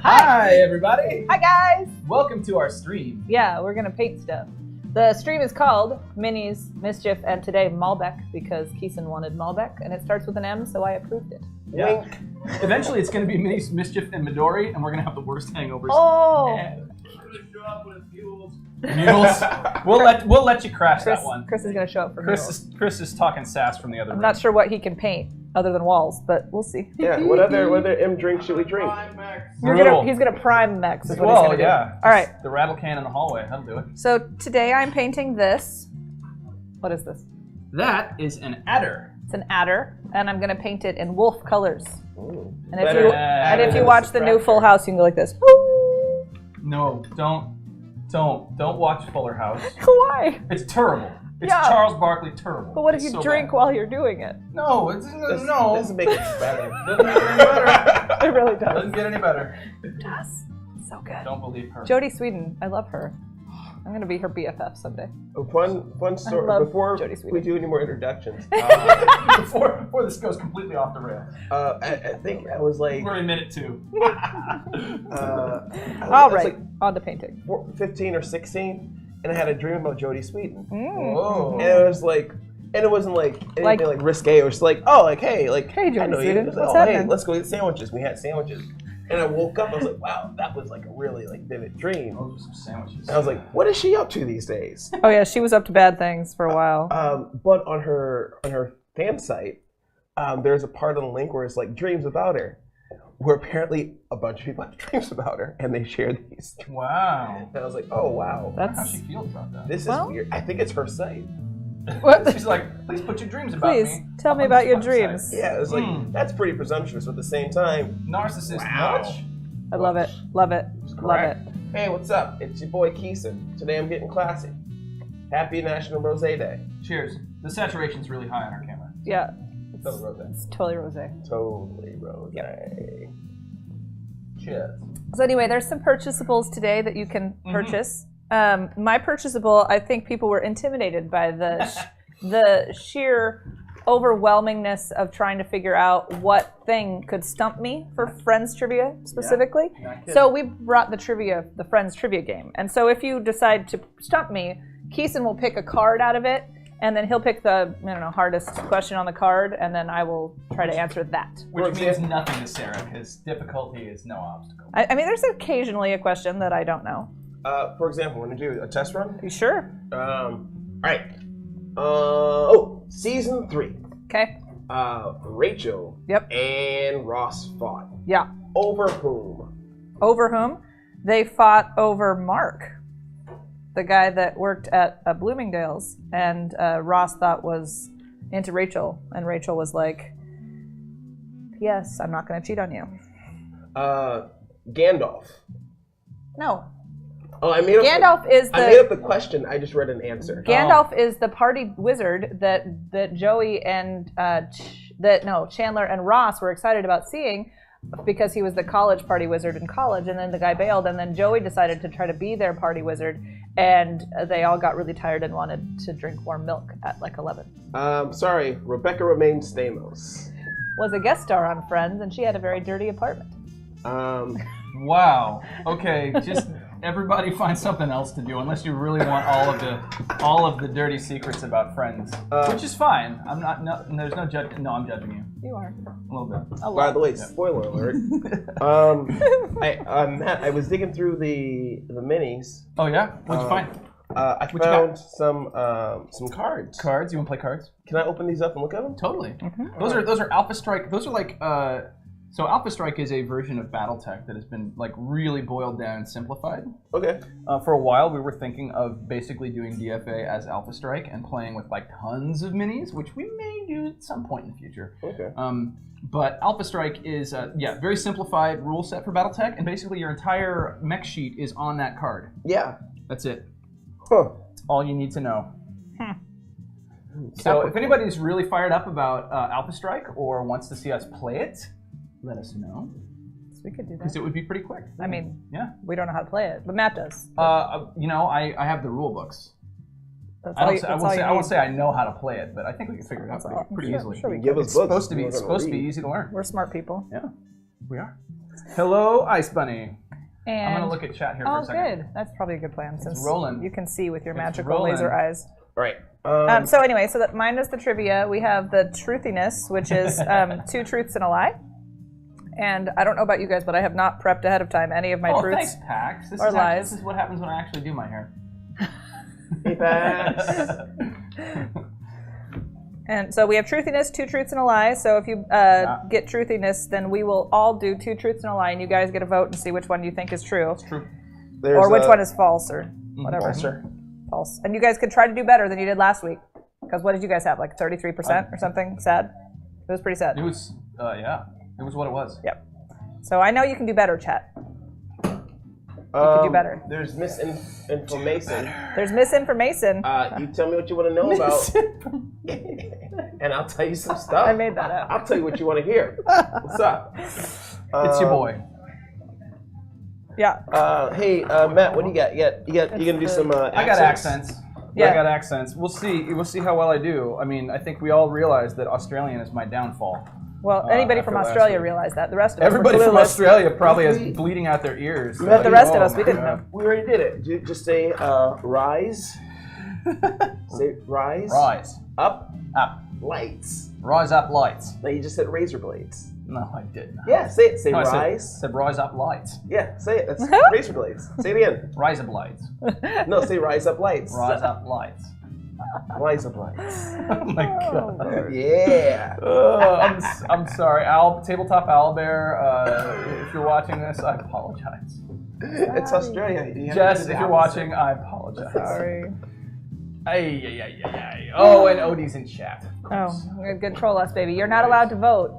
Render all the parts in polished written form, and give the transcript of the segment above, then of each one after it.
Hi, everybody. Hi, guys. Welcome to our stream. Yeah, we're going to paint stuff. The stream is called Minis, Mischief, and today Malbec because Keeson wanted Malbec, and it starts with an M, so I approved it. Yeah. Wink. Eventually, it's going to be Minis, Mischief, and Midori, and we're going to have the worst hangovers. Oh. Mules. We'll let you crash that one. Chris is going to show up for mules. Chris is talking sass from the other room. I'm not sure what he can paint other than walls, but we'll see. Yeah, what other M drink should we drink? He's going to prime mechs. Is what he's gonna do. Yeah. All right. The rattle can in the hallway. That'll do it. So today I'm painting this. What is this? That is an adder. It's an adder, and I'm going to paint it in wolf colors. Ooh. And if you watch the new Full House, you can go like this. Woo! No, don't watch Fuller House. Why? It's terrible. It's Yeah. Charles Barkley terrible. But what if It's you so drink bad. while you're doing it? No, it Doesn't make it better. Doesn't get any better. It really does. Doesn't get any better. It does. So good. Don't believe her. Jodie Sweden, I love her. I'm gonna be her BFF someday. A fun story. love Before Jodie Sweden. we do any more introductions, Before this goes completely off the rails. I think I was like, We're in minute 2. All right, on to painting. 15 or 16, and I had a dream about Jodie Sweden. Whoa. And it was like, and it wasn't like anything like risque. It was like, hey, Jodie I know you. Sweden, It was like, what's hey, happening? let's go eat sandwiches. We had sandwiches. And I woke up, I was like, wow, that was like a really vivid dream. Those were some sandwiches. And I was like, what is she up to these days? Oh yeah, she was up to bad things for a while. But on her fan site, there's a part on the link where it's like dreams about her, where apparently a bunch of people have dreams about her, and they share these. Wow. And I was like, oh wow, I wonder how she feels about that. this is weird. I think it's her site. What? She's like, please put your dreams about Please me. tell me on about this your fucking dreams. site. Yeah, it was like that's pretty presumptuous, but at the same time, Narcissist Wow. much. I love it. Love it. Love it. Hey, what's up? It's your boy Keeson. Today I'm getting classy. Happy National Rosé Day. Cheers. The saturation's really high on our camera. Yeah. Totally rosé. It's totally rosé. Totally rosé. Cheers. So anyway, there's some purchasables today that you can purchase. My purchasable, I think people were intimidated by the sheer overwhelmingness of trying to figure out what thing could stump me for Friends trivia specifically. So we brought the Friends trivia game. And so if you decide to stump me, Keeson will pick a card out of it, and then he'll pick the hardest question on the card, and then I will try to answer that. Which means nothing to Sarah, because difficulty is no obstacle. I mean, there's occasionally a question that I don't know. For example, want to do a test run? You sure? All right. Season 3. Okay. Rachel Yep. and Ross fought. Yeah. Over whom? Over whom? They fought over Mark, the guy that worked at Bloomingdale's, and Ross thought was into Rachel, and Rachel was like, yes, I'm not going to cheat on you. Gandalf. No. Oh, I made up Gandalf is I made up the question. I just read an answer. Gandalf is the party wizard that Joey and Chandler and Ross were excited about seeing because he was the college party wizard in college, and then the guy bailed, and then Joey decided to try to be their party wizard, and they all got really tired and wanted to drink warm milk at like 11. Sorry, Rebecca Romaine Stamos. Was a guest star on Friends, and she had a very dirty apartment. Wow. Okay, just everybody find something else to do unless you really want all of the dirty secrets about Friends, which is fine. I'm not. No, there's no judgment. No, I'm judging you. You are. A little bit. By the way, spoiler alert. Matt, I was digging through the minis. Oh yeah. What'd you find? I found some cards. Cards. You want to play cards? Can I open these up and look at them? Totally. Those are Alpha Strike. Those are like. So Alpha Strike is a version of BattleTech that has been like really boiled down and simplified. Okay. For a while, we were thinking of basically doing DFA as Alpha Strike and playing with like tons of minis, which we may do at some point in the future. Okay. But Alpha Strike is very simplified rule set for BattleTech, and basically your entire mech sheet is on that card. Yeah. That's it. Huh. That's all you need to know. So if anybody's really fired up about Alpha Strike or wants to see us play it, let us know. So we could do that. Because it would be pretty quick. I mean, yeah, we don't know how to play it, but Matt does. I have the rule books. I won't say I know how to play it, but I think we can figure it out pretty easily. Sure we Give us It's books. supposed to be easy to learn. We're smart people. Yeah, we are. Hello, Ice Bunny. And, I'm gonna look at chat here for a second. Oh, good. That's probably a good plan since rolling. you can see with your It's magical rolling. laser eyes. Right. So anyway, so that mine is the trivia. We have the truthiness, which is 2 truths and a lie. And I don't know about you guys, but I have not prepped ahead of time any of my truths. Thanks, Pax. or lies. This is what happens when I actually do my hair. Hey, Pax. And so we have truthiness, 2 truths and a lie. So if you get truthiness, then we will all do 2 truths and a lie, and you guys get a vote and see which one you think is true. It's true. Or which one is false or whatever. False, sir. False. And you guys could try to do better than you did last week. Because what did you guys have? Like 33% or something? Sad? It was pretty sad. It was, yeah. It was what it was. Yep. So I know you can do better, chat. You can do better. There's misinformation. There's misinformation. You tell me what you want to know about, and I'll tell you some stuff. I made that up. I'll tell you what you want to hear. What's up? It's your boy. Yeah. Hey, Matt, what do you got? You gonna do some accents? I got accents. Yeah. I got accents. We'll see. We'll see how well I do. I mean, I think we all realize that Australian is my downfall. Well, anybody after from last Australia week. realized that. The rest of us Everybody were from clueless. Australia probably has bleeding out their ears. But the rest of us, Oh we my didn't God. know. We already did it. Just say rise. Say rise. Rise. Up. Up. Lights. Rise up lights. No, you just said razor blades. No, I didn't. Yeah, say it. Say No, I rise. said rise up lights. Yeah, say it. That's razor blades. Say it again. Rise up lights. No, say rise up lights. Rise up lights. Rise up lights. Oh my God. Yeah. I'm sorry, Tabletop Owlbear. If you're watching this, I apologize. It's Australia. You have to Jess, do if the you're opposite. watching, I apologize. Sorry. Ay. Oh, and Odie's in chat. Oh, you're gonna control us, baby. You're not allowed to vote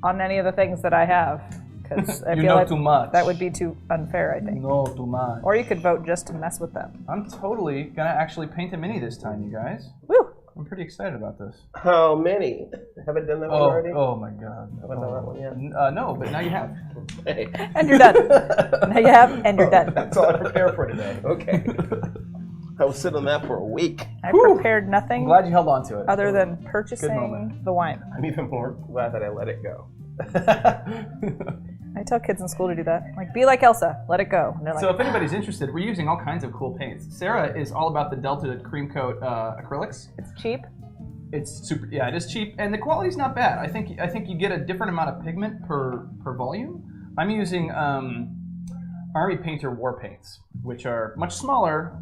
on any of the things that I have. Because I You feel know like too much. that would be too unfair, I think. No, too much. Or you could vote just to mess with them. I'm totally gonna actually paint a mini this time, you guys. Woo! I'm pretty excited about this. How many? Haven't done that one already? Oh my God. Haven't done that one yet. No, but now you have. Hey. And you're done. Now you have, and you're done. That's all I prepared for today. Okay. I will sit on that for a week. I prepared nothing I'm glad you held on to it. other than Good purchasing moment. the wine. I'm even more glad that I let it go. I tell kids in school to do that. Like, be like Elsa, let it go. And they're like, So if anybody's interested, we're using all kinds of cool paints. Sarah is all about the Delta Cream Coat acrylics. it's cheap. It's super, yeah, it is cheap, and the quality's not bad. I think you get a different amount of pigment per volume. I'm using Army Painter War Paints, which are much smaller,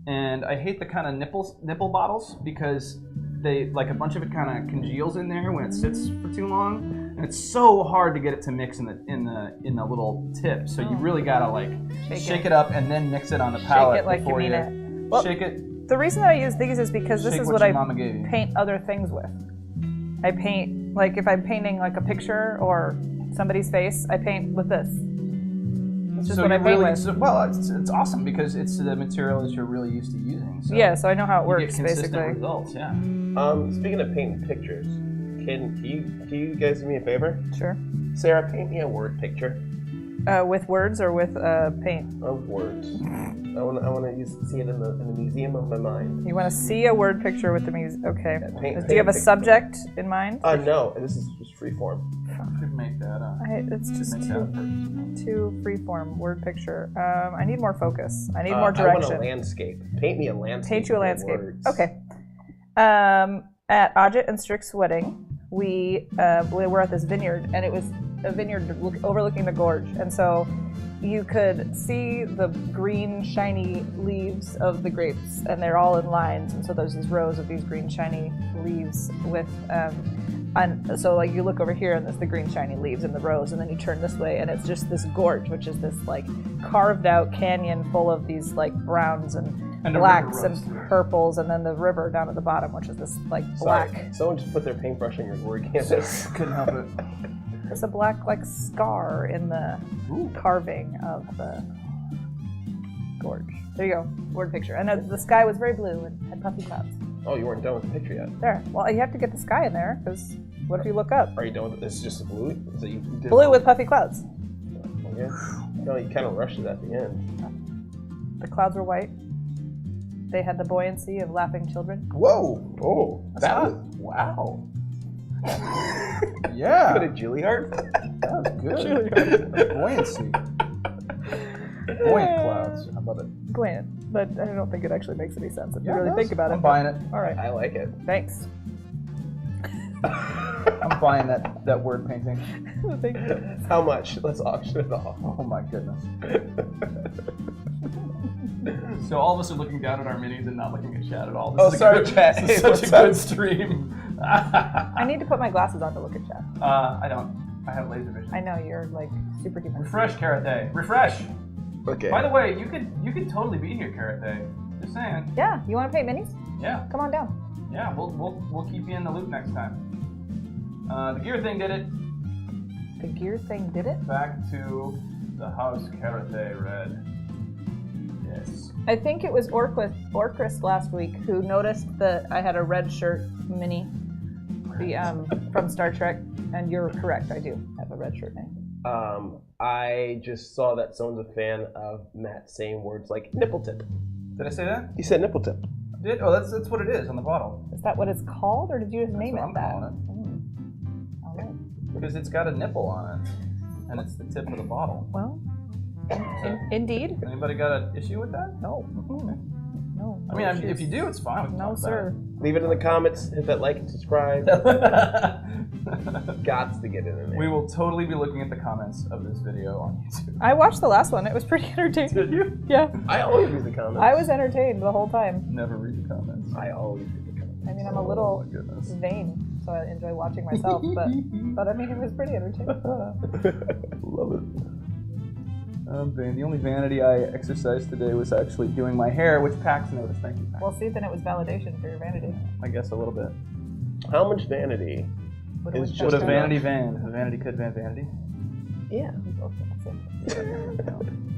and I hate the kind of nipple bottles because they like a bunch of it kind of congeals in there when it sits for too long, and it's so hard to get it to mix in the little tip. So you really gotta like shake it up and then mix it on the palette Shake it like you before mean it. Well, shake it. The reason that I use these is because this Shake is what what I your mama gave you. paint other things with. I paint, like if I'm painting like a picture or somebody's face, I paint with this. It's just So what I you paint really, with. so, well, it's awesome because it's the material that you're really used to using. So Yeah, so I know how it you works, get consistent basically. results. Yeah. Speaking of painting pictures, can you guys do me a favor? Sure. Sarah, paint me a word picture With words or with paint? of words. I want to see it in the museum of my mind. You want to see a word picture with the music? Okay. paint Do you have a picture. subject in mind? No, this is just free form. I could make that up. It's just Make that up. too freeform word picture. I need more focus. I need more I want direction. a landscape. Paint me a landscape. Paint you a with landscape. words. Okay. At Ajit and Strick's wedding, we were at this vineyard, and it was a vineyard overlooking the gorge, and so you could see the green, shiny leaves of the grapes, and they're all in lines, and so there's these rows of these green, shiny leaves with. And so, like, you look over here, and there's the green, shiny leaves in the rows, and then you turn this way, and it's just this gorge, which is this like carved-out canyon full of these like browns and And a blacks river and runs through it. purples, and then the river down at the bottom, which is this like black. Sorry. Someone just put their paintbrush on your word canvas. Couldn't help it. There's a black like scar in the carving of the gorge. There you go, word picture. And the sky was very blue and had puffy clouds. Oh, you weren't done with the picture yet. There. Well, you have to get the sky in there, because what if you look up? Are you done with it? This is just blue? So you did Blue with puffy clouds. Yeah. No, you kind of rushed it at the end. The clouds were white. They had the buoyancy of laughing children. Whoa! Oh, that hot. was wow. Yeah. Go to Juilliard. That was good. Buoyancy. Buoyant clouds. How about it? Buoyant, but I don't think it actually makes any sense if you Yeah, really it think does. about it. I'm buying it. All right. I like it. Thanks. I'm buying that word painting. Thank you. How much? Let's auction it off. Oh my goodness. So all of us are looking down at our minis and not looking at chat at all. This is sorry, good, chat. This is Hey, such what's a good up? stream. I need to put my glasses on to look at chat. I don't. I have laser vision. I know you're like superhuman. Refresh, Carrot Day. Refresh. Okay. By the way, you could totally be here, Carrot Day. Just saying. Yeah, you want to paint minis? Yeah. Come on down. Yeah. We'll keep you in the loop next time. The gear thing did it. The gear thing did it? Back to the house, Carrot Day Red. Yes. I think it was Orcris last week who noticed that I had a red shirt mini from Star Trek, and you're correct, I do have a red shirt mini. I just saw that someone's a fan of Matt saying words like nipple tip. Did I say that? You said nipple tip. Did? Oh, that's what it is on the bottle. Is that what it's called, or did you just That's name what it I'm that? calling All right. Because it's got a nipple on it, and it's the tip of the bottle. Well, indeed. Anybody got an issue with that? No. No. I mean, if you do, it's fine. We can No, talk sir. Leave it in the comments. Hit that like and subscribe. about it. Gots to get it in there. We will totally be looking at the comments of this video on YouTube. I watched the last one. It was pretty entertaining. Did you? Yeah. I always read the comments. I was entertained the whole time. Never read the comments. I always read the comments. I mean, I'm a Oh little my goodness. vain, so I enjoy watching myself, but I mean, it was pretty entertaining. Love it. The only vanity I exercised today was actually doing my hair, which Pax noticed. Thank you, Pax. Well, see, then it was validation for your vanity. I guess a little bit. How much vanity? What It's was just Would a enough. vanity van? A vanity could van vanity. Yeah.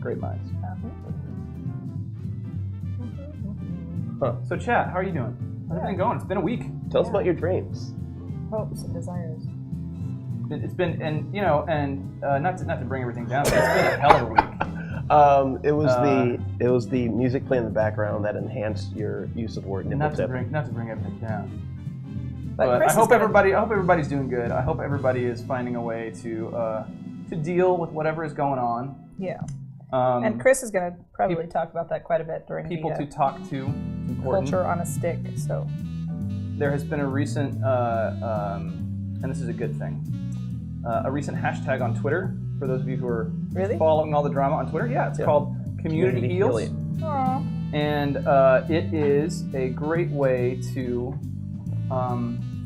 Great minds. Huh. So, chat, how are you doing? How's everything going? It's been a week. Tell us about your dreams. Hopes and desires. It's been, and you know, and not to bring everything down, but it's been a hell of a week. It was the music playing in the background that enhanced your use of the word nipple Not to tip. bring everything down. But Chris I hope is gonna- everybody's doing good. I hope everybody is finding a way to deal with whatever is going on. Yeah. And Chris is going to probably talk about that quite a bit during People the to talk to. Important. culture on a stick. So There has been a recent, and this is a good thing, a recent hashtag on Twitter. For those of you who are Really? following all the drama on Twitter, yeah, it's called Community Heals. Aw. And it is a great way to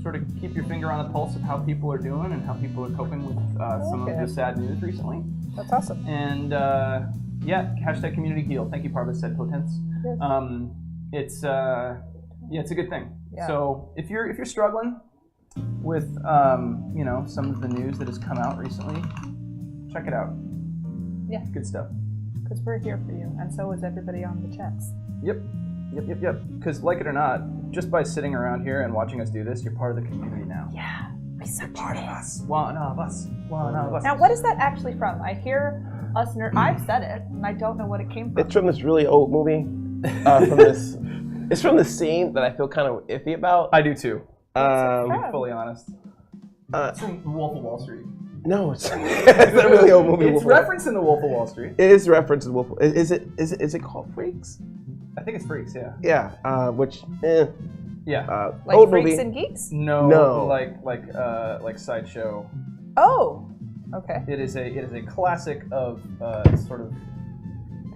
sort of keep your finger on the pulse of how people are doing and how people are coping with some of the sad news recently. That's awesome. And yeah, hashtag Community Heal. Thank you, Parva said potence. Yes. It's it's a good thing. Yeah. So if you're struggling with you know, some of the news that has come out recently, check it out. Yeah. Good stuff. Because we're here for you, and so is everybody on the chats. Yep. Because like it or not, just by sitting around here and watching us do this, you're part of the community now. Yeah, we suck part of us. One of us. One of us. Now, what is that actually from? I hear us I've said it, and I don't know what it came from. It's from this really old movie. It's from this scene that I feel kind of iffy about. I do too. Um, from? To be fully honest. It's from Wolf of Wall Street. no, it's it's a really old movie. It's referenced in the Wolf of Wall Street. It is referenced in Wolf. Is it called Freaks? I think it's Freaks, yeah. Yeah. Which Yeah. Like old Freaks movie. and Geeks? No. Like Sideshow. Oh, okay. It is a classic of sort of.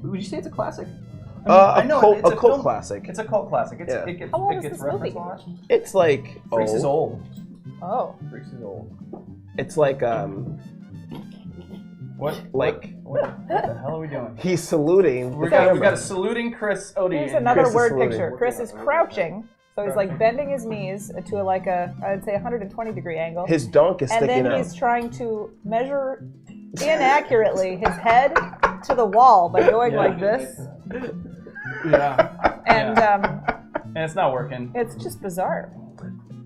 Would you say it's a classic? A I know cult, it's a cult film- classic. It's a cult classic. It's, Yeah. It gets, How old it is gets this referenced movie? a lot. It's like Freaks is old. Oh. Freaks is old. It's like What? like What the hell are we doing? he's saluting. We the got camera. a saluting Chris Odie. Here's in another Chris is word saluting. picture. Chris is crouching, so he's like bending his knees to like I'd say 120 degree angle. His donk is and sticking then out. he's trying to measure inaccurately his head to the wall by going Yeah. like this. Yeah. And And it's not working. it's just bizarre.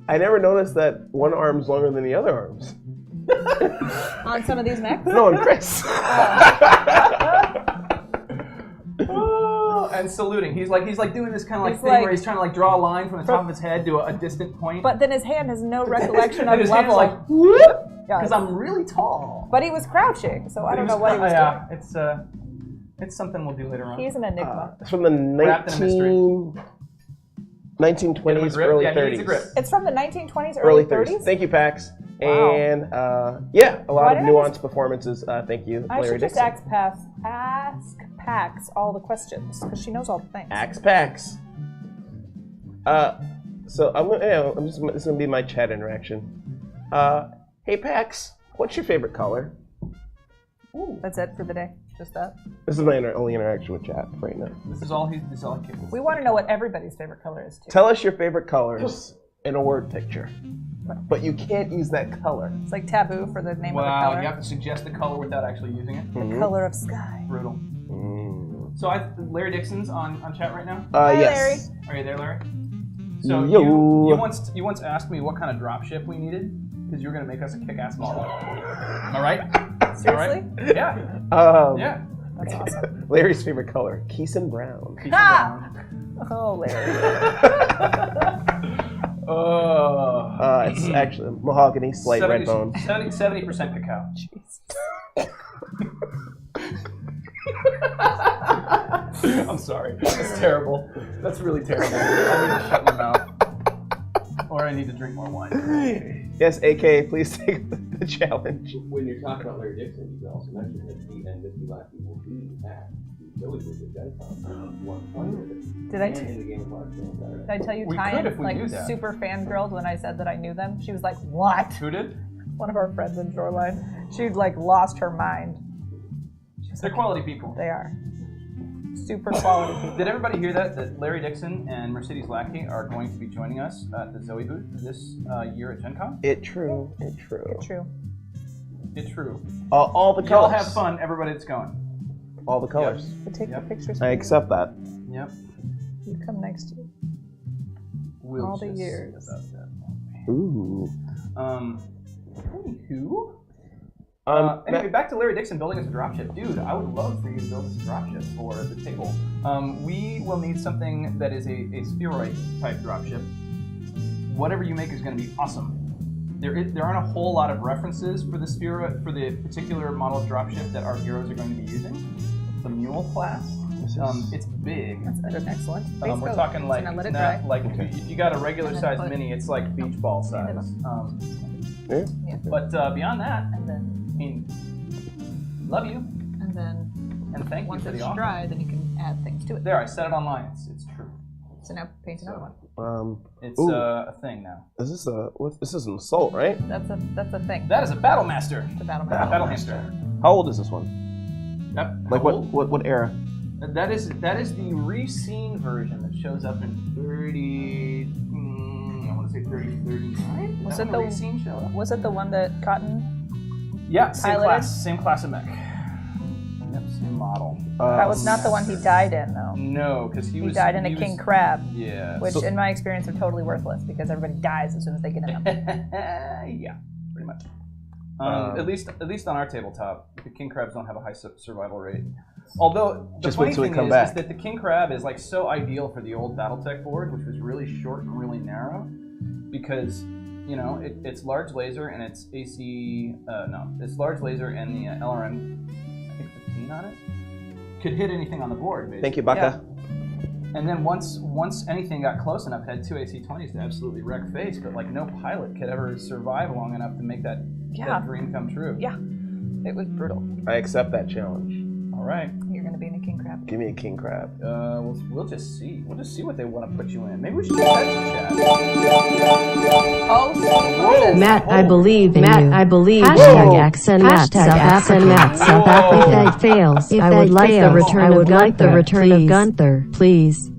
I never noticed that one arm's longer than the other arms. On some of these mechs? No, and Chris. and saluting. He's like doing this kind of He's thing like- where he's trying to like draw a line from the top of his head to a distant point. But then his hand has no recollection of and his hand's level. like whoop, Yeah. because I'm really tall. But he was crouching, so I don't know what he was Yeah, it's something we'll do later on. doing. He's an enigma. It's from the Wrapped in a mystery. 1920s, grip? early Yeah, he needs a 30s. grip. It's from the 1920s, Early early 30s? Thank you, Pax. Wow. And yeah, a lot Why of didn't I nuanced performances. Thank you, I Larry should just Dixon. ask Pax all the questions, because she knows all the things. Axe Pax. So this is gonna be my chat interaction. Hey Pax, what's your favorite color? That's it for the day. Just that. This is my only interaction with chat right now. This is all he cares. We want to know what everybody's favorite color is, too. Tell us your favorite colors in a word picture. But you can't use that color. It's like taboo for the name of the Wow, color. you have to suggest the color without actually using it. The color of sky. Brutal. So Larry Dixon's on chat right now. Yes. Are you there, Larry? So Yo. you once asked me what kind of dropship we needed because you were gonna make us a kick-ass model. Am I right? Seriously? All right? Yeah. Yeah. That's awesome. Larry's favorite color, Keeson Brown. Oh, Larry. It's actually mahogany, slight red bone. 70% cacao. Jesus. I'm sorry. That's terrible. That's really terrible. I need to shut my mouth. Or I need to drink more wine. Yes, AK, please take the challenge. When you're talking about Larry Dixon, you can also mention that he and Misty Lackey will be at the Joey Booth at Gettysburg 120. Did I And in the Game of Thrones on Saturday. Did I tell you We Ty could if we like knew that. super fangirled when I said that I knew them? She was like, "What?" Who did? One of our friends in Shoreline. She like lost her mind. They're quality people. They are super quality people. Did everybody hear that? That Larry Dixon and Mercedes Lackey are going to be joining us at the Zoe booth this year at Gen Con? It true. True. It's true. All the Y'all colors. have fun, everybody that's going. All the colors. To take Yep. the pictures. I accept that. Yep. You come next year. We'll All the just years. see about that. Ooh. Anywho. Anyway, Matt- back to Larry Dixon building us a dropship. Dude, I would love for you to build us a dropship for the table. We will need something that is a spheroid type dropship. Whatever you make is going to be awesome. There aren't a whole lot of references for the particular model of dropship that our heroes are going to be using. The Mule class. It's big. That's excellent. We're talking like Let it not- dry. like if you got a regular And then size put- mini, it's like beach ball size. Yeah. Yeah. But beyond that, And then, I mean, love you and then and thank you once for it's the offer. dry, then you can add things to it. There, I said it online. It's true. So now paint another one. It's Ooh. a thing now. Is this this is an assault, right? That's a thing. That is a battle master. It's a battle Battle hamster. How old is this one? Yep. Like How old? what era? That is the re-seen version that shows up in 30. I want to say 39. Was Is that it when the- re-seen show up? Was it the one that Cotton? Yeah, same piloted? Same class of mech. Yep, same model. That was not the one he died in, though. No, because he He was. died in a he king was- crab, Yeah. which in my experience are totally worthless because everybody dies as soon as they get in them. Yeah, pretty much. At least on our tabletop, the king crabs don't have a high survival rate. Although the Just funny wait till we thing come is back. that the king crab is like so ideal for the old BattleTech board, which was really short and really narrow, because it's large laser and it's AC. It's large laser and the LRM, I think 15 on it, could hit anything on the board. Basically. Thank you, Baka. And then once anything got close enough, had two AC-20s to absolutely wreck face, but like no pilot could ever survive long enough to make that dream come true. Yeah. It was brutal. I accept that challenge. All right. You're going to be in a king crab. Give me a king crab. We'll just see. We'll just see what they want to put you in. Maybe we should just chat. Oh, Matt, I believe in you. I believe Hashtag you. accent Matt. Hashtag South accent Africa. Matt. South Whoa. Africa. If that fails, If I that would like the fails, return I of would like the Gunther, return of please. Gunther, please.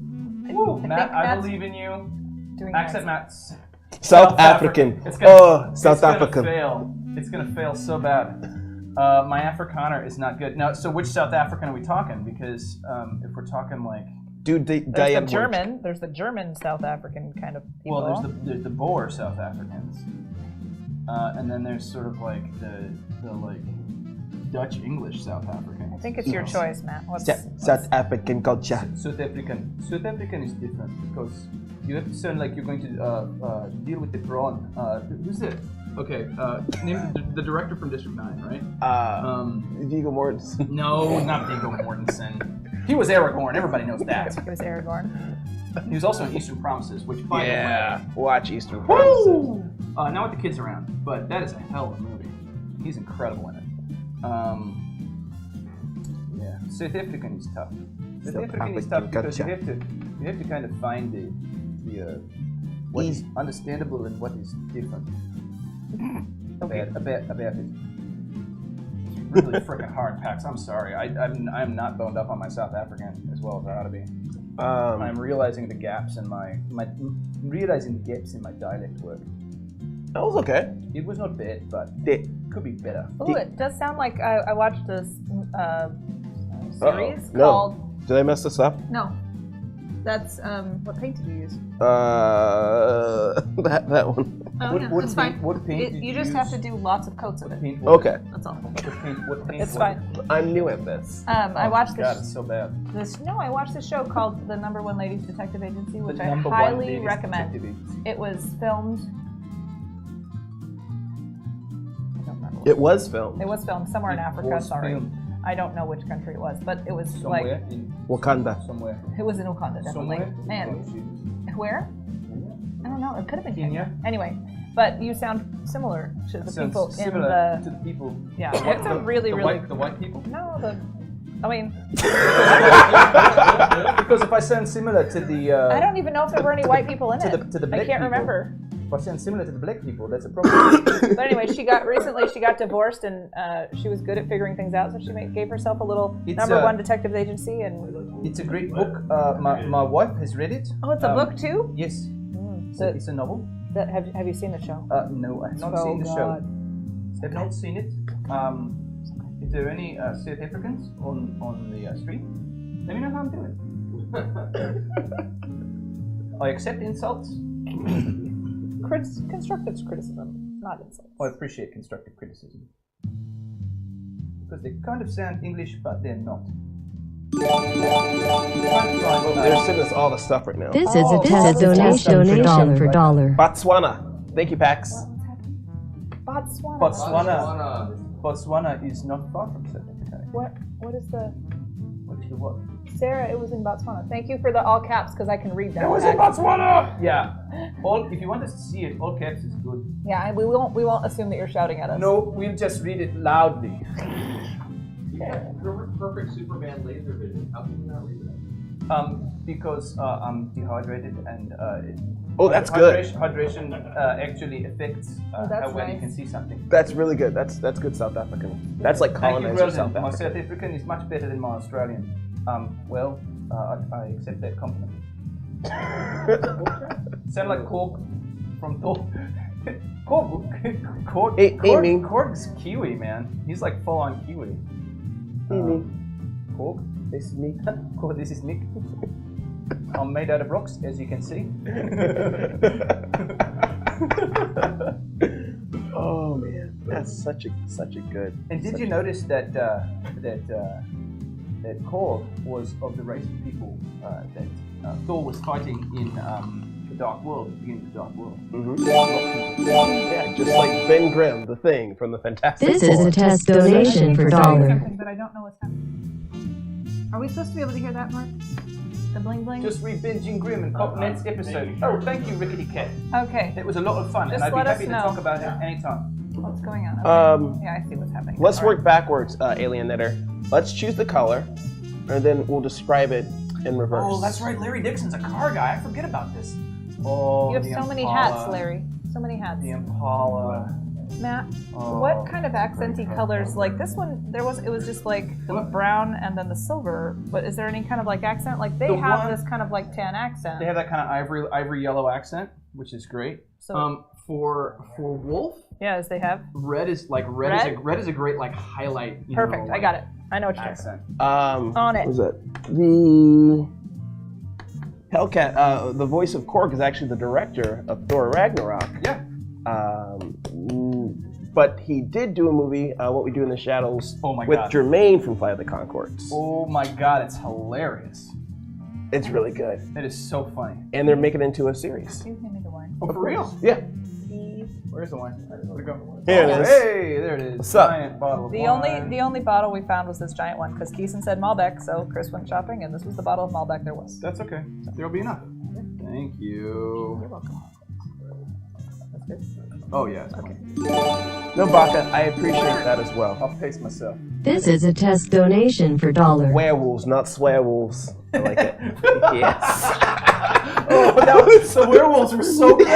Woo, Matt, I Matt's believe in you. doing Accent nice. Matt's South African. It's gonna, South it's gonna African. fail. It's gonna fail so bad. My Afrikaner is not good. Now, so which South African are we talking? Because if we're talking like, Dude, There's the Diane German. There's the German South African kind of people. well, there's the Boer South Africans, and then there's sort of like the like Dutch English South African. think it's your choice, Matt. South African culture. South African is different because you have to sound like you're going to deal with the prawn. Who's it? Okay, name the director from District 9, right? Viggo Mortensen. No, not Viggo Mortensen. He was Aragorn. Everybody knows that. It was Aragorn. He was also in Eastern Promises, which by the way, watch Eastern Promises. not with the kids around, but that is a hell of a movie. He's incredible in it. Yeah, South African is tough. South African is tough because you have to kind of find the what is understandable and what is different about it. Really freaking hard, Pax. I'm sorry. I'm not boned up on my South African as well as I ought to be. I'm realizing the gaps in my dialect work. That was okay. It was not bad, but it could be better. Oh, it does sound like I watched this series No. called. Did I mess this up? No. That's what paint did you use? That one. Oh, What- yeah, what it's paint- fine. what paint did you you just have use? to do lots of coats of it. Paint was Okay. That's all. What paint It's was fine. I'm new at this. I watched God, this. it's so bad. I watched this show called The #1 Ladies Detective Agency, which The I number one highly ladies recommend. detective agency. It was filmed. I don't remember. It was filmed. It was filmed somewhere in Africa. was Sorry, filmed I don't know which country it was, but it was somewhere in Wakanda. somewhere. it was in Uganda, definitely. Somewhere. And where? I don't know. It could have been Kenya. Kenya. Anyway, but you sound similar to the Sounds people in similar the. to the people. Yeah, the white, it's a really, really. the white people. No, I mean, Because if I sound similar to the I don't even know if there were any white people in to it. the black I can't people. remember. If I sound similar to the black people, that's a problem. But anyway, she got divorced, and she was good at figuring things out, so she gave herself a little It's, #1 detective agency. And It's a great book. My wife has read it. oh, it's a book too. Yes. So It's a novel. have you seen the show? No, I have not Oh, seen the God. show. I've not seen it. If there are any South Africans on the street, let me know how I'm doing. I accept insults. Constructive criticism, not insults. I appreciate constructive criticism. Because they kind of sound English, but they're not. They're sending us all the stuff right now. This is a test donation for dollar. Botswana. Thank you, Pax. Botswana. Botswana is not far from South Africa. What is the What is the what? Sarah? It was in Botswana. Thank you for the all caps because I can read that. Botswana! Yeah. If you want us to see it, all caps is good. Yeah, we won't assume that you're shouting at us. No, we'll just read it loudly. Yeah, perfect Superman laser vision. How can you not read that? Because I'm dehydrated and That's good. Hydration actually affects that's how well you nice. can see something. That's really good. That's good South African. That's like Thank you, colonizer South Brendan. My African. South African is much better than my Australian. I accept that compliment. Sound like Korg from Thor. Korg's Kiwi, man. He's like full on Kiwi. Korg, this is me. Korg, this is Nick. I'm made out of rocks, as you can see. Oh man, that's such a good. And did you notice that that Korg was of the race of people that Thor was fighting in the Dark World, at the beginning of the Dark World? Yeah, just like Ben Grimm, the Thing from the Fantastic This is Four. a test donation for dollar. Something, but I don't know what's happening. Are we supposed to be able to hear that, Mark? The bling bling? Just re-binging Grimm and cop next episode. Oh, thank you, Rickety Cat. Okay. It was a lot of fun, and Just I'd be let us happy to know. talk about it anytime. What's going on? Okay. Yeah, I see what's happening. Let's All work right. backwards, Alien Knitter. Let's choose the color, and then we'll describe it in reverse. Oh, that's right. Larry Dixon's a car guy. I forget about this. Oh, You have the so many Impala. hats, Larry. So many hats. The Impala. Matt, Oh. what kind of accenty colors? Like this one, it was just like the brown and then the silver. But is there any kind of like accent? Like they The have one- this kind of like tan accent. They have that kind of ivory yellow accent, which is great. So- For Wolf, Yes, they have. red is a great like highlight. Perfect. I got it. I know what you're doing. Accent. On it. What was that? The Hellcat, the voice of Korg is actually the director of Thor Ragnarok. Yeah. But he did do a movie, What We Do in the Shadows, Oh my with God. Jermaine from Flight of the Conchords. Oh my god, it's hilarious. It's really good. It is so funny. And they're making it into a series. Please hand me the wine. Oh, for real? Yeah. Please. Where's the wine? Where'd it go? Here it is. Hey, there it is. What's up? Giant bottle of The wine. only bottle we found was this giant one because Keeson said Malbec, so Chris went shopping, and this was the bottle of Malbec there was. That's okay. There'll be enough. Thank you. You're welcome. That's good. Oh yeah, it's okay. No, Baka, I appreciate that as well. I'll pace myself. This is a test donation for $1. Werewolves, not swearwolves. I like it. Yes. The werewolves were so good.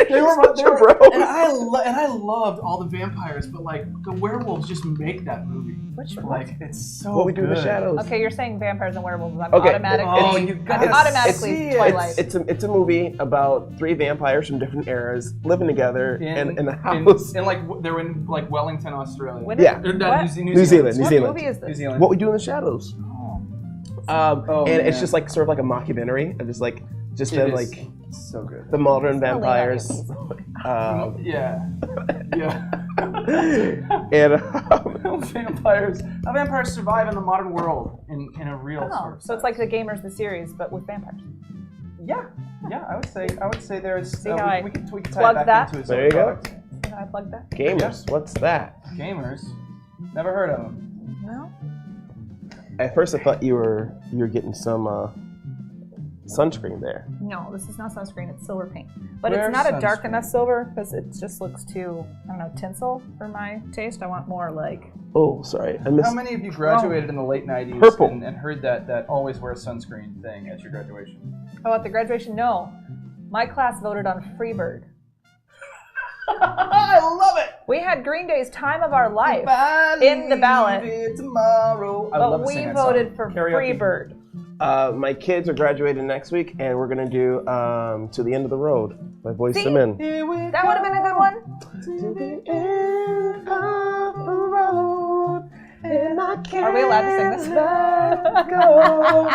They were bro. and I loved all the vampires, but like the werewolves just make that movie. Which one? Like it's so What We Do in the good. Shadows. Okay, you're saying vampires and werewolves. I'm Okay. automatically, Oh, you gotta automatically see it. Twilight. It's a movie about 3 vampires from different eras living together in the house. In like they're in like Wellington, Australia. When Yeah. Or, no, What? New Zealand. What movie is New this? Zealand. What We Do in the Shadows. Oh, and it's man. just like sort of like a mockumentary of just It them is like so good. the modern It's gonna lean on you, vampires. Yeah. Yeah. And vampires. How vampires survive in the modern world in a real Oh, sort of so it's like the Gamers, the series, but with vampires. Yeah, I would say there's. See how I we could tie plug it back that? into its There own you go. product. Can I plug that? gamers, what's that? Gamers, never heard of them. No. At first, I thought you were getting some sunscreen there. No, this is not sunscreen. It's silver paint, but Where's it's not a dark sunscreen? enough silver because it just looks too, I don't know, tinsel for my taste. I want more like. Oh, sorry, I missed. How many of you graduated in the late '90s Purple. and heard that always wear sunscreen thing at your graduation? Oh, at the graduation, no. My class voted on Freebird. I love it. We had Green Day's "Time of Our Life" in the ballot, tomorrow. I love but we singing that voted song. for Karaoke. Freebird. My kids are graduating next week, and we're gonna do "To the End of the Road" by Boyz II Men. That would have been a good one. To the end of the road, and I can't Are we allowed to sing this? let go.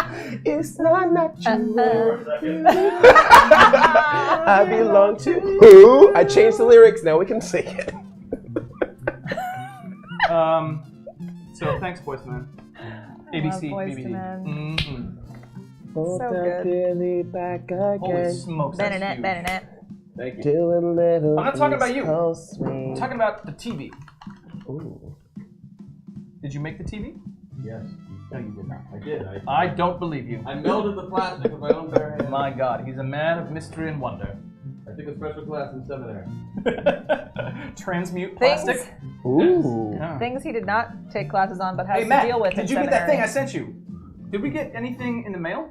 It's not natural. I belong to who? I changed the lyrics. Now we can sing it. So thanks, Boyz II Men. ABC, Boyz II BBD. Men. Mm-hmm. So good. Back Holy again. smokes, that's Bennett, huge. Bennett. Thank you. Doing little I'm not talking about you. East Coast I'm swing. talking about the TV. Ooh. Did you make the TV? Yes, No, you did not. I did. I don't believe you. I melted the plastic with my own bare hands. My God, he's a man of mystery and wonder. I took a special class in seminary. Transmute Things, plastic. Ooh. Yeah. things he did not take classes on, but has Hey to Matt, deal with in did you seminary. get that thing I sent you? Did we get anything in the mail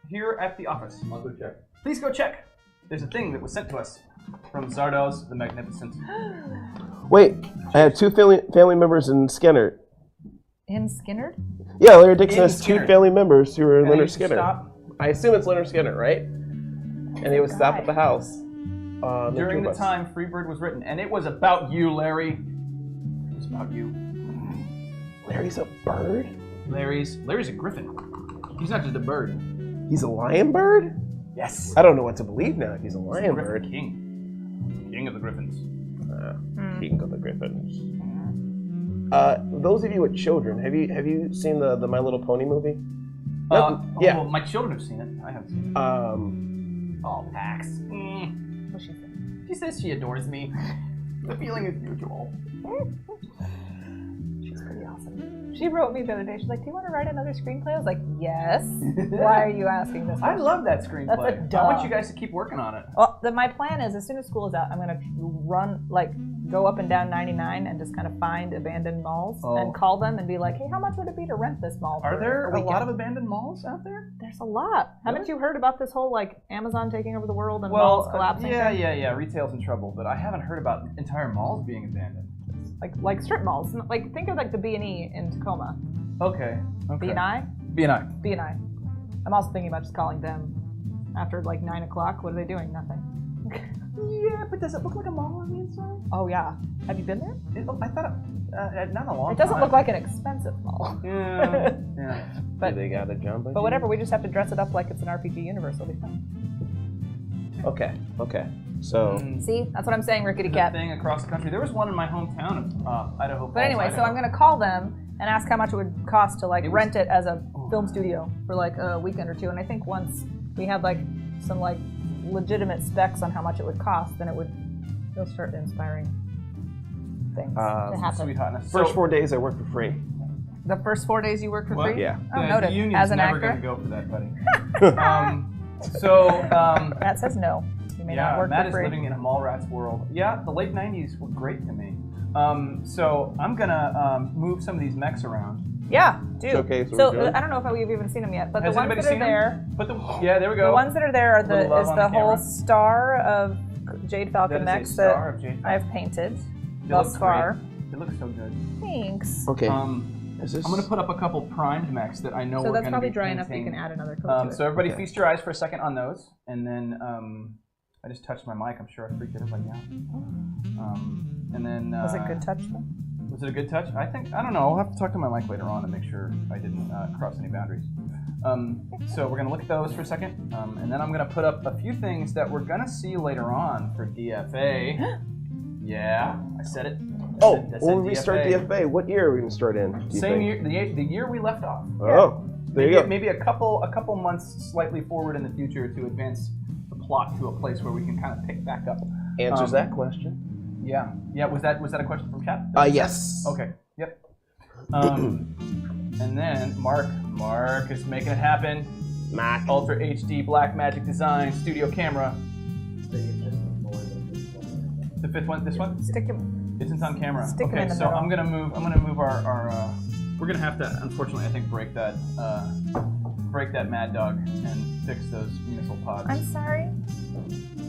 here at the office? I'll go check. Please go check. There's a thing that was sent to us from Zardoz the Magnificent. Wait, I have 2 family members in Skinner. In Skinnerd? Yeah, Larry Dixon In has 2 Skinner. family members who are And I Leonard used to Skinner. stop I assume it's Leonard Skinner, right? And he would stop at the house. during the time Freebird was written, and it was about you, Larry. It was about you. Larry's a bird? Larry's a griffin. He's not just a bird. He's a lion bird? Yes. I don't know what to believe now if he's a lion Griffin bird. King of the Griffins. King of the Griffins. Those of you with children, have you seen the My Little Pony movie? Yeah. Well, my children have seen it. I haven't seen it. Oh, Pax. What's she say? She says she adores me. The feeling is mutual. She's pretty awesome. She wrote me the other day. She's like, "Do you want to write another screenplay?" I was like, "Yes." Why are you asking this? I question? love that screenplay. That's a I duh. want you guys to keep working on it. Well, my plan is as soon as school is out, I'm gonna go up and down 99 and just kind of find abandoned malls and call them and be like, "Hey, how much would it be to rent this mall?" Are for there a a lot weekend?" of abandoned malls out there? There's a lot. Haven't you heard about this whole like Amazon taking over the world and Well, malls collapsing? yeah. Retail's in trouble, but I haven't heard about entire malls being abandoned. Like strip malls. Like think of like the B&E in Tacoma. Okay. B&I. B&I. B&I. I'm also thinking about just calling them after like 9 o'clock. What are they doing? Nothing. Yeah, but does it look like a mall on the inside? Oh yeah. Have you been there? I thought not a long It doesn't time. look like an expensive mall. Yeah. Yeah. But they got a jump. But whatever, we just have to dress it up like it's an RPG universe. It'll be fun. Okay. So See, that's what I'm saying, Rickety The Cat. thing across the country. There was one in my hometown of Idaho Falls. But anyway, so I'm gonna call them and ask how much it would cost to like rent it as a film studio for like a weekend or two. And I think once we have like some like legitimate specs on how much it would cost, then it'll start inspiring things to happen. Sweet hotness. first 4 days I work for free. The first 4 days you work for What? free? Yeah. Oh, The noted. union's As an never actor? gonna go for that, buddy. Matt says no. You may not Yeah, work Matt for is free. living in a Mallrats world. Yeah, the late 90s were great to me. So I'm gonna move some of these mechs around. Yeah, do. Showcase what So we're doing. I don't know if we've even seen them yet, but Has the ones anybody that are seen there, them? Yeah, there we go. the ones that are there are Little love is on the the whole camera. star of Jade Falcon That mechs is a star that of Jade I've painted They thus look far. great. They look so good. Thanks. Okay. Is this... I'm gonna put up a couple primed mechs that I know So we're that's gonna probably be dry painting. enough that you can add another coat to it. So everybody Okay. feast your eyes for a second on those, and then I just touched my mic. I'm sure I freaked everybody out. And then Was it a good touch though? Was it a good touch? I don't know. I'll have to talk to my mic later on and make sure I didn't cross any boundaries. So we're gonna look at those for a second, and then I'm gonna put up a few things that we're gonna see later on for DFA. Yeah, I said it. I said When we start DFA, what year are we going to start in? do you Same think? year, the year we left off. Oh, there you go. Maybe a couple months slightly forward in the future to advance the plot to a place where we can kind of pick back up. Answers that question. Yeah. Was that a question from chat? Yes. Okay. Yep. And then Mark is making it happen. Mac. Ultra HD Black Magic Design Studio Camera. The fifth one. This one. Stick him. It's on camera. Stick 'em Okay. in the So middle. I'm gonna move our. We're gonna have to, unfortunately, I think, break that Mad Dog and fix those missile pods. I'm sorry.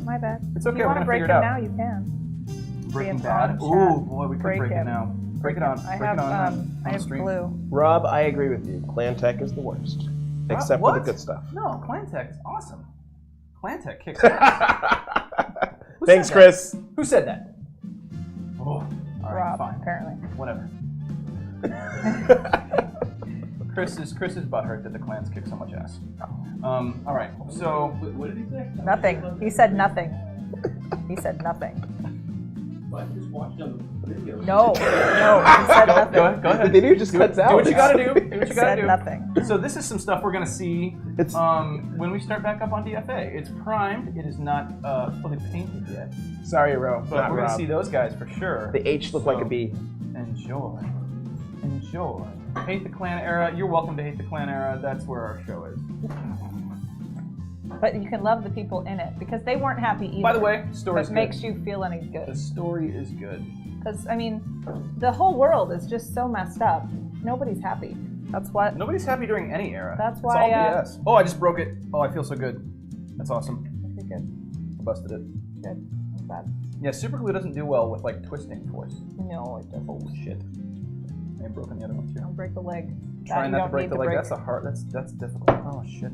My bad. It's okay. If you We're want to gonna break figure him it out. now, you can. Breaking Be Bad. in chat. Ooh, boy, we could Break break it him. now. Break it on. I Break have it on. I have stream. blue. Rob, I agree with you. Clan Tech is the worst. Except for the what? good stuff. No, Clantech is awesome. Clantech kicks ass. Who Thanks, said Chris. that? Who said that? Oh, all right, Rob, fine. apparently. Whatever. Chris is butthurt that the clans kick so much ass. All right, so What did he say? Nothing. He said nothing. He said nothing. I just watched on the video. No, he said nothing. go ahead. The video just cuts out. Do what you gotta do. Do what He you gotta said do. nothing. So this is some stuff we're gonna see It's- when we start back up on DFA. It's primed. It is not fully painted yet, Sorry, Ro. but Not we're gonna Rob. see those guys for sure. The H looked like a So, B. Enjoy. Hate the Clan era. You're welcome to hate the Clan era. That's where our show is. But you can love the people in it because they weren't happy either. By the way, story's That good. makes you feel any The good. story is good. Because, I mean, the whole world is just so messed up. Nobody's happy. That's what. Nobody's happy during any era. That's It's why, all BS. Oh, I just broke it. Oh, I feel so good. That's awesome. Okay, good. I busted it. Good. I'm glad. Yeah, super glue doesn't do well with like twisting force. No, it doesn't. Oh shit. I have broken the other one too. Don't break the leg. Trying you not to don't break need the to leg. break. That's a hard. That's difficult. Oh shit.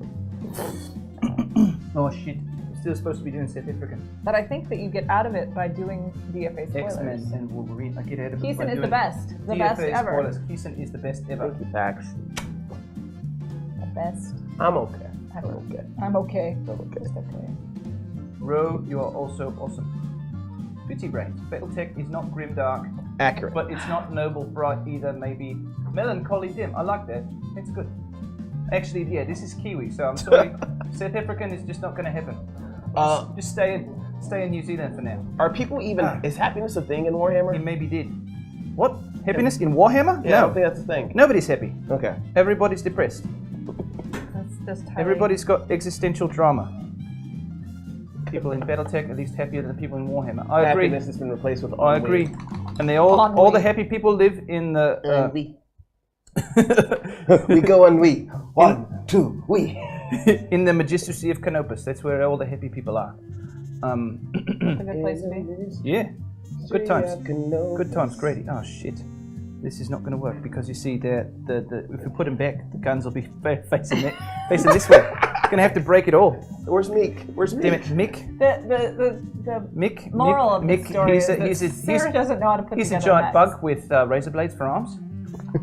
Oh shit. We're still supposed to be doing South African. But I think that you get out of it by doing DFA spoilers. X-Men and Wolverine. I get out of it by Keeson is the doing best. The DFA best ever. spoilers. Keeson is the best ever. Thank you, Pax. The best. I'm okay. ever. I'm okay. I'm okay. I'm okay. Just okay. Ro, you are also awesome. Pity brains. Battletech is not grimdark, Accurate. but it's not noble bright either. Maybe melancholy dim. I like that. It's good. Actually, yeah, this is Kiwi, so I'm sorry. South African is just not going to happen. Just stay in New Zealand for now. Are people even? Is happiness a thing in Warhammer? He maybe did. What? Happiness in Warhammer? Yeah, I No. don't think that's a thing. Nobody's happy. Okay. Everybody's depressed. That's just how Everybody's got existential drama. People in BattleTech are at least happier than the people in Warhammer. I agree. Happiness has been replaced with I ennui. agree. And they all the happy people live in the. Ennui. We go ennui. 1, 2, we. in the Magistracy of Canopus. That's where all the happy people are. It's a good place to be. Yeah. Good times. Good times, Grady. Oh shit. This is not going to work because you see, the if we put them back, the guns will be facing this way. Going to have to break it all. Where's Meek? Where's Meek? Damn it, Mick. The Mick. moral Mick, of the Mick, story is that Sarah doesn't know how to put he's a together giant mechs. bug with razor blades for arms.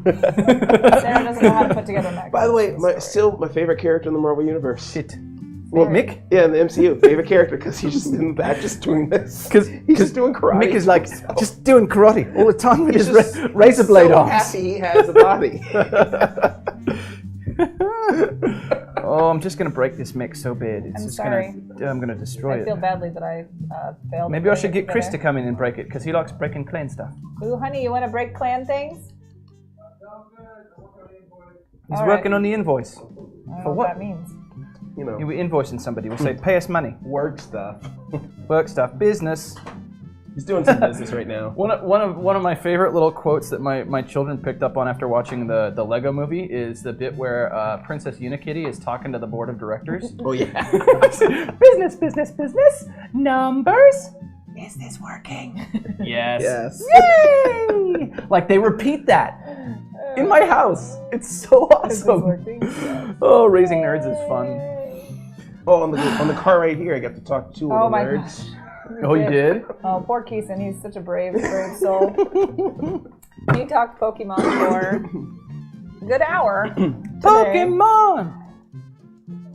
Sarah doesn't know how to put together mechs. By the way, still my favorite character in the Marvel Universe. Shit. Well, Mick? Yeah, in the MCU, favorite character because he's just in the back, just doing this. Because he's just doing karate. Mick is like just doing karate all the time with He's his just razor blade so arms. happy he has a body. Oh, I'm just gonna break this Mick so bad. It's I'm just sorry. I'm gonna destroy I feel it. badly that I failed. Maybe I should get Chris to come in and break it because he likes breaking clan stuff. Ooh, honey, you want to break clan things? He's All working right. on the invoice. I don't know For what what? that means. You know, We're invoicing somebody. We'll say, pay us money. work stuff. Work stuff. Business. He's doing some business right now. One of my favorite little quotes that my children picked up on after watching the Lego movie is the bit where Princess Unikitty is talking to the board of directors. Oh yeah. Business, business, business. Numbers. Is this working? Yes. Yes. Yay! Like they repeat that in my house. It's so awesome. Oh, raising nerds is fun. Oh, on the car right here, I got to talk to two Oh little my nerds. gosh. Oh, you did? Oh, poor Keeson. He's such a brave soul. He talked Pokemon for a good hour. Today. Pokemon.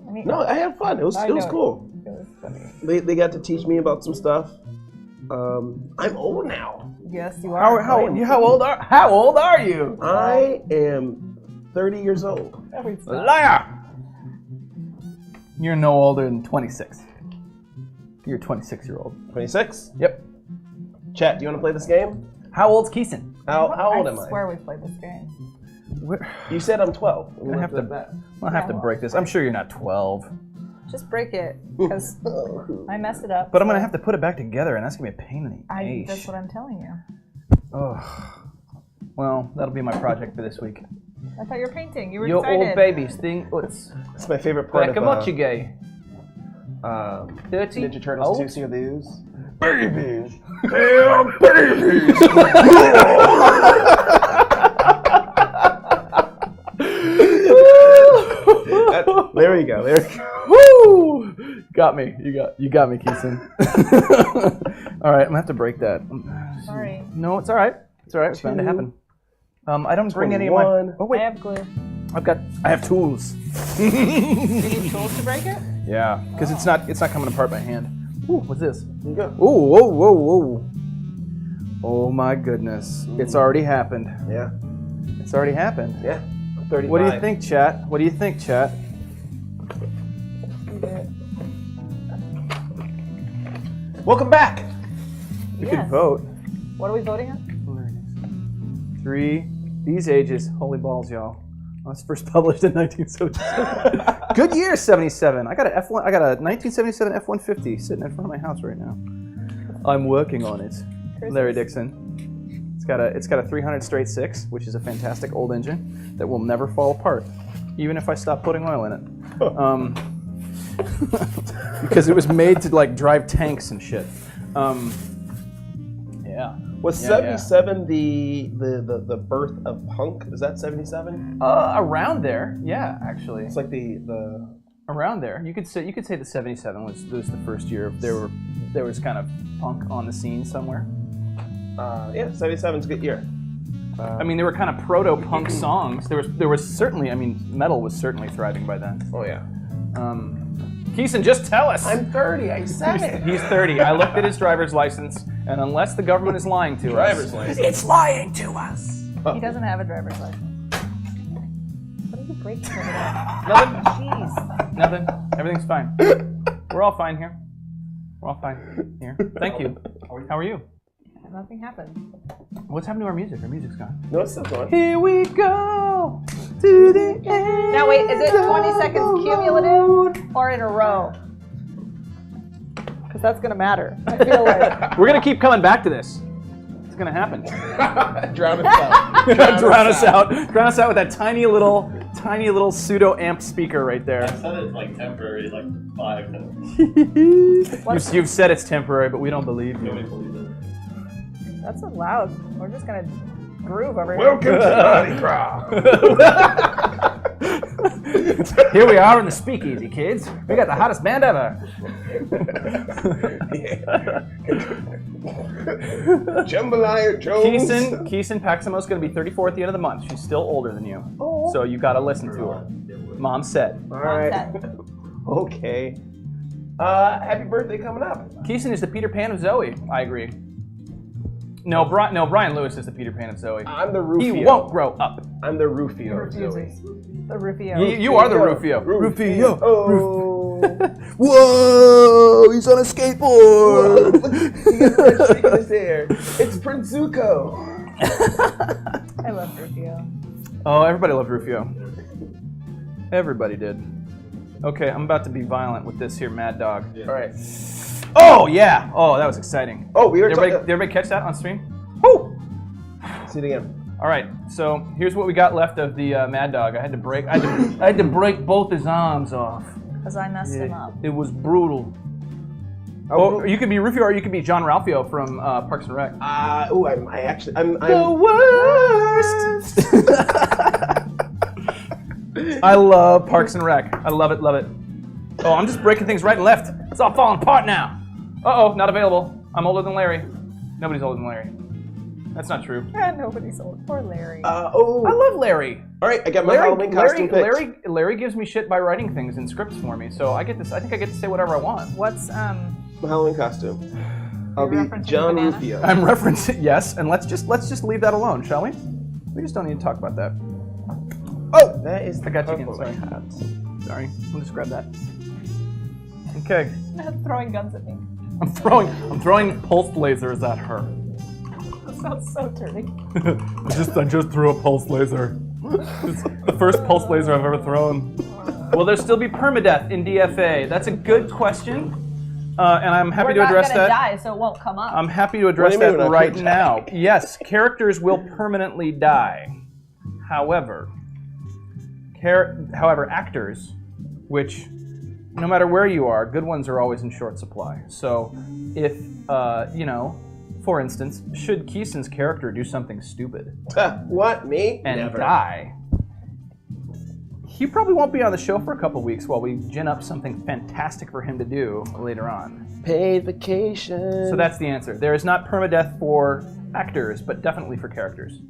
I mean, No, I had fun. It was I cool. It was funny. They got to teach me about some stuff. I'm old now. Yes, you are. How old are you? I am 30 years old. Liar! You're no older than 26. You're a 26-year-old. 26? Yep. Chat, do you want to play this game? How old's Keeson? How old am I I? swear we've played this game. You said I'm 12. We'll I have leave it to. at that. I'll have to break this. I'm sure you're not 12, Just break it, because I messed it up. but I'm gonna have to put it back together, and that's gonna be a pain in the ass. That's what I'm telling you. Oh. Well, that'll be my project for this week. I thought you were painting. You were Your excited. old babies think what's It's my favorite part back of what you gay? 30? Ninja Turtles Old? 2 See the Ooze. Babies! Damn babies! There we go. There we go. Woo! Got me. You got me, Keeson. All right, I'm gonna have to break that. Sorry. No, it's all right. It's all right. It's bound to happen. I don't bring any of my. 21. Oh I wait, have glue. I have tools. Do you need tools to break it? Yeah, because it's not coming apart by hand. Ooh, what's this? There you go. Ooh, whoa, whoa, whoa. Oh my goodness. It's already happened. Yeah. It's already happened. Yeah. 35. What do you think, chat? What do you think, chat? Welcome back. You Yes. could vote. What are we voting on? 3. These ages. Holy balls, y'all. I was first published in 1977. Good year, 77. I got a 1977 F-150 sitting in front of my house right now. I'm working on it. Larry Dixon. It's got a 300 straight 6, which is a fantastic old engine that will never fall apart, even if I stop putting oil in it. Because it was made to like drive tanks and shit. Yeah. Was Yeah, 77 the birth of punk? Is that 77? Around there, yeah, actually. It's like the Around there, you could say that 77 was the first year there was kind of punk on the scene somewhere. yeah, 77's a good year. I mean, there were kind of proto-punk songs. There was certainly, I mean, metal was certainly thriving by then. Oh yeah. Keeson, just tell us. I'm 30. I said it. He's 30. I looked at his driver's license, and unless the government is lying to Driver's us, license. it's lying to us. He doesn't have a driver's license. What are you breaking over there? Nothing. Jeez. Nothing. Everything's fine. We're all fine here. We're all fine here. Thank you. How are you? Nothing happened. What's happened to our music? Our music's gone. No, it's still going. Here we go to the end. Now wait, is it 20 seconds cumulative or in a row? Because that's gonna matter. I feel like. We're gonna keep coming back to this. It's gonna happen. Drown us out. Drown us out. Drown us out with that tiny little pseudo amp speaker right there. I said it's like temporary, like 5 minutes. You've said it's temporary, but we don't believe Nobody you. believes it. That's so loud. We're just gonna groove over here. Welcome to Naughty Crowd. Here we are in the speakeasy, kids. We got the hottest band ever. Jambalaya Jones. Keeson Paximo's going to be 34 at the end of the month. She's still older than you. So you got to listen to her. Mom said. All right. Okay. Happy birthday coming up. Keeson is the Peter Pan of Zoe. I agree. No, Brian Lewis is the Peter Pan of Zoe. I'm the Rufio. He won't grow up. I'm the Rufio of Zoe. Refuses. The Rufio. You are the Rufio. Rufio. Oh. Whoa! He's on a skateboard. He got red streak in his hair. It's Prince Zuko. I love Rufio. Oh, everybody loved Rufio. Everybody did. Okay, I'm about to be violent with this here Mad Dog. All right. Oh yeah! Oh, that was exciting. Oh, we were Did talking. everybody catch that on stream? Woo! See it again. All right, so here's what we got left of the Mad Dog. I had to break both his arms off. Because I messed him up. It was brutal. Oh, you could be Rufio or you could be John Ralphio from Parks and Rec. I'm The worst. I love Parks and Rec. I love it, love it. Oh, I'm just breaking things right and left. It's all falling apart now. Uh-oh, not available. I'm older than Larry. Nobody's older than Larry. That's not true. Yeah, nobody's old. Poor Larry. I love Larry. All right, I got my Halloween costume picked. Larry gives me shit by writing things in scripts for me, so I think I get to say whatever I want. What's My Halloween costume. I'll be referencing John banana? Rufio. I'm referencing yes, and let's just leave that alone, shall we? We just don't need to talk about that. Oh, that is the I got you again. purple Sorry. hat. Sorry, I'll just grab that. Okay, throwing guns at me? I'm throwing pulse lasers at her. That sounds so dirty. I just threw a pulse laser. It's the first pulse laser I've ever thrown. Will there still be permadeath in DFA? That's a good question, and I'm happy to address We're not that. gonna die, so it won't come up. I'm happy to address What do you that mean we're not right gonna now. die? Yes, characters will permanently die. However, actors, which no matter where you are, good ones are always in short supply. So if, for instance, should Keeson's character do something stupid What, me? and Never. die, he probably won't be on the show for a couple weeks while we gin up something fantastic for him to do later on. Paid vacation. So that's the answer. There is not permadeath for actors, but definitely for characters.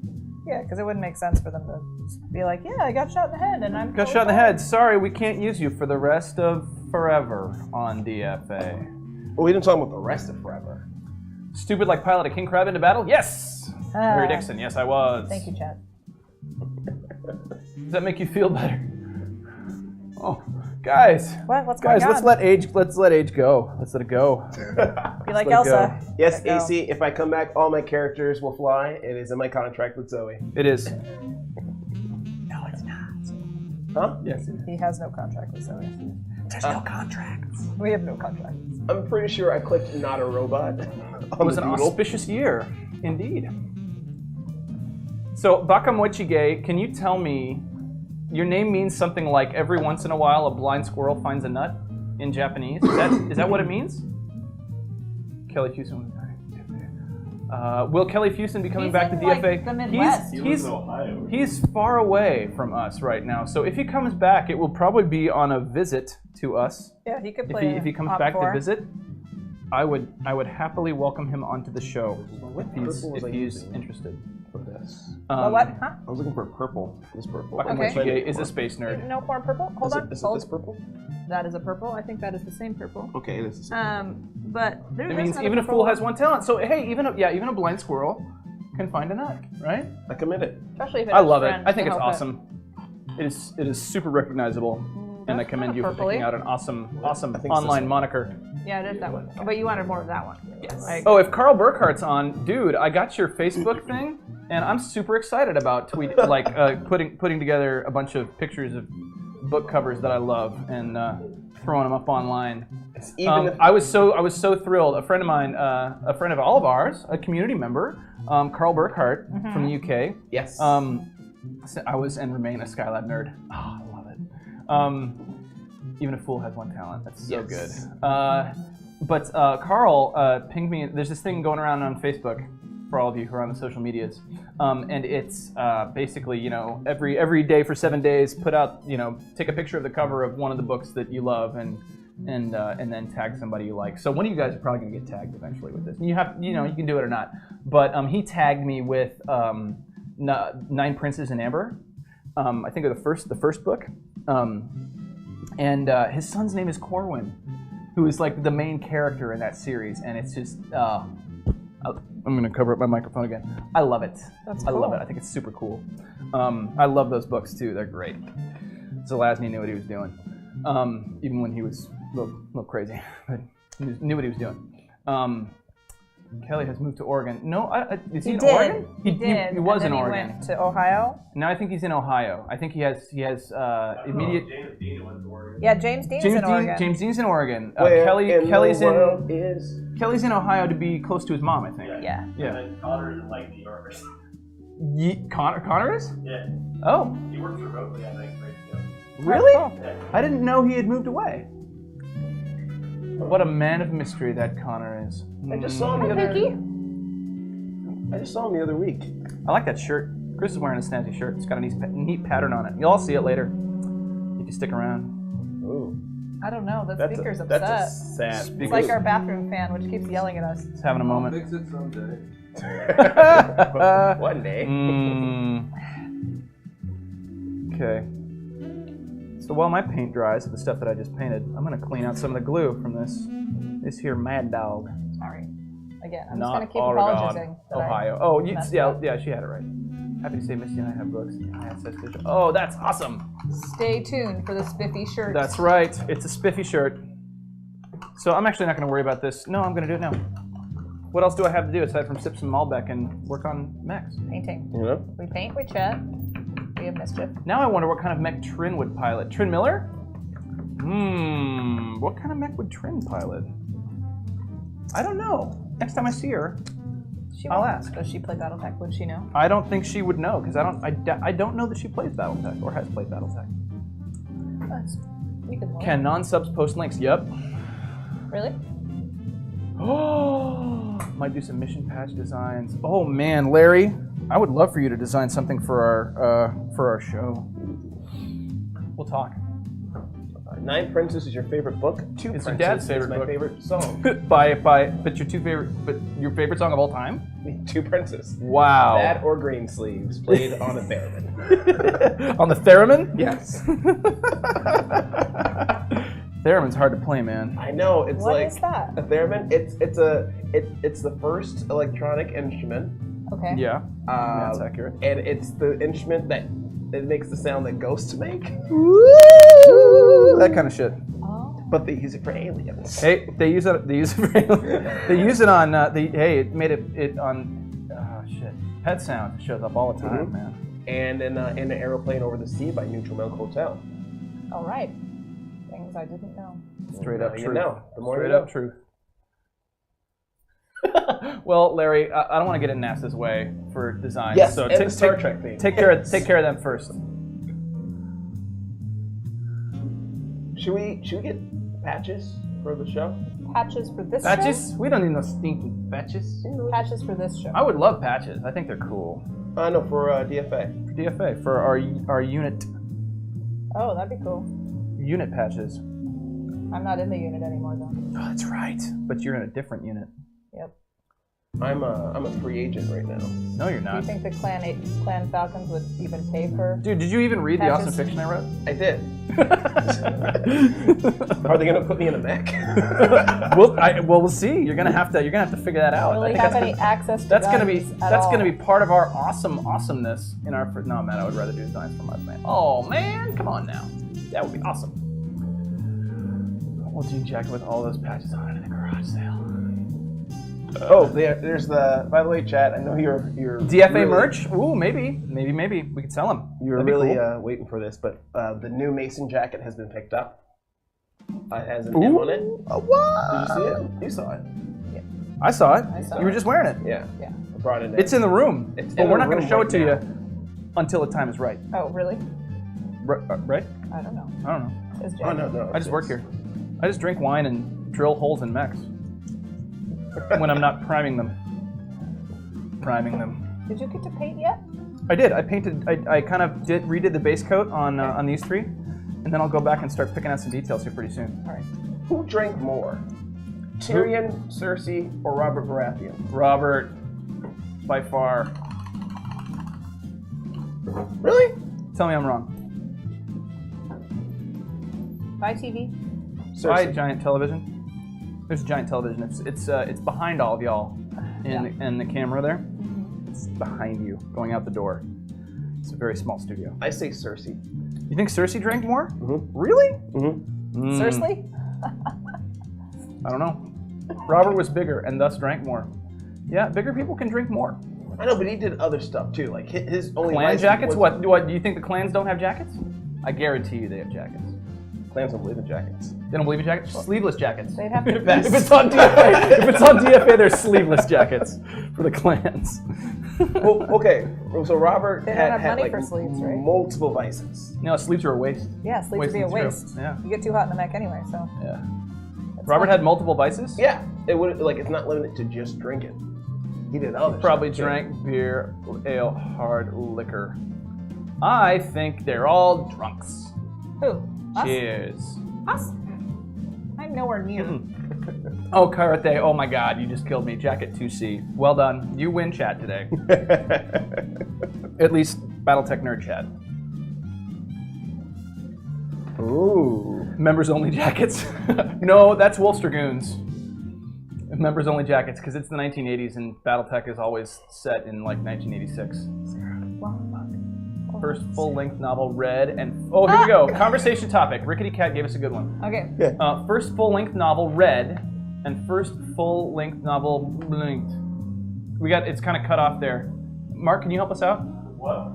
Yeah, because it wouldn't make sense for them to just be like, yeah, I got shot in the head and I'm Got shot in the head. Sorry, we can't use you for the rest of forever on DFA. Well, we didn't talk about the rest of forever. Stupid like pilot a king crab into battle? Yes! Harry Dixon, yes I was. Thank you, Chad. Does that make you feel better? Oh, guys. What's going Guys, on? let's let age go. Let's let it go. Be like let it Elsa. Yes, Let go. AC, if I come back, all my characters will fly. It is in my contract with Zoe. It is. No, it's not. Huh? Yes. He has no contract with Zoe. There's no contracts. We have no contract. I'm pretty sure I clicked not a robot It on was the an doodle. auspicious year, indeed. So, Bakamochige, can you tell me, your name means something like every once in a while a blind squirrel finds a nut in Japanese? Is that what it means? Kelly Fusen. Will Kelly Fusen be coming He's back to in, DFA? like, the Midwest. He's far away from us right now. So if he comes back, it will probably be on a visit to us. Yeah, he could play. If he comes Op back 4. to visit, I would happily welcome him onto the show if he's interested. For this. What? Huh? I was looking for purple. This purple. Bakamochige is a space nerd. No more purple? Hold on. Is it Hold. this purple? That is a purple. I think that is the same purple. Okay, it is the same. But there's It means even a fool has one talent. So hey, even a blind squirrel can find a nut, right? I committed. Especially if it I has love it. friends I think to it's help awesome. It is super recognizable, and I commend you for purpley. picking out an awesome I think it's online this moniker. Yeah, it is that one. But you wanted more of that one. Yes. Like, Oh, if Carl Burkhart's on, dude, I got your Facebook thing, and I'm super excited about putting together a bunch of pictures of book covers that I love and throwing them up online. I was so thrilled. A friend of mine, a friend of all of ours, a community member, Carl Burkhart from the UK. Yes. I was and remain a Skylab nerd. Oh, I love it. Even a fool has one talent. That's so good. But Carl pinged me. There's this thing going around on Facebook for all of you who are on the social medias, and it's basically, every day for 7 days, put out, take a picture of the cover of one of the books that you love, and then tag somebody you like. So one of you guys are probably gonna get tagged eventually with this. And you can do it or not. But he tagged me with 9 Princes in Amber. I think of the first book, and his son's name is Corwin, who is like the main character in that series, and it's just. I'm gonna cover up my microphone again. I love it. That's I love cool. it. I think it's super cool. I love those books too. They're great. Zelazny knew what he was doing, even when he was a little crazy, but he knew what he was doing. Kelly has moved to Oregon. No, is he in Oregon? He did. He was and in then Oregon. He went to Ohio. Now I think he's in Ohio. I think he has immediate. James Dean went to Oregon. Yeah, James Dean's in Oregon. James Dean's in Oregon. Where Kelly's the world is. Kelly's in Ohio to be close to his mom, I think. Yeah. Yeah. And then Connor's in like New York or something. Connor is? Yeah. Oh, He works remotely, I think. Right? Yeah. really? Oh, cool. I didn't know he had moved away. What a man of mystery that Connor is. I just saw him the Hi, other. Pinky. I just saw him the other week. I like that shirt. Chris is wearing a snazzy shirt. It's got a neat pattern on it. You'll all see it later if you stick around. Ooh. I don't know. The That's speaker's a upset. sad. It's like our bathroom fan, which keeps yelling at us. It's having a moment. Fix it someday. One day. Okay. So while my paint dries of the stuff that I just painted, I'm going to clean out some of the glue from this here Mad Dog. Sorry. Again, I'm Not just going to keep Oregon, apologizing. that I Ohio. Oh, messed up. yeah, she had it right. Happy to say Misty and I have books. Yeah, it says digital. Oh, that's awesome. Stay tuned for the spiffy shirt. That's right. It's a spiffy shirt. So I'm actually not going to worry about this. No, I'm going to do it now. What else do I have to do aside from sip some Malbec and work on mechs? Painting. You know? We paint, we chat. We have Mischief. Now I wonder what kind of mech Trin would pilot. Trin Miller? What kind of mech would Trin pilot? I don't know. Next time I see her, I'll ask. Does she play BattleTech? Would she know? I don't think she would know because I don't know that she plays BattleTech or has played BattleTech. We can look. Can non-subs post links? Yep. Really? Oh, might do some mission patch designs. Oh man, Larry, I would love for you to design something for our show. We'll talk. Nine Princes is your favorite book. Two It's Princes your dad's is favorite my book. favorite song. but your favorite song of all time? Two Princes. Wow. That or Green Sleeves, played on a theremin. On the theremin? Yes. Theremin's hard to play, man. I know. It's What like is that? a theremin. It's the first electronic instrument. Okay. Yeah, that's accurate. And it's the instrument that it makes the sound that ghosts make, That kind of shit. Oh. but they use it for aliens. Hey, they use it. They use it. They use it on. Hey, it made it on. Shit. Pet Sound shows up all the time, Mhm. man. And in an aeroplane over the sea by Neutral Milk Hotel. All right. Things I didn't know. Straight up Now you truth. know. The more Straight you know. up truth. Well, Larry, I don't want to get in NASA's way for design. Yes, so and the Star Trek thing. Take care of them first. Should we get patches for the show? Patches for this Patches? We don't need no stinky patches. show? Patches for this show. I would love patches. I think they're cool. No, for DFA. DFA for our unit Oh, that'd be cool. unit patches. I'm not in the unit anymore, though. Oh, that's right. But you're in a different unit. Yep. I'm a free agent right now. No, you're Do you not. think the Clan Falcons would even pay for? Dude, did you even read the Patches. awesome fiction I wrote? I did. Are they gonna put me in a mech? We'll see. You're gonna have to figure that out. Will I we think have that's any gonna- access to That's gonna be guns at all? part of our awesomeness in our. No, man, I would rather do designs for my band. Oh man, come on now, that would be awesome. Well, jean jacket with all those patches on it in the garage sale. Oh, there's the. By the way, chat. I know you're DFA really, merch? Ooh, maybe we could sell them. You're That'd be really cool. waiting for this, but the new Mason jacket has been picked up. It has an M on it. Oh, what? Did you see it? You saw it. I saw it. I saw You were it. just wearing it. Yeah. Yeah. I brought it in. It's in the room, It's but in we're the not going to room show right it to now. you until the time is right. Oh, really? Right? I don't know. I don't know. Says Jay. Oh no. I just work here. I just drink wine and drill holes in mechs when I'm not priming them. Did you get to paint yet? I did. I painted. I kind of redid the base coat on these three, and then I'll go back and start picking out some details here pretty soon. All right. Who drank more? Tyrion, Cersei, or Robert Baratheon? Robert, by far. Really? Tell me I'm wrong. Bye, TV. Cersei. By giant television. There's a giant television. It's behind all of y'all in the camera there. It's behind you, going out the door. It's a very small studio. I say Cersei. You think Cersei drank more? Mhm. Really? Mm-hmm. Seriously? I don't know. Robert was bigger and thus drank more. Yeah, bigger people can drink more. I know, but he did other stuff too. Like his only Clan vice jackets? was- What? Do you think the clans don't have jackets? I guarantee you they have jackets. Clans don't believe in jackets. They don't believe in jackets? Sleeveless jackets. They'd have to. If it's on DFA, there's sleeveless jackets for the clans. Well, okay, so Robert They don't had, have had money like for sleeves, right? multiple vices. No, sleeves are a waste. Yeah, sleeves would be a Wasting waste. too. Yeah. You get too hot in the mech anyway, so. Yeah. It's Robert fine. had multiple vices? Yeah, it would like it's not limited to just drinking. He did other. Probably stuff, too. drank beer, ale, hard liquor. I think they're all drunks. Who? Us? Cheers. Us? I'm nowhere near. Oh, Karate. Oh my god, you just killed me. Jacket 2C. Well done. You win chat today. At least Battletech Nerd Chat. Ooh. Members only jackets. No, that's Wolf's Dragoons. Members only jackets, because it's the 1980s and Battletech is always set in like 1986. First full-length novel read and... Oh, here we go. Conversation topic. Rickety Cat gave us a good one. Okay. First full-length novel read and first full-length novel blinked. It's kind of cut off there. Mark, can you help us out? What?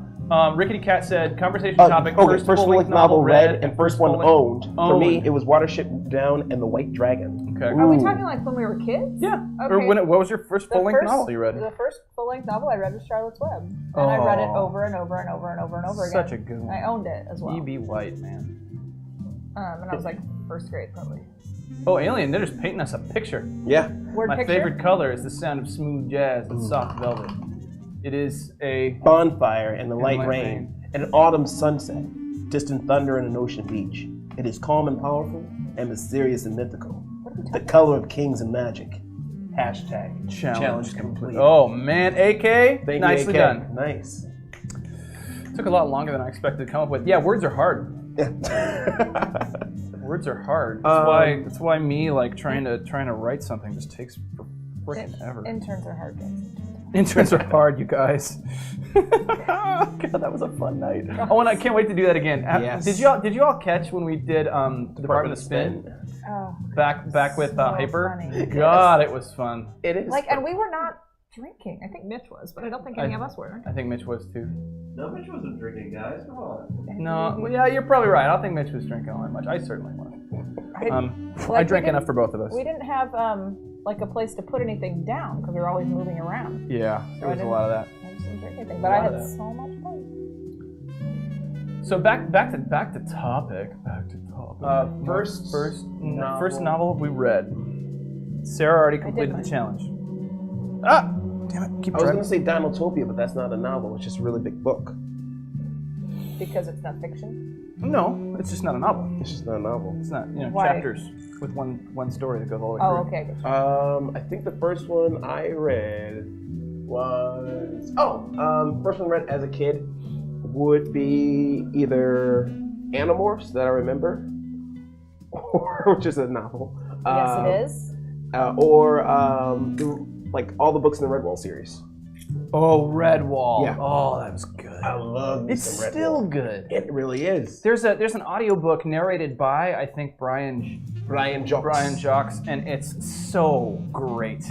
Rickety Cat said, conversation topic, Okay, first full-length novel read and first one owned. For me, Owned. it was Watership Down and the White Dragon. Okay. Are we talking like when we were kids? Yeah. Okay. Or what was your first The full-length first- novel you read? The first full-length novel I read was Charlotte's Web. And I read it over and over and over and over and over again. Such a good one. I owned it as well. E.B. White, man. And I was like first grade probably. Oh, Alien, they're just painting us a picture. Yeah. Word My picture? favorite color is the sound of smooth jazz and soft velvet. It is a... Bonfire and the light light rain. rain. And an autumn sunset. Distant thunder and an ocean beach. It is calm and powerful and mysterious and mythical. What are we The talking color of kings and magic. Hashtag Challenge complete. Oh, man. AK, Thank nicely you, AK. done. Nice. Took a lot longer than I expected to come up with. Yeah, words are hard. Yeah. Words are hard. That's why me like trying to write something just takes freaking ever. Interns are hard things. Interns are hard, you guys. God, that was a fun night. Oh, and I can't wait to do that again. Yes. Did you all catch when we did Department of Spin Oh. back with So Hyper? funny. God, it was fun. It is. Like, and we were not drinking. I think Mitch was, but I don't think any of us were. I think Mitch was too. No, Mitch wasn't drinking, guys. Come on. No, well, yeah, you're probably right. I don't think Mitch was drinking all that much. I certainly was. I Like, drank we enough for both of us. We didn't have like a place to put anything down because we were always moving around. Yeah, there was a lot of that. I just didn't drink anything, but I had so much fun. So back to topic. First novel we read. Sarah already completed the challenge. Ah, damn it! Keep I was driving. going to say Dinotopia, but that's not a novel. It's just a really big book. Because it's not fiction. No, it's just not a novel. It's just not a novel. It's not Why? chapters with one story that goes all the way through. Oh, okay. I think the first one I read was first one read as a kid would be either Animorphs that I remember, or which is a novel. Yes, it is. Or like all the books in the Redwall series. Oh, Redwall. Yeah. Oh, that was good. I love It's some Redwall. still good. It really is. There's an audiobook narrated by I think Brian Jocks. and it's so great.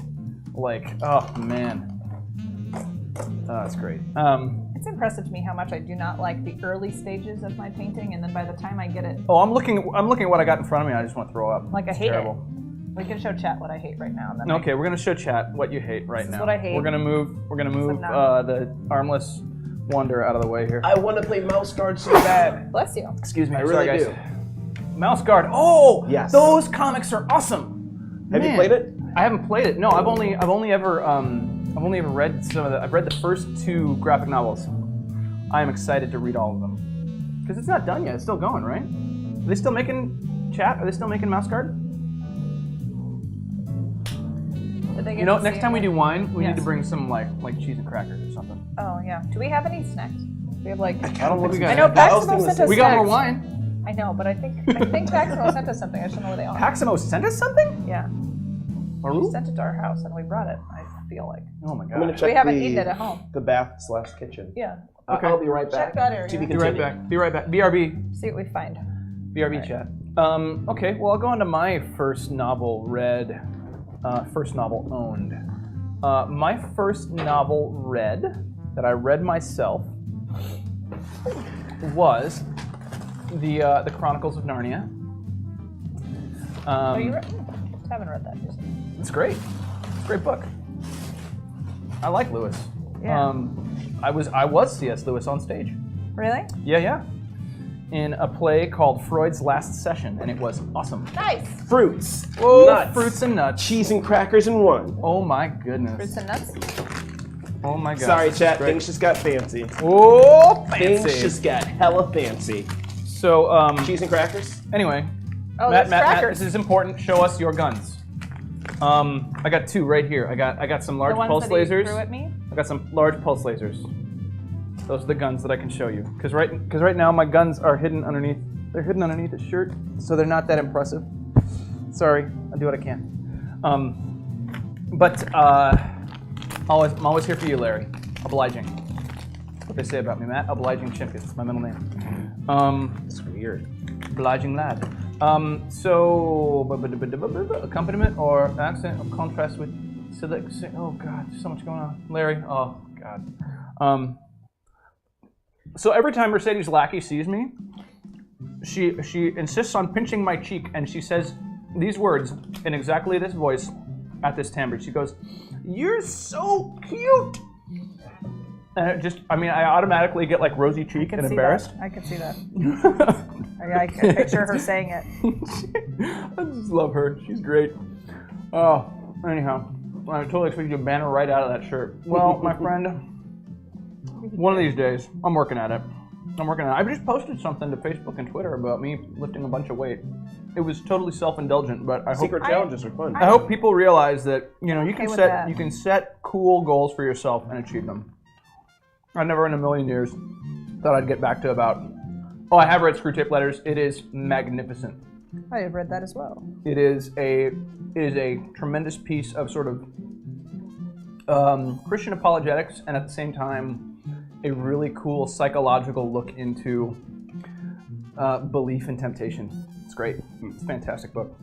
Like, oh man. That's great. It's impressive to me how much I do not like the early stages of my painting, and then by the time I get it, Oh, I'm looking at what I got in front of me. I just want to throw up. like I It's hate terrible. it. We can show chat what I hate right now. And then Okay, we're gonna show chat what you hate right This is now. what I hate. We're gonna move now. the armless wonder out of the way here. I want to play Mouse Guard so bad. Bless you. Excuse me. I Sorry, really guys. Mouse Guard. Oh, Yes. Those comics are awesome. Have you Man. played it? I haven't played it. No, I've only ever read some of the. I've read the first 2 graphic novels. I am excited to read all of them because it's not done yet. It's still going, right? Are they still making chat? Are they still making Mouse Guard? Did they get You know, to next see time we it? do wine, we need Yes. to bring some like cheese and crackers or something. Oh yeah. Do we have any snacks? We have like. I don't think we got. I know I was Paximo thinking sent the us We got more snacks. wine. I know, but I think Paximo sent us something. I just don't know where they are. Paximo sent us something? Yeah. She sent it to our house and we brought it. I feel like Oh my I'm gonna god. check we haven't eaten it at home. the bath/kitchen. Yeah. Okay. I'll be right back. Check that area. To be Be right continued. back. Be right back. BRB. See what we find. BRB Right. chat. Okay, well, I'll go on to my first novel read, first novel owned. My first novel read, that I read myself, was the Chronicles of Narnia. Oh, you read? Haven't read that. Just. It's great. It's a great book. I like Lewis. Yeah. I was C.S. Lewis on stage. Really? Yeah. In a play called Freud's Last Session, and it was awesome. Nice. Fruits, Oh, nuts, fruits and nuts. cheese and crackers in one. Oh my goodness. Fruits and nuts. Oh my god. Sorry, chat. Great. Things just got fancy. Oh, Things fancy. just got hella fancy. So, Cheese and crackers. anyway, Oh, Matt, there's Matt, crackers. this is important. Show us your guns. I got two right here. I got some large The ones pulse that he lasers. threw at me. I got some large pulse lasers. Those are the guns that I can show you. Because right now my guns are hidden underneath. They're hidden underneath the shirt, so they're not that impressive. Sorry, I do what I can. I'm always here for you, Larry. Obliging. That's what they say about me, Matt. Obliging champion. It's my middle name. It's weird. Obliging lad. So accompaniment or accent or contrast with select. Oh God, there's so much going on. Larry. Oh God. So every time Mercedes Lackey sees me, she insists on pinching my cheek, and she says these words in exactly this voice at this timbre. She goes, "You're so cute." And it just, I automatically get like rosy cheek and embarrassed. I can see that. I can picture her saying it. I just love her. She's great. Oh, anyhow, I totally expected you to ban her right out of that shirt. Well, my friend, one of these days, I'm working at it. I just posted something to Facebook and Twitter about me lifting a bunch of weight. It was totally self-indulgent, but I hope Secret challenges are fun. I hope people realize that you okay with can that. you can set cool goals for yourself and achieve them. I never in a million years thought I'd get back to about. Oh, I have read Screwtape Letters. It is magnificent. I have read that as well. It is a tremendous piece of sort of Christian apologetics, and at the same time, a really cool psychological look into belief and temptation. It's great. It's a fantastic book.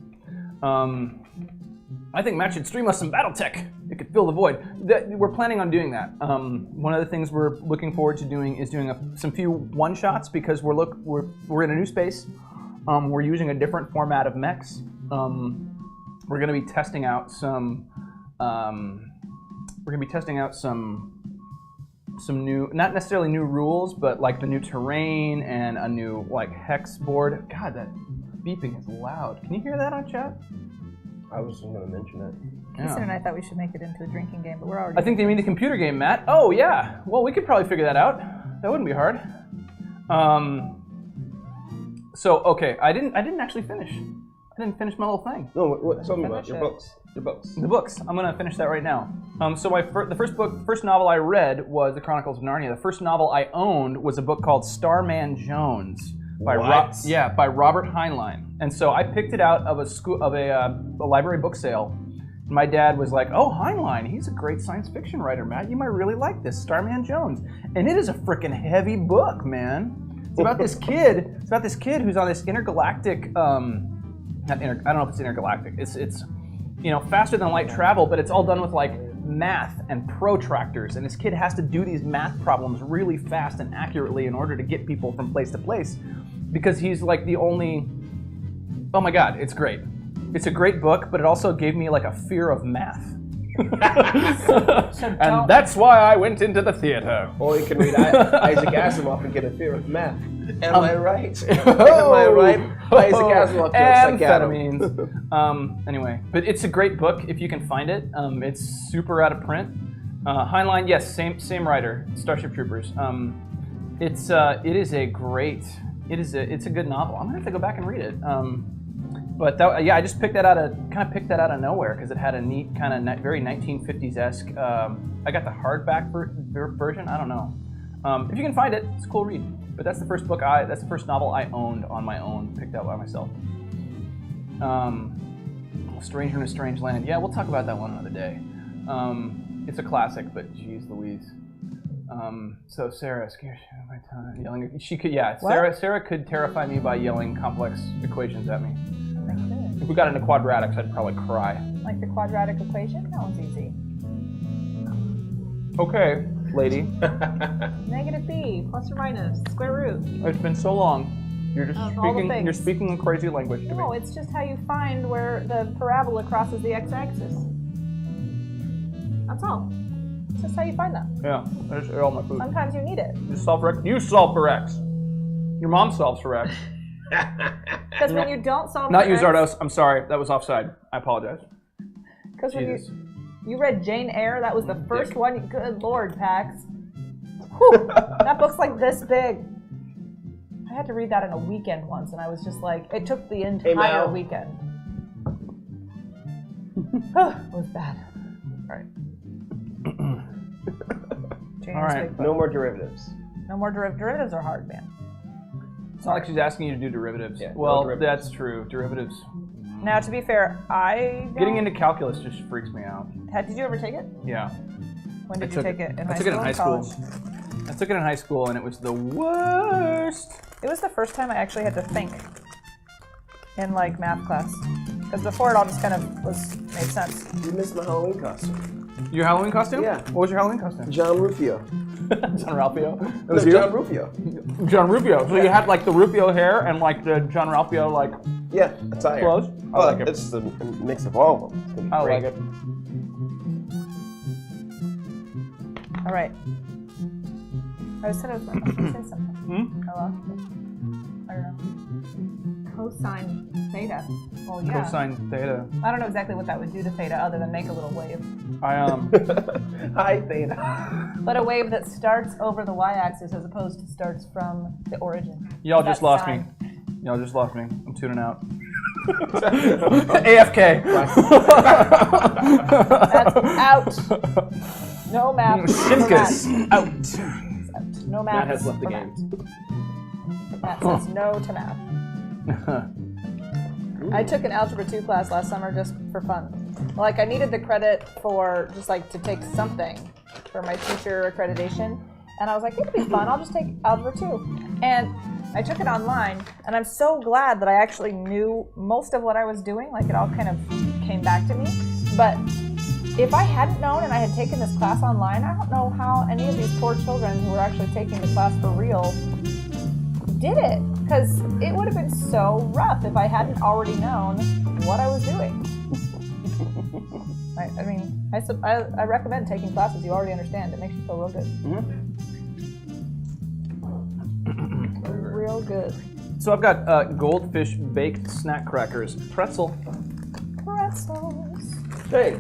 I think Matt should stream us some BattleTech. It could fill the void. We're planning on doing that. One of the things we're looking forward to doing is doing some few one-shots because we're in a new space. We're using a different format of mechs. We're going to be testing out some. Some new, not necessarily new rules, but like the new terrain and a new like hex board. God, that beeping is loud. Can you hear that on chat? I was going to mention it. Houston and I thought we should make it into a drinking game, but we're already. I think they mean the computer game, Matt. Oh yeah. Well, we could probably figure that out. That wouldn't be hard. So okay, I didn't actually finish. I didn't finish my little thing. No, tell me about Finish your it. books. Your books. The books. I'm gonna finish that right now. So the first novel I read was The Chronicles of Narnia. The first novel I owned was a book called Starman Jones by by Robert Heinlein. And so I picked it out of a library book sale. My dad was like, "Oh, Heinlein, he's a great science fiction writer, Matt. You might really like this, Starman Jones." And it is a freaking heavy book, man. It's about this kid. It's about this kid who's on this intergalactic. I don't know if it's intergalactic. It's faster than light travel, but it's all done with like math and protractors. And this kid has to do these math problems really fast and accurately in order to get people from place to place, because he's like the only. Oh my God, it's great. It's a great book, but it also gave me like a fear of math. And that's why I went into the theater. Or you can read Isaac Asimov and get a fear of math. Am I right? Am I right? Isaac Asimov kills amphetamines. Anyway, but it's a great book if you can find it. It's super out of print. Heinlein, yes, same writer, Starship Troopers. It's a good novel. I'm gonna have to go back and read it. But I just picked that out of nowhere because it had a neat kind of very 1950s-esque. I got the hardback version. I don't know. If you can find it, it's a cool read. But that's the first novel I owned on my own, picked out by myself. Stranger in a Strange Land. Yeah, we'll talk about that one another day. It's a classic, but geez Louise. So Sarah scares you by time yelling. She could, yeah. Sarah could terrify me by yelling complex equations at me. If we got into quadratics, I'd probably cry. Like the quadratic equation? That one's easy. Okay, lady. Negative b plus or minus square root. It's been so long. You're just speaking. You're speaking a crazy language to me. No, it's just how you find where the parabola crosses the x-axis. That's all. It's just how you find that. Yeah, I just ate all my food. Sometimes you need it. You solve for X. You solve for X. Your mom solves for X. Because when you don't solve Not for you, X, Zardos. I'm sorry. That was offside. I apologize. Because when you read Jane Eyre, that was the first one. Good Lord, Pax. Whew, that book's like this big. I had to read that in a weekend once, and I was just like, it took the entire weekend. It was bad. All right. All right. No more derivatives. No more derivatives are hard, man. It's not like she's asking you to do derivatives. Yeah, well, no derivatives. that's true. Derivatives. Now, to be fair, Getting into calculus just freaks me out. Did you ever take it? Yeah. When did you take it? I took it in high school. I took it in high school, and it was the worst. It was the first time I actually had to think in like math class. Because before it all just kind of made sense. You missed my Halloween costume. Your Halloween costume? Yeah. What was your Halloween costume? John Rufio. John Ralphio? It was John Rufio. John Rufio. So you had like the Rufio hair and like the John Ralphio like Yeah, attire. clothes? I like it. It's a mix of all of them. It's gonna be I great. like it. All right. I said I was going to say something. Hello? I don't know. Cosine theta. Well, yeah. Cosine theta. I don't know exactly what that would do to theta other than make a little wave. Hi, theta. But a wave that starts over the y-axis as opposed to starts from the origin. Y'all just lost me. Y'all just lost me. I'm tuning out. AFK. That's out. No math. Shimkus. Out. No math. Matt has left the for game. Matt says no to math. I took an Algebra 2 class last summer just for fun. Like, I needed the credit for just like to take something for my teacher accreditation. And I was like, it could be fun. I'll just take Algebra 2. And I took it online, and I'm so glad that I actually knew most of what I was doing. Like, it all kind of came back to me. But if I hadn't known and I had taken this class online, I don't know how any of these poor children who were actually taking the class for real did it. Because it would have been so rough if I hadn't already known what I was doing. I mean, I recommend taking classes you already understand. It makes you feel real good. Real good. So I've got goldfish baked snack crackers. Pretzels. Hey,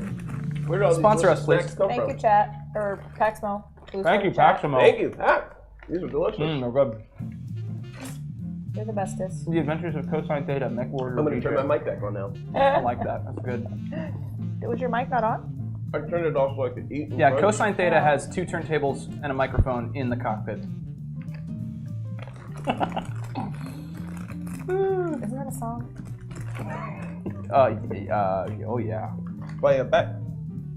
where did all Sponsor these us, delicious please. snacks come Thank from? you, chat. Or Paxmo. Thank you, Paximo. Thank you. These are delicious. They're good. You're the bestest. The Adventures of Cosine Theta, Mech Warrior. I'm going to DJ. turn my mic back on now. I like that. That's good. Was your mic not on? I turned it off so I could eat. Yeah, Cosine Theta has 2 turntables and a microphone in the cockpit. Isn't that a song? Oh yeah. By a back.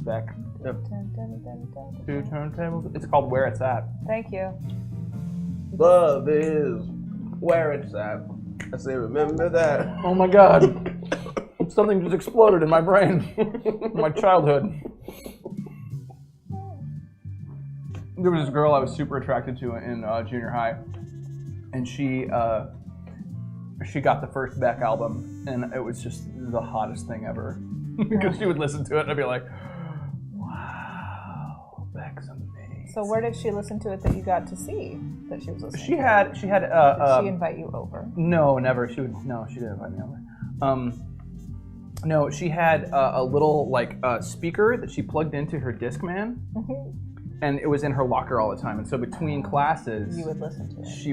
Back. Yep. Dun, dun, dun, dun, 2 dun. turntables. It's called Where It's At. Thank you. Love is where it's at. I say, remember that. Oh my god. Something just exploded in my brain. My childhood. There was this girl I was super attracted to in junior high, and she got the first Beck album, and it was just the hottest thing ever. Because she would listen to it, and I'd be like, "Wow, Beck's amazing." So where did she listen to it that you got to see that she was listening? She to had. Did she invite you over? No, never. She didn't invite me over. No, she had a little speaker that she plugged into her Discman, and it was in her locker all the time. And so between classes, You would listen to it. she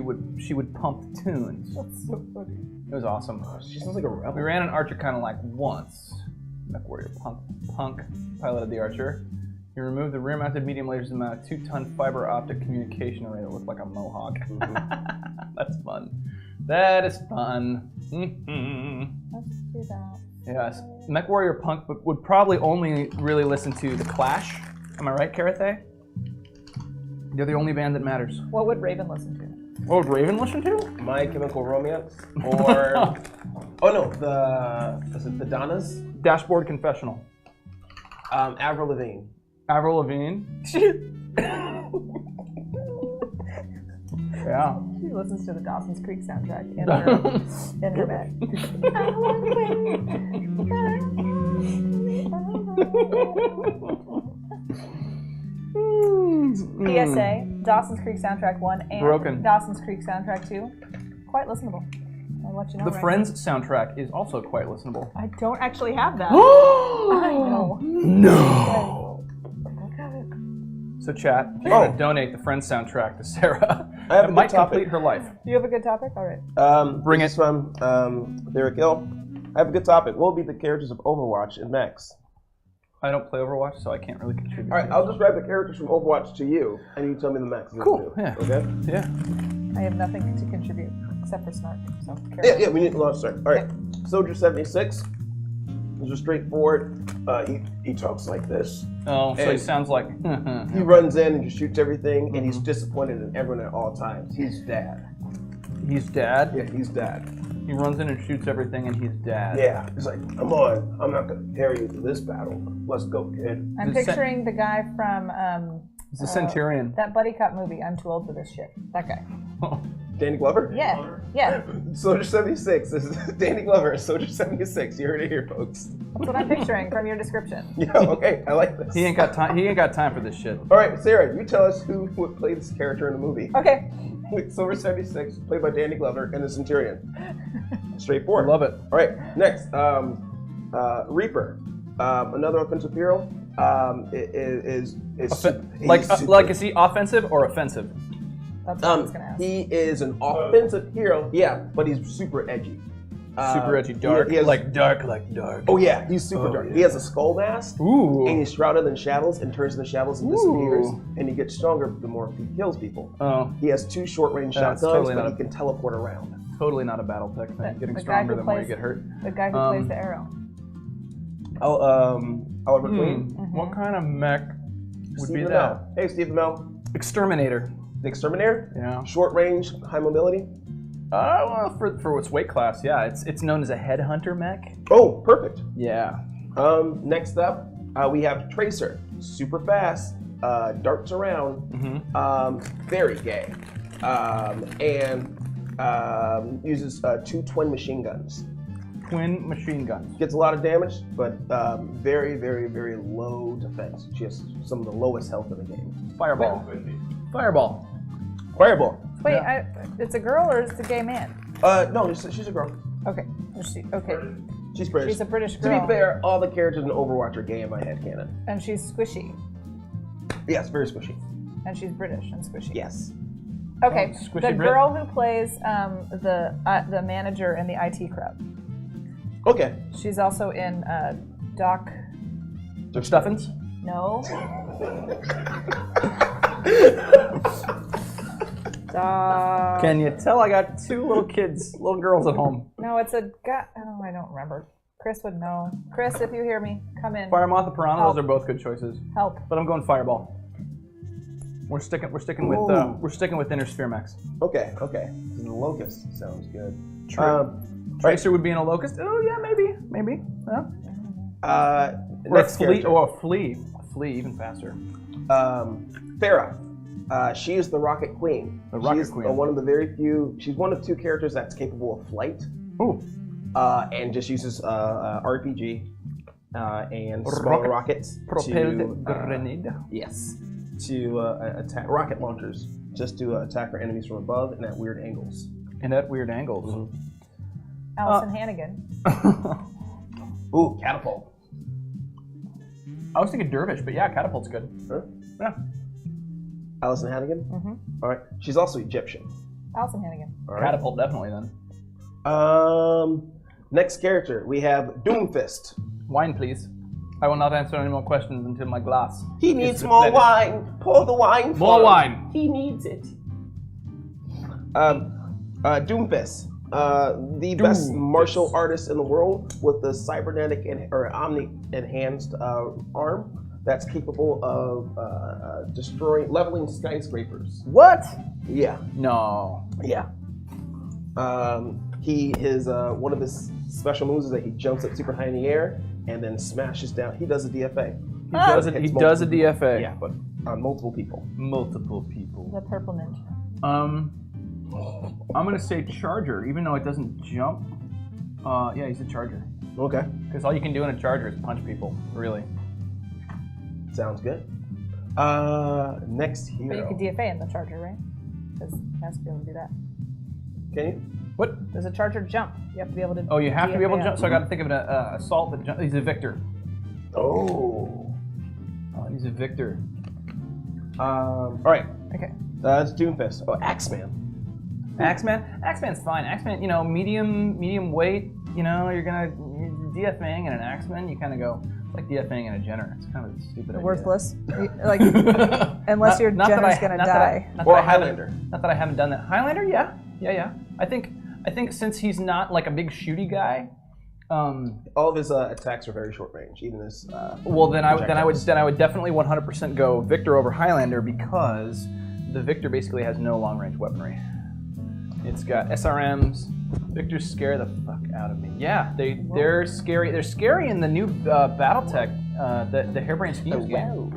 would pump tunes. That's so funny. It was awesome. She sounds like a rebel. We ran an Archer kind of like once. Mech Warrior Punk piloted the Archer. He removed the rear-mounted medium lasers and mounted a 2-ton fiber optic communication array that looked like a mohawk. That's fun. That is fun. Let's do that. Yes. Mech Warrior Punk would probably only really listen to The Clash. Am I right, Karathe? They're the only band that matters. What would Raven listen to? What would Raven listen to? My Chemical Romance, or is it the Donnas? Dashboard Confessional. Avril Lavigne. Avril Lavigne. Yeah. She listens to the Dawson's Creek soundtrack in her bed. PSA, Dawson's Creek soundtrack 1 and Broken. Dawson's Creek soundtrack 2. Quite listenable. I'll let you know. The right Friends soundtrack is also quite listenable. now. I don't actually have that. I know. No. So chat, if you want to donate the Friends soundtrack to Sarah, I have it a might good topic. complete her life. Do you have a good topic? All right. Bring this it. is from Derek Hill. I have a good topic. What will be the characters of Overwatch and Max? I don't play Overwatch, so I can't really contribute. All right, I'll just write the characters from Overwatch to you, and you tell me the Max. Cool. Yeah. Okay. Yeah. I have nothing to contribute except for Snark. So Yeah, we need a lot of start. All right, Soldier 76. These are straightforward. He talks like this. Oh, so he And sounds like. he runs in and just shoots everything, and he's disappointed in everyone at all times. He's dad. He's dad. Yeah, he's dad. He runs in and shoots everything, and he's dad. Yeah, he's like, come on, I'm not gonna carry you to this battle. Let's go, kid. I'm The picturing the guy from He's a Centurion. that buddy cop movie. I'm too old for this shit. That guy. Danny Glover? Yeah. Yeah. Soldier 76. This is Danny Glover, Soldier 76. You heard it here, folks. That's what I'm picturing from your description. Yeah, okay, I like this. He ain't got time. He ain't got time for this shit. All right, Sarah, you tell us who would play this character in the movie. Okay. Soldier 76, played by Danny Glover, and the Centurion. Straightforward. Love it. All right, next, Reaper, another offensive hero. Is Is he offensive or offensive? That's what I was gonna ask. he is an offensive hero, yeah, but he's super edgy. Super edgy, dark, he has- like dark. Oh yeah, he's super dark. yeah. He has a skull mask, Ooh. and he's shrouded in shadows and turns into shadows and disappears. And he gets stronger the more he kills people. Oh, He has 2 short-range That's shotguns, totally but not he can teleport around. totally not a battle tech thing. The Getting guy stronger who the more you plays- get hurt. The guy who plays the arrow. Oliver Queen. What kind of mech would Steve be Amell. that? Hey, Steve Amell. Exterminator. The Exterminator. Yeah. Short-range, high mobility. Well, for its weight class, yeah, it's known as a headhunter mech. Oh, perfect. Yeah. Next up, we have Tracer. Super fast, darts around, very gay, and uses 2 twin machine guns. Twin machine guns. Gets a lot of damage, but very, very, very low defense. Just some of the lowest health in the game. Fireball. Fireball. Fireball. Wait, it's a girl or is it a gay man? No, she's a girl. Okay. Okay. She's British. She's a British To girl. be fair, all the characters in Overwatch are gay in my head canon. And she's squishy. Yes, very squishy. And she's British and squishy. Yes. Okay. Squishy The Brit. girl who plays the manager in the IT crowd. Okay. She's also in Doc. Stuffins? No. Doc. Can you tell I got 2 little kids, little girls at home? No, it's a guy. Oh, I don't remember. Chris would know. Chris, if you hear me, come in. Fire Moth and Piranha, Help. those are both good choices. Help. But I'm going Fireball. We're sticking with Inner Sphere mechs. Okay. The Locust sounds good. True. Tracer would be in a Locust. Oh yeah, maybe. Yeah. Or a Next flea. character. Oh, a flea. A flea, even faster. Farah. She is the Rocket Queen. The Rocket She's Queen. one of the very few. She's one of 2 characters that's capable of flight. Ooh. And just uses RPG and small rockets Propelled grenade. yes, to attack rocket launchers, just to attack our enemies from above and at weird angles. And at weird angles. Allison Hannigan. Ooh, catapult. I was thinking Dervish, but yeah, Catapult's good. Huh? Yeah. Allison Hannigan. All right, she's also Egyptian. Allison Hannigan. All right. Catapult definitely then. Next character we have Doomfist. Wine, please. I will not answer any more questions until my glass. He is needs more replenished. wine. Pour the wine for More him. wine. He needs it. Doomfist. the best martial artist in the world with the cybernetic or omni-enhanced arm that's capable of leveling skyscrapers. What? Yeah. No. Yeah. His one of his special moves is that he jumps up super high in the air and then smashes down. He does a DFA. He does a DFA. Yeah, but on multiple people. Multiple people. The purple ninja. I'm gonna say charger, even though it doesn't jump. Yeah, he's a charger. Okay. Because all you can do in a charger is punch people, really. Sounds good. Next hero. But you could DFA in the charger, right? Because it has to be able to do that. Can you? What? Does a charger jump? You have to be able to. Oh, you have to be able to DFA jump. So I got to think of an assault that jump. He's a victor. Oh. He's a victor. All right. Okay. That's Doomfist. Oh, Axeman. Axeman's fine. Axeman, medium weight. You're DFing in an Axeman. You kind of go. It's like DFing in a Jenner. It's kind of a stupid idea. Worthless. Like, unless your Jenner's gonna die. Or a Highlander. Not that I haven't done that. Highlander, yeah. I think since he's not like a big shooty guy, all of his attacks are very short range. Even his. Well, then I would definitely 100% go Victor over Highlander because the Victor basically has no long range weaponry. It's got SRMs. Victors scare the fuck out of me. Yeah, they're scary. They're scary in the new BattleTech, the Hairbrained Schemes game.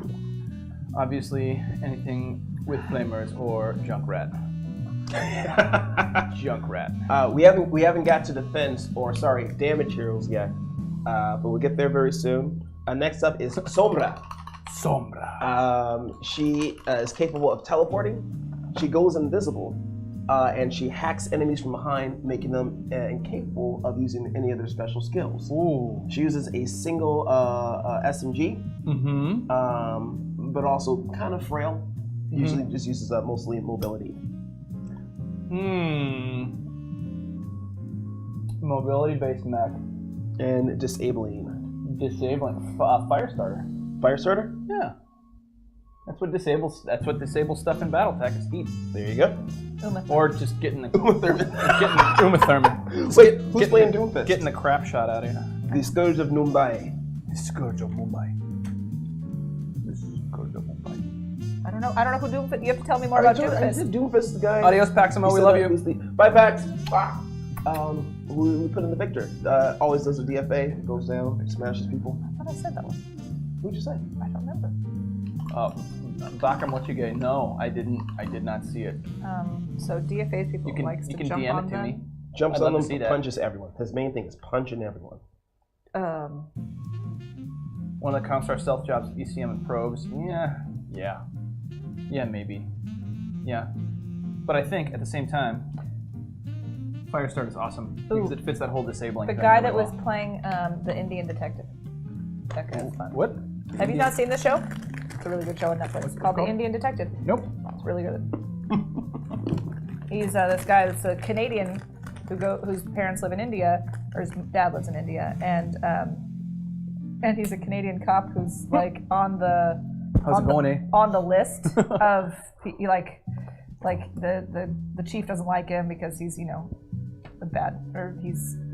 Obviously, anything with flamers or Junkrat. Junkrat. We haven't got to defense or damage heroes yet, but we'll get there very soon. Next up is Sombra. She is capable of teleporting. She goes invisible. And she hacks enemies from behind, making them incapable of using any of their special skills. Ooh. She uses a single SMG, but also kind of frail. Usually just uses mostly mobility. Mobility-based mech. And disabling. Firestarter. Firestarter? Yeah. That's what disables stuff in BattleTech is heat. There you go. Or just getting the Uma Thurman. Wait, who's playing Doomfist? Getting the crap shot out of you. The Scourge of Mumbai. I don't know who Doomfist. You have to tell me more about Doomfist. Doomfist guy. Adios, Paximo. We love you. Bye, Pax. We put in the Victor. Always does a DFA, goes down, and smashes people. I thought I said that one. Who'd you say? I don't remember. Bakram, what you get? No, I didn't. I did not see it. So DFAs people likes to jump DM on it to them. me. Jumps I'd on love them, to see that. punches everyone. His main thing is punching everyone. One of the Comstar stealth jobs, ECM and probes. Yeah, maybe. Yeah, but I think at the same time, Firestarter is awesome because it fits that whole disabling. The thing guy really that was well. playing the Indian detective. That guy's fun. What? Have you not seen the show? It's a really good show on Netflix. It's called The Indian Detective. Nope. It's really good. He's this guy that's a Canadian whose parents live in India, or his dad lives in India, and he's a Canadian cop who's like on the list of the chief doesn't like him because he's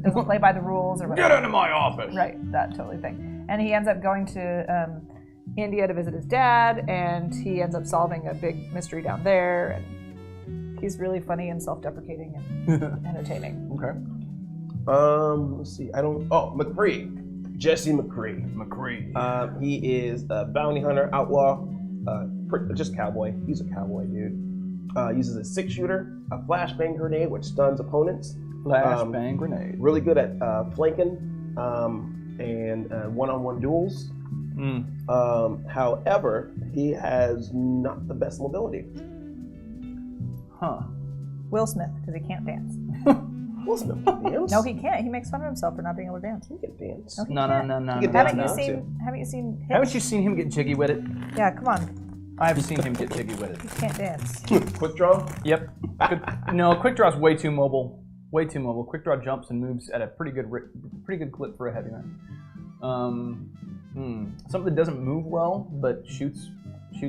doesn't play by the rules or whatever. Get into my office. Right, that totally thing. And he ends up going to India to visit his dad, and he ends up solving a big mystery down there. And he's really funny and self-deprecating and entertaining. Okay. Let's see. McCree. Jesse McCree. He is a bounty hunter, outlaw, just cowboy. He's a cowboy, dude. Uses a 6-shooter, a flashbang grenade, which stuns opponents. Flashbang grenade. Really good at flanking and one-on-one duels. However, he has not the best mobility. Huh. Will Smith, because he can't dance. Will Smith can dance? No, he can't. He makes fun of himself for not being able to dance. He can dance. No, he No. He can Haven't dance you now, seen him? Haven't you seen him get jiggy with it? Yeah, come on. I've seen him get jiggy with it. He can't dance. Quick draw? Yep. No, quick draw's way too mobile. Quick draw jumps and moves at a pretty good clip for a heavy man. Something that doesn't move well but shoots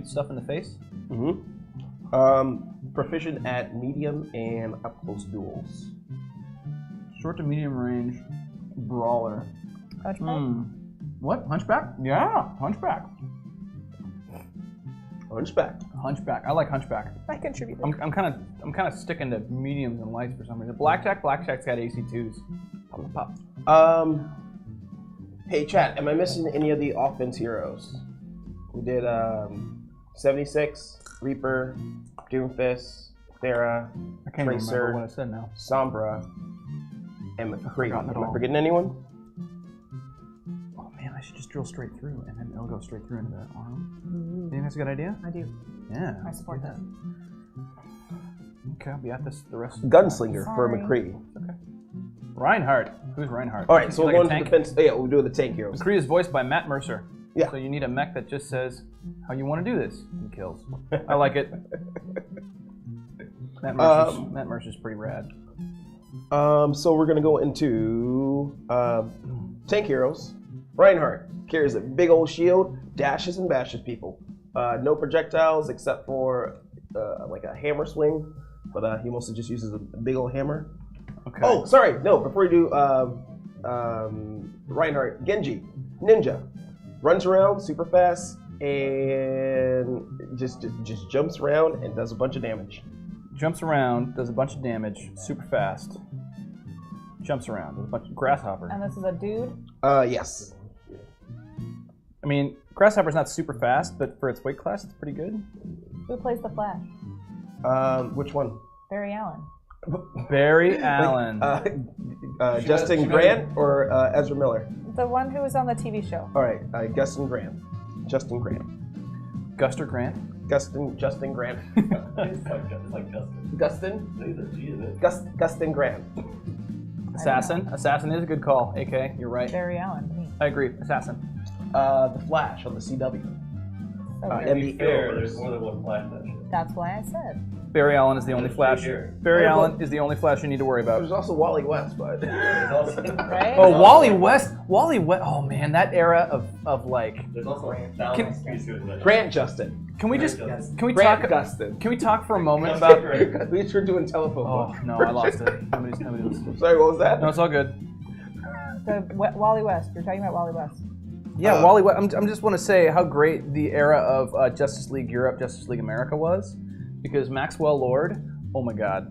stuff in the face. Proficient at medium and up close duels. Short to medium range brawler. Hunchback? What? Hunchback? Yeah, Hunchback. Hunchback. I like Hunchback. I contributed. I'm kind of sticking to mediums and lights for some reason. Blackjack's got AC2s. Pop. Hey chat, am I missing any of the offense heroes? We did 76, Reaper, Doomfist, Thera, I can't even remember Tracer, what I said now. Sombra, and McCree. forgotten it Am I all. forgetting anyone? Oh man, I should just drill straight through and then it'll go straight through into the arm. You think that's a good idea? I do. Yeah. I support that. Okay, I'll be at this the rest of Gunslinger for Sorry. McCree. Reinhardt. Who's Reinhardt? All right, so we're Like a going to tank? defense. Yeah, we'll do the tank heroes. McCree is voiced by Matt Mercer. Yeah. So you need a mech that just says how you want to do this and kills. I like it. Matt Mercer's pretty rad. So we're gonna go into tank heroes. Reinhardt carries a big old shield, dashes and bashes people. No projectiles except for like a hammer swing, but he mostly just uses a big old hammer. Okay. Oh, sorry, no. Before we do Reinhardt, Genji, ninja, runs around super fast and just jumps around and does a bunch of damage. Jumps around, does a bunch of damage, super fast. Jumps around, does a bunch of grasshopper. And this is a dude? Yes. I mean, grasshopper's not super fast, but for its weight class, it's pretty good. Who plays the Flash? Which one? Barry Allen. Barry Allen. Justin Grant or Ezra Miller? The one who was on the TV show. All right, Justin Grant. Guster Grant. Justin Grant. It's like Justin. Gustin Grant. Assassin. Assassin is a good call. AK, you're right. Barry Allen. I agree. Assassin. The Flash on the CW. Okay. And the Fair, Arrowverse. there's more than one Flash that shit. That's why I said. Barry Allen is the only Flash. Barry Allen is the only Flash you need to worry about. There's also Wally West, but There's also, Right? Oh, Wally West. Oh man, that era of like. there's also Grant Justin. Can we Grant just Justin. can we Grant talk? Gustin. Can we talk for a moment about? We were doing telephone Oh book. no, I lost it. Nobody listened. Sorry, what was that? No, it's all good. Wally West. You're talking about Wally West. Yeah, Wally West. I'm just want to say how great the era of Justice League Europe, Justice League America was, because Maxwell Lord. Oh my God.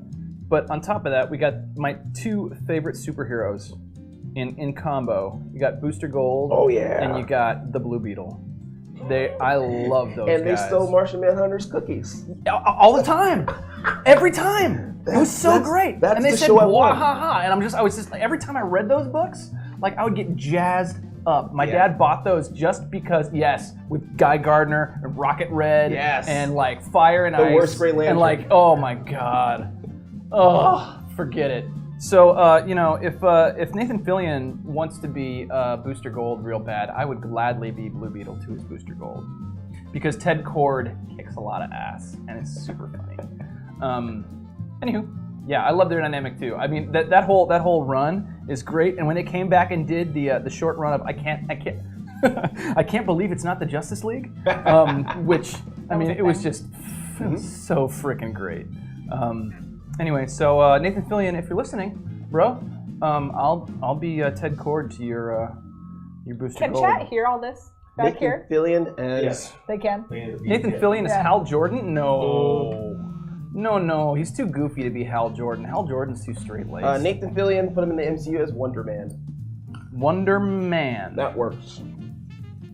But on top of that, we got my two favorite superheroes in combo. You got Booster Gold. Oh, yeah. And you got the Blue Beetle. I love those And they guys. stole Martian Manhunter's cookies. All the time, every time. It was so great. That's and they the said show I "Wah wanted." ha ha," and I was just like, every time I read those books, like I would get jazzed up. My Yeah. dad bought those just because, yes, with Guy Gardner and Rocket Red, Yes. and like Fire and Ice, worst Green Lantern. and like, oh my God, oh, forget it. So if Nathan Fillion wants to be Booster Gold real bad, I would gladly be Blue Beetle to his Booster Gold, because Ted Kord kicks a lot of ass and it's super funny. Anywho, yeah, I love their dynamic too. I mean, that whole run is great. And when they came back and did the short run of I can't I can't believe it's not the Justice League, which I mean it was just so freaking great. Anyway, so Nathan Fillion, if you're listening, bro, I'll be Ted Kord to your Booster Can Gold. chat hear all this back Nathan here? Fillion as Yes. They can. Nathan Fillion is Yeah. Hal Jordan? No, he's too goofy to be Hal Jordan. Hal Jordan's too straight-laced. Nathan Fillion, put him in the MCU as Wonder Man. Wonder Man. That works.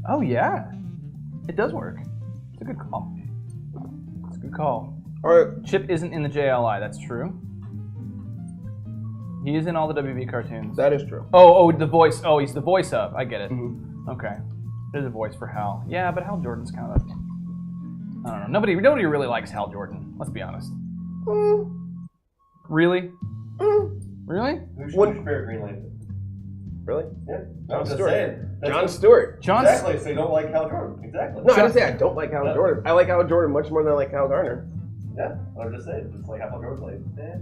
Oh yeah, it does work. It's a good call. It's a good call. All right. Chip isn't in the JLI. That's true. He is in all the WB cartoons. That is true. Oh, the voice. Oh, he's the voice of. I get it. Mhm. Okay. There's a voice for Hal. Yeah, but Hal Jordan's kind of. I don't know. Nobody really likes Hal Jordan. Let's be honest. Really? Really? Who's your favorite Green Lantern? Really? Yeah. John I'm just Stewart. saying. That's John what- Stewart. John. Exactly, so you don't like Hal Jordan. Exactly. No, I didn't say I don't like Hal Jordan. I like Hal Jordan much more than I like Hal Garner. Yeah, I'm just saying. It's like Hal Jordan plays. Yeah.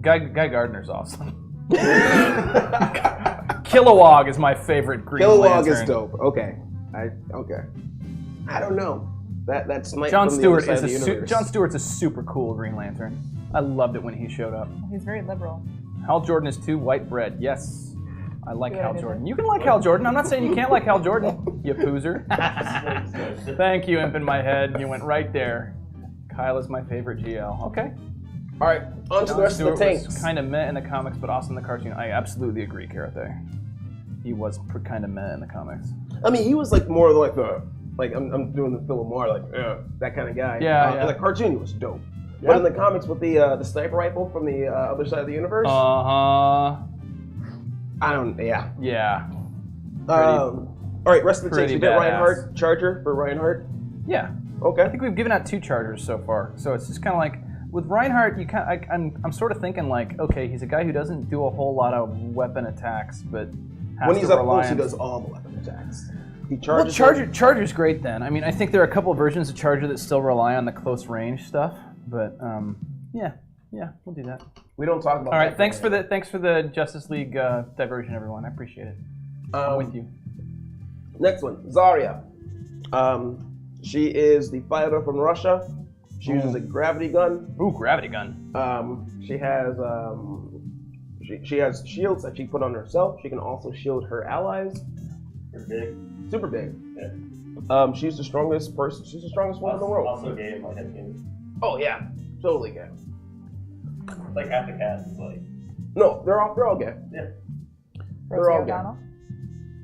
Guy Gardner's awesome. Kilowog is my favorite Green Kilowog Lantern. is dope. Okay. Okay. I don't know. That's Mike John from the Stewart other is side of the universe. John Stewart's a super cool Green Lantern. I loved it when he showed up. He's very liberal. Hal Jordan is too white bread. Yes, I like Yeah, Hal did Jordan. You can like Hal Jordan. I'm not saying you can't like Hal Jordan, you poozer. Thank you, Imp in my head. You went right there. Kyle is my favorite GL. Okay. All right, on to the rest of the tanks. Kind of meh in the comics, but awesome in the cartoon. I absolutely agree, Karate. He was kind of meh in the comics. I mean, he was like more like I'm doing the Phil Lamar, like that kind of guy. Yeah. In the cartoon, he was dope. But in the comics, with the sniper rifle from the other side of the universe, Yeah. Yeah. All right, rest of the tanks. We get badass. Reinhardt, Charger for Reinhardt. Yeah. Okay. I think we've given out 2 chargers so far, so it's just kind of like with Reinhardt. I'm sort of thinking like, okay, he's a guy who doesn't do a whole lot of weapon attacks, but when he's up close, he does all the weapon attacks. He charges. Well, Charger's great then. I mean, I think there are a couple of versions of Charger that still rely on the close range stuff, but yeah, we'll do that. We don't talk about. All right, thanks for the Justice League diversion, everyone. I appreciate it. I'm with you. Next one, Zarya. She is the fighter from Russia. She uses a gravity gun. Ooh, gravity gun. She has she has shields that she put on herself. She can also shield her allies. They're big. Super big. Yeah. She's the strongest person. She's the strongest one in the world. Also gay, like head games. Oh yeah, totally gay. Like half the cast is like. No, they're all gay. Yeah. They're all Rosie gay. O'Donnell.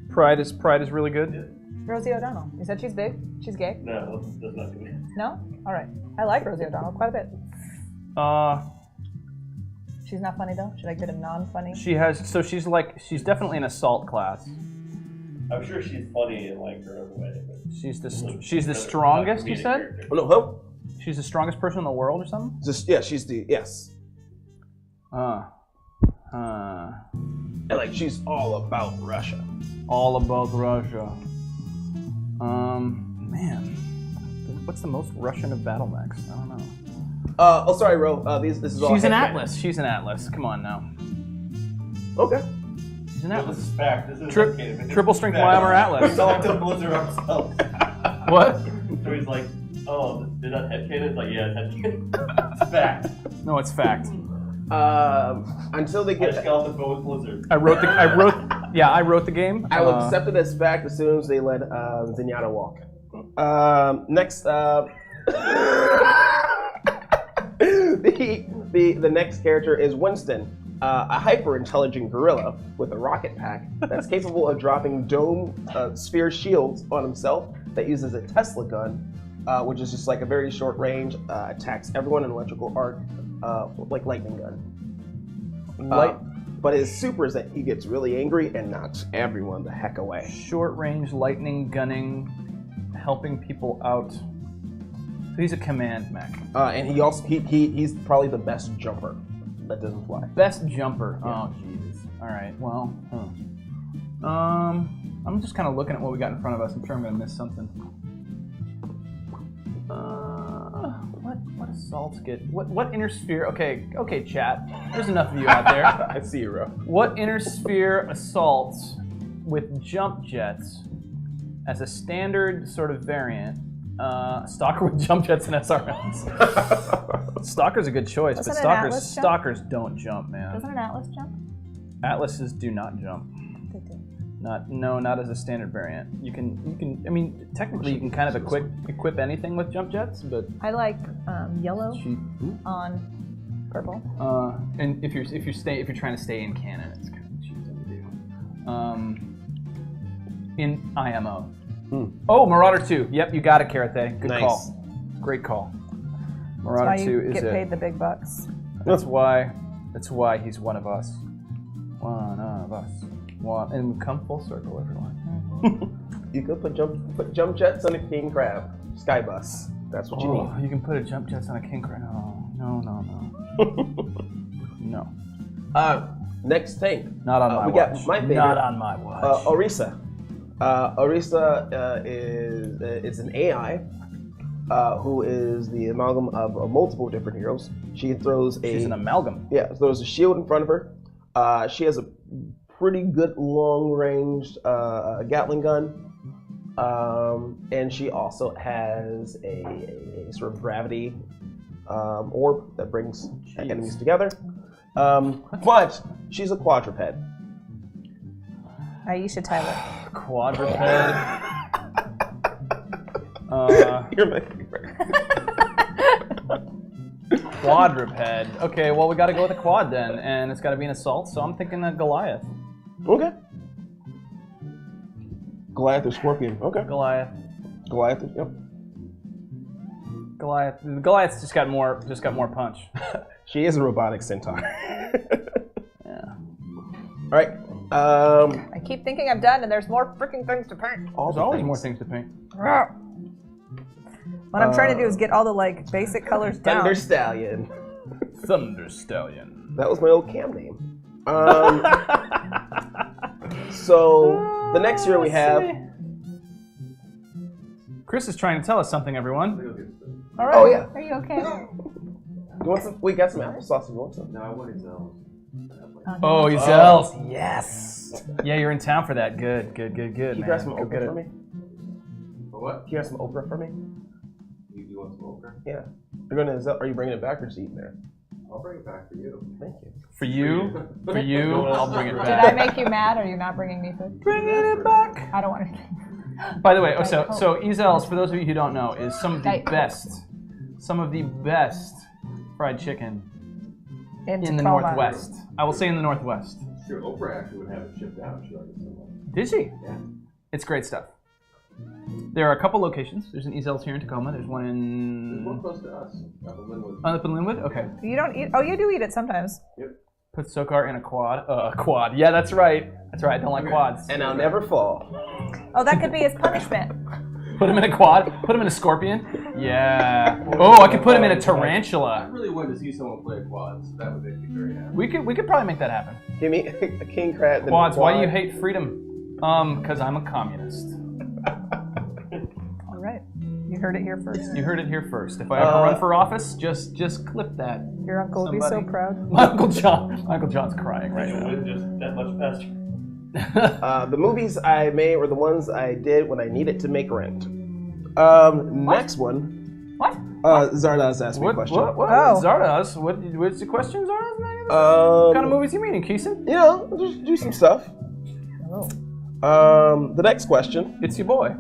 Pride is really good. Yeah. Rosie O'Donnell. You said she's big? She's gay? No, that's not good. No? All right. I like Rosie O'Donnell quite a bit. She's not funny though? Should I get a non-funny? She's definitely an assault class. I'm sure she's funny in like her own way. But She's the strongest, you said? Oh, no, who? She's the strongest person in the world or something? She's the yes. And like she's all about Russia. All about Russia. Man, what's the most Russian of battle mechs? I don't know. Sorry, Ro. This is all. She's an Atlas. She's an Atlas. Come on now. Okay. She's an this Atlas. is fact. This is Triple strength Weimer Atlas. We talked to Blizzard ourselves. What? So he's like, oh, is that headcanon? It's like, yeah, it's headcanon. It's fact. No, it's fact. Until they I get. just got off the phone with Blizzard. I wrote the game. I will accept it as fact as soon as they let Zenyatta walk. Next, the next character is Winston, a hyper-intelligent gorilla with a rocket pack that's capable of dropping dome sphere shields on himself that uses a Tesla gun, which is just like a very short range, attacks everyone in electrical arc, like lightning gun. But his super is that he gets really angry and knocks everyone the heck away. Short range lightning gunning, helping people out. So he's a command mech. And he also he's probably the best jumper that doesn't fly. Best jumper. Yeah. Oh Jesus. All right. Well. I'm just kind of looking at what we got in front of us. I'm sure I'm gonna miss something. What assaults get? What inner sphere? Okay, chat. There's enough of you out there. I see you, Ro. What inner sphere assaults with jump jets as a standard sort of variant? Stalker with jump jets and SRMs. Stalker's a good choice, Doesn't but an Atlas jump? stalkers don't jump, man. Doesn't an Atlas jump? Atlases do not jump. They do. Not as a standard variant. You can. I mean, technically, you can kind of equip anything with jump jets, but I like yellow cheap. on purple. And if you're trying to stay in canon, it's kind of cheap thing to do. In IMO. Oh, Marauder 2. Yep, you got it, Karate. Good Nice. call. Great call. That's Marauder why 2 you is get it. paid the big bucks. That's why he's one of us. One of us. And we come full circle, everyone. You could put jump jets on a king crab skybus. That's what you need. You can put a jump jets on a king crab. No. No. Next tank. Not on my we watch. got my favorite. Not on my watch. Orisa. Orisa is an AI who is the amalgam of multiple different heroes. She's an amalgam. Yeah, throws a shield in front of her. She has a pretty good long-ranged Gatling gun, and she also has a sort of gravity orb that brings enemies together. But She's a quadruped. Aisha Tyler. Quadruped. You're making Quadruped. Okay, well, we got to go with a quad then, and it's got to be an assault, so I'm thinking a Goliath. Okay. Goliath or scorpion? Okay. Goliath. Goliath. Yep. Goliath. Goliath's just got more punch. She is a robotic centaur. Yeah. All right. I keep thinking I'm done, and there's more freaking things to paint. There's always more things to paint. What I'm trying to do is get all the like basic colors down. Thunder Stallion. Thunder Stallion. That was my old cam name. So the next year we have. Chris is trying to tell us something, everyone. All right. Oh yeah. Are you okay? You want some? We got some applesauce. If you want some? No, I want Excel. Oh, he's Zells. Yes. Yeah, you're in town for that. Good. Can you man. grab some Go okra get it. for me? For what? Can you grab some okra for me? You want some okra? Yeah. Are you bringing it back or just eating there? I'll bring it back for you. Thank you. For you, I'll bring it Did I back. make you mad? Are you not bringing me food? Bringing it back. I don't want to. By the way, so Ezel's, for those of you who don't know, is some of the Diet best fried chicken in the Tacoma. Northwest. I will say in the Northwest. Sure, Oprah actually would have it shipped out. She liked it so much. Did she? Yeah. It's great stuff. There are a couple locations. There's an Ezel's here in Tacoma. There's one It's more in close to us. Up in Linwood. up in Linwood. Okay. You don't eat. Oh, you do eat it sometimes. Yep. Put Sokar in a quad. Quad. Yeah, that's right. That's right. I don't like quads. And I'll never fall. Oh, that could be his punishment. Put him in a quad. Put him in a scorpion. Yeah. Oh, I could put him in a I tarantula. really wanted to see someone play quads. That would make me very happy. We could probably make that happen. Give me a king crab. then a Quads. Why do you quad. hate freedom? Because I'm a communist. All right. You heard it here first. You heard it here first. If I ever run for office, just clip that. Your uncle will be so Somebody. proud. My Uncle John's crying right now. Just that much faster. The movies I made were the ones I did when I needed to make rent. Next one. What? Zardoz asked me a question. What? Oh. Zardoz? What's the question, Zardoz? What kind of movies you mean, Keeson? You know, just do some stuff. Oh. The next question. It's your boy.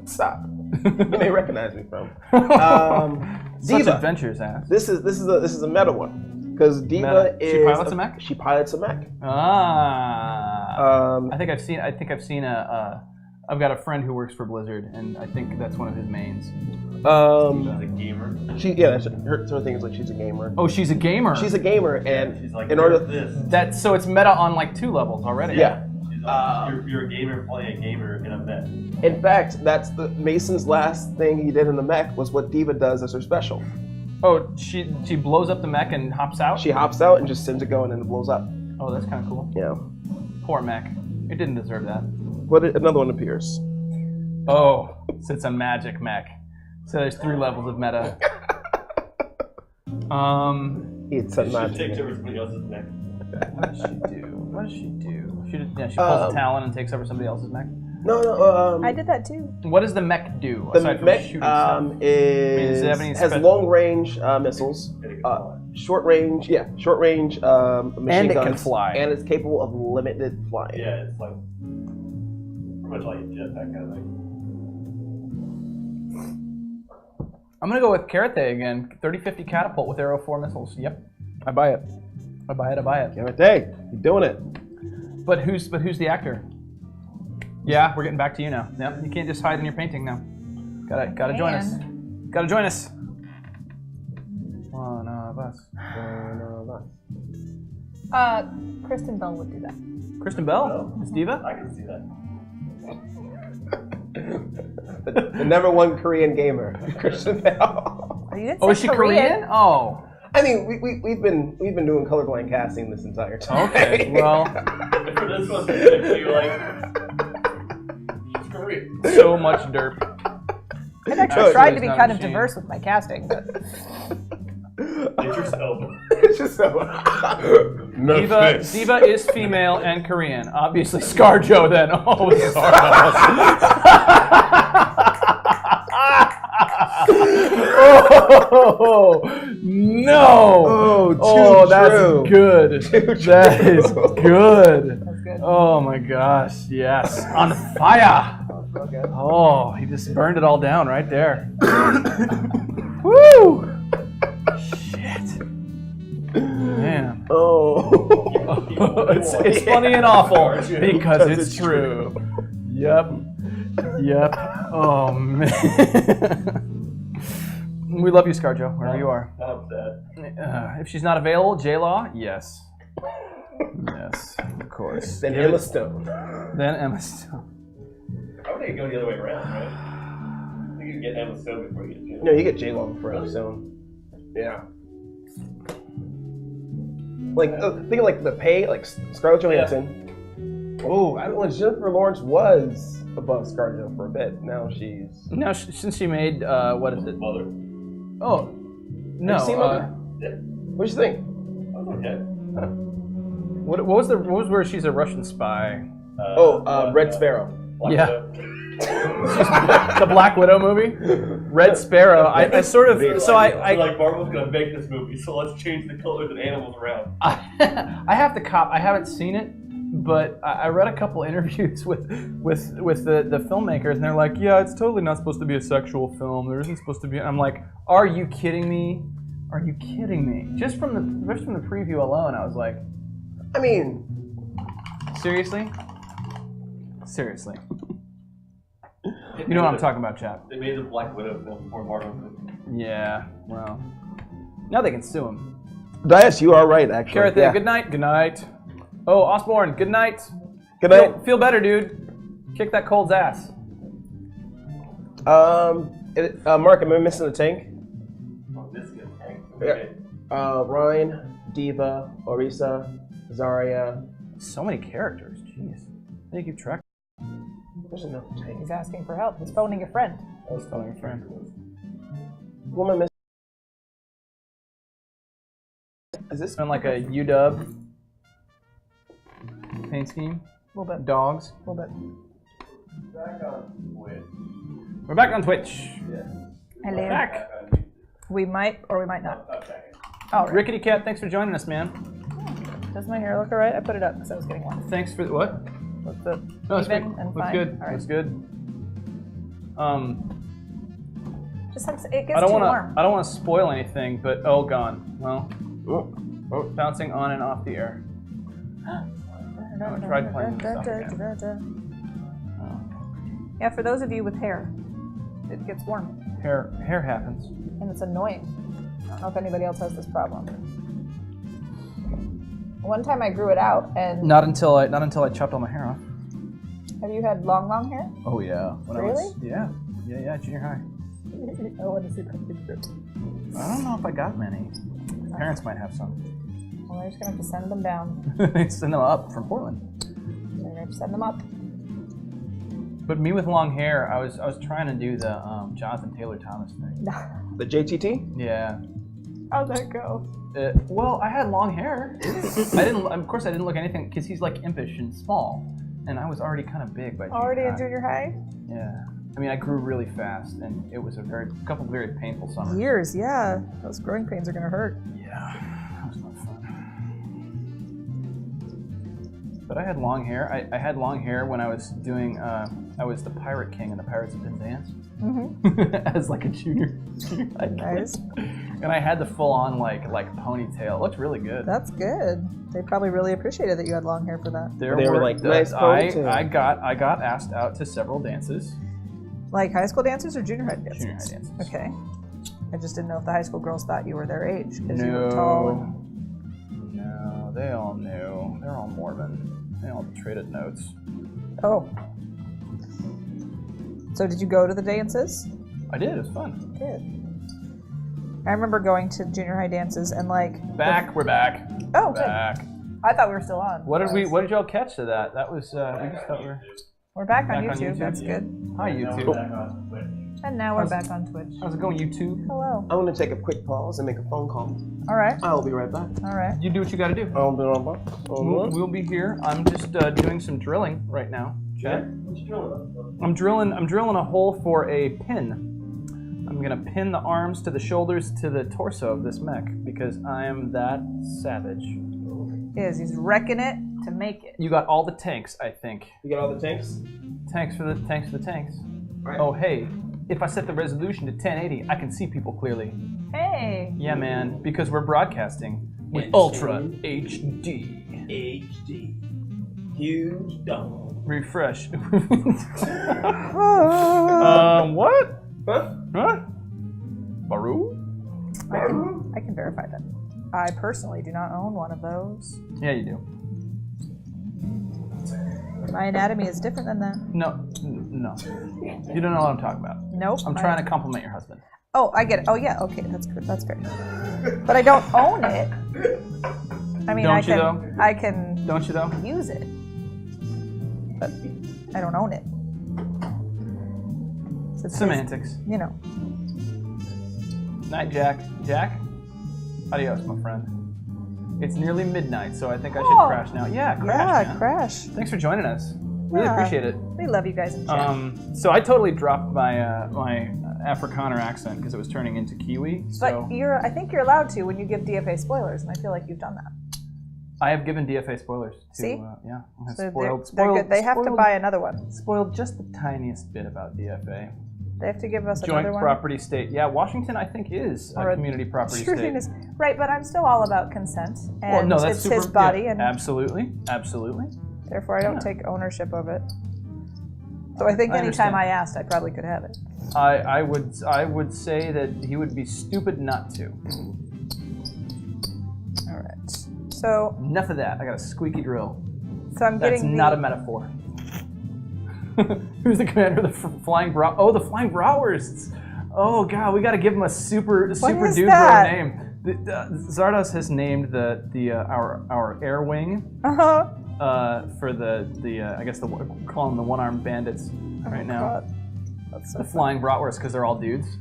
Stop. You may recognize me from. Such Diva. adventures, ass. This is a meta one because Diva Meta. is She pilots a mech? She pilots a mech. Ah. I think I've seen I've got a friend who works for Blizzard, and I think that's one of his mains. As a gamer. That's her thing is like she's a gamer. Oh, she's a gamer. She's a gamer, and She's like, in order, this. So it's meta on like 2 levels already. yeah. She's like, you're a gamer playing a gamer in a mech. In fact, that's Mason's last thing he did in the mech was what Diva does as her special. Oh, she blows up the mech and hops out. She hops out and just sends it going and it blows up. Oh, that's kind of cool. Yeah. Poor mech. It didn't deserve that. But another one appears. Oh, so it's a magic mech. So there's 3 levels of meta. It's a She magic. takes over somebody else's mech. What does she do? She pulls a talon and takes over somebody else's mech. No. I did that too. What does the mech do The aside from mech shooting stuff? is it have any has spe- long range missiles, short range machine And it guns, can fly. and it's capable of limited flying. Yeah, it's like pretty much like a jetpack kind of thing. I'm gonna go with Karate again. 30-50 catapult with Arrow 4 missiles. Yep, I buy it. I buy it. Hey, you're doing it. But who's the actor? Yeah, we're getting back to you now. Yep, you can't just hide in your painting now. Gotta join us. Gotta join us. One of us. Kristen Bell would do that. Kristen Bell? Miss Diva? I can see that. The number one Korean gamer, Christian Bell. Oh, you didn't Oh, say is she Korean? Oh. I mean, we've been doing colorblind casting this entire time. Okay, well, For this one, you're like, it's Korean. so much derp. I've actually Actually, tried to it's be not a kind of machine. diverse with my casting, but It's yourself. It's just so. Diva is female and Korean. Obviously, ScarJo then. Oh, Zardoz. Oh no! Oh, that's true. good. That is good. That's good. Oh my gosh! Yes, on fire. Real good. Oh, he just burned it all down right there. Woo! Shit. Man. Oh. It's funny and awful because it's true. Yep. Oh man. We love you, ScarJo, wherever you are. I'm sad. If she's not available, J-Law, yes. Yes, of course. Then Emma Stone. Then Emma Stone. I would think it'd go the other way around, right? I think you get Emma Stone before you get J-Lo. No, you get J-Lo before Emma Stone. Yeah. Like, thinking like the pay, like Scarlett Johansson. Oh, I don't know. Jennifer Lawrence was above ScarJo for a bit. Now she's. No, since she made, what is it? Mother. Oh, no. Have you seen Mother? What do you think? I was okay. What was where she's a Russian spy? Red Sparrow. Black Yeah. Widow. The Black Widow movie? Red Sparrow. I sort of, so I like Marvel's gonna make this movie, so let's change the colors and animals around. I have to cop. I haven't seen it, but I read a couple interviews with the filmmakers, and they're like, "Yeah, it's totally not supposed to be a sexual film. There isn't supposed to be." I'm like, "Are you kidding me? Are you kidding me?" Just from the preview alone, I was like, I mean, "Seriously? Seriously?" You know what I'm talking about, chap. They made the Black Widow film before Marvel. Yeah. Well, now they can sue him. yes, you are right, actually. Carrot, Yeah. good night. Good night. Oh, Osborne, good night. Good night. Feel better, dude. Kick that cold's ass. Mark, am I missing a tank? Oh, this is a tank. Yeah. Okay. Ryan, Diva, Orisa, Zarya. So many characters. Jeez. How do you keep track? There's enough tank. He's asking for help. He's phoning a friend. I was telling a friend. Who am I missing? Is this Been like a UW paint scheme. A little bit. Dogs. A little bit. Back on Twitch. We're back on Twitch. Hello. Back. We might or we might not. Okay. Oh, right. Rickety Cat, thanks for joining us, man. Does my hair look alright? I put it up because I was getting warm. Thanks for what? Looks it No, it's even good. and Looks fine? good. All right. Looks good. Just it gets I don't too want warm. to spoil anything, but oh, gone. Well, bouncing on and off the air. I tried playing this stuff again. Yeah, for those of you with hair, it gets warm Hair happens. and it's annoying. I don't know if anybody else has this problem. One time I grew it out, and Not until I chopped all my hair off. have you had long hair? Oh yeah. When Really? Yeah, junior high. I want to see that picture. I don't know if I got many. Parents might have some. Well, we're just gonna have to send them down. Send them up from Portland. We're gonna have to send them up. But me with long hair, I was trying to do the Jonathan Taylor Thomas thing. the JTT? Yeah. How'd that go? Well, I had long hair. Of course, I didn't look anything because he's like impish and small, and I was already kind of big by junior Already high. in junior high? Yeah. I mean, I grew really fast, and it was a couple very painful summers. Years, yeah. Those growing pains are gonna hurt. Yeah, that was not fun. But I had long hair. I had long hair when I was doing. I was the Pirate King in the Pirates of Penzance as like a junior high kid. Nice. And I had the full-on like ponytail. It looked really good. That's good. They probably really appreciated that you had long hair for that. They were like, nice ponytail. I got asked out to several dances. Like high school dancers or junior high dances? Junior high dances. Okay. I just didn't know if the high school girls thought you were their age because you were tall. And... No, they all knew. They're all Mormon. They all traded notes. Oh. So did you go to the dances? I did. It was fun. Good. I remember going to junior high dances and like. We're back. Oh, good. Back. I thought we were still on. What did y'all catch to that? That was we just thought We're back on Back on YouTube. YouTube? That's good. Hi Now YouTube. we're back on Twitch. And now we're back on Twitch. How's it going, YouTube? Hello. I'm gonna take a quick pause and make a phone call. All right. I'll be right back. All right. You do what you got to do. We'll be here. I'm just doing some drilling right now. Yeah? What you doing? I'm drilling a hole for a pin I'm gonna pin the arms to the shoulders to the torso of this mech because I am that savage. He's wrecking it to make it. You got all the tanks, I think. You got all the tanks? Tanks for the tanks. Right. Oh hey, if I set the resolution to 1080, I can see people clearly. Hey. Yeah, man, because we're broadcasting with HD. Ultra HD. HD. Huge dome. Refresh. What? Huh? Huh? Baru? I can verify that. I personally do not own one of those. Yeah, you do. My anatomy is different than that. No. You don't know what I'm talking about. Nope. I'm trying to compliment your husband. Oh, I get it. Oh, yeah. Okay, that's good. That's great. But I don't own it. I mean, Don't you, though? I can Don't you, though? use it, but I don't own it. So it's Semantics. you know. Night, Jack. Jack? Adios, my friend. It's nearly midnight, so I think I should Oh. crash now. Yeah, crash, man. Crash. Thanks for joining us. Really Yeah. appreciate it. We love you guys in chat. So I totally dropped my my Afrikaner accent because it was turning into Kiwi. So But I think you're allowed to when you give DFA spoilers, and I feel like you've done that. I have given DFA spoilers. To, See? Yeah. I have So spoiled. they're good. They have to spoiled- buy another one. Spoiled just the tiniest bit about DFA. They have to give us Joint another one. property state. Yeah, Washington I think is Or a a community property Sure state. thing is- Right, but I'm still all about consent, and Well, no, that's it's super. his body, yeah, and absolutely. therefore I don't Yeah. take ownership of it. So I think I anytime understand. I asked, I probably could have it. I would say that he would be stupid not to. All right. So Enough of that. I got a squeaky drill. I'm That's getting not a metaphor. Who's the commander of the flying brow? Oh, the flying bratwursts. Oh god, we got to give him a super is dude bro that? name. Zardos has named our air wing for the I guess we're calling them the one-armed bandits right now. God. That's so The flying bratwursts because they're all dudes.